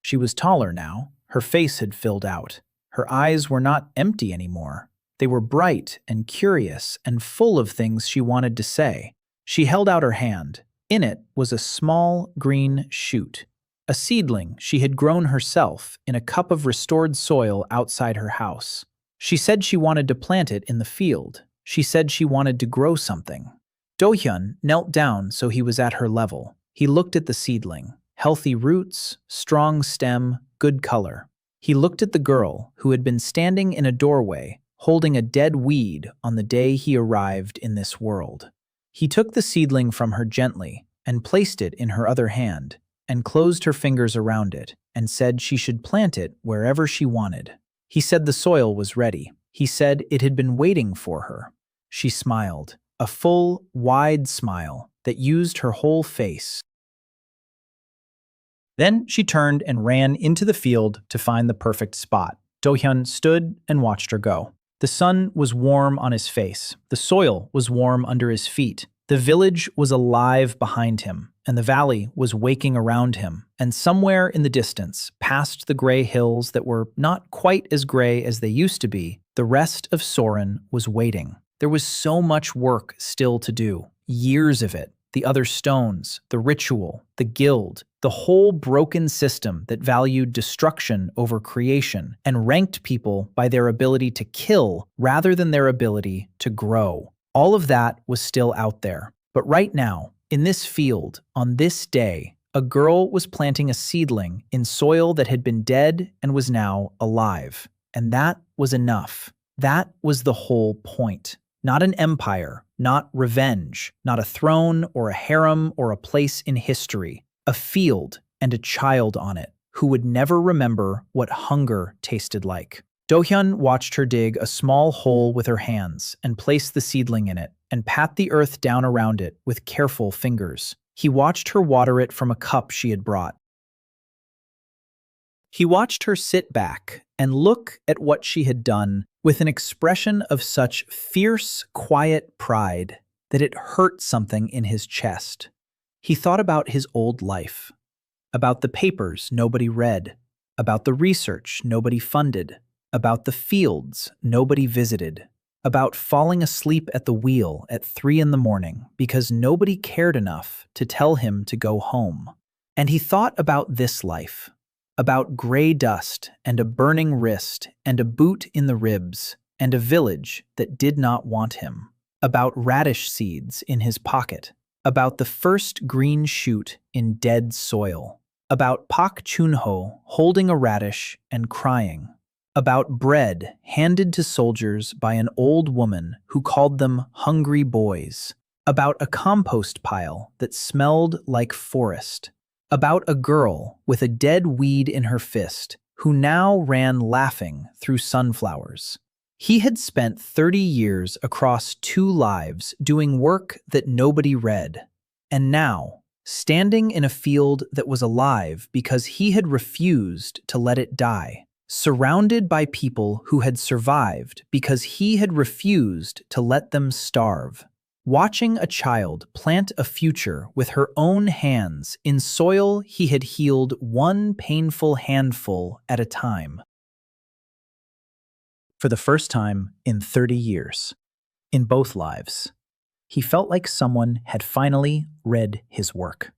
She was taller now. Her face had filled out. Her eyes were not empty anymore. They were bright and curious and full of things she wanted to say. She held out her hand. In it was a small green shoot, a seedling she had grown herself in a cup of restored soil outside her house. She said she wanted to plant it in the field. She said she wanted to grow something. Dohyun knelt down so he was at her level. He looked at the seedling. Healthy roots, strong stem, good color. He looked at the girl who had been standing in a doorway, holding a dead weed on the day he arrived in this world. He took the seedling from her gently and placed it in her other hand and closed her fingers around it and said she should plant it wherever she wanted. He said the soil was ready. He said it had been waiting for her. She smiled, a full, wide smile that used her whole face. Then she turned and ran into the field to find the perfect spot. Dohyun stood and watched her go. The sun was warm on his face. The soil was warm under his feet. The village was alive behind him, and the valley was waking around him. And somewhere in the distance, past the gray hills that were not quite as gray as they used to be, the rest of Soren was waiting. There was so much work still to do. Years of it. The other stones, the ritual, the guild, the whole broken system that valued destruction over creation and ranked people by their ability to kill rather than their ability to grow. All of that was still out there. But right now, in this field, on this day, a girl was planting a seedling in soil that had been dead and was now alive. And that was enough. That was the whole point. Not an empire, not revenge, not a throne or a harem or a place in history. A field and a child on it who would never remember what hunger tasted like. Dohyun watched her dig a small hole with her hands and place the seedling in it and pat the earth down around it with careful fingers. He watched her water it from a cup she had brought. He watched her sit back and look at what she had done with an expression of such fierce, quiet pride that it hurt something in his chest. He thought about his old life, about the papers nobody read, about the research nobody funded, about the fields nobody visited, about falling asleep at the wheel at 3 in the morning because nobody cared enough to tell him to go home. And he thought about this life, about gray dust and a burning wrist and a boot in the ribs and a village that did not want him, about radish seeds in his pocket, about the first green shoot in dead soil, about Pak Chun-ho holding a radish and crying, about bread handed to soldiers by an old woman who called them hungry boys, about a compost pile that smelled like forest, about a girl with a dead weed in her fist who now ran laughing through sunflowers. He had spent 30 years across 2 lives doing work that nobody read, and now, standing in a field that was alive because he had refused to let it die, surrounded by people who had survived because he had refused to let them starve, watching a child plant a future with her own hands in soil he had healed one painful handful at a time. For the first time in 30 years, in both lives, he felt like someone had finally read his work.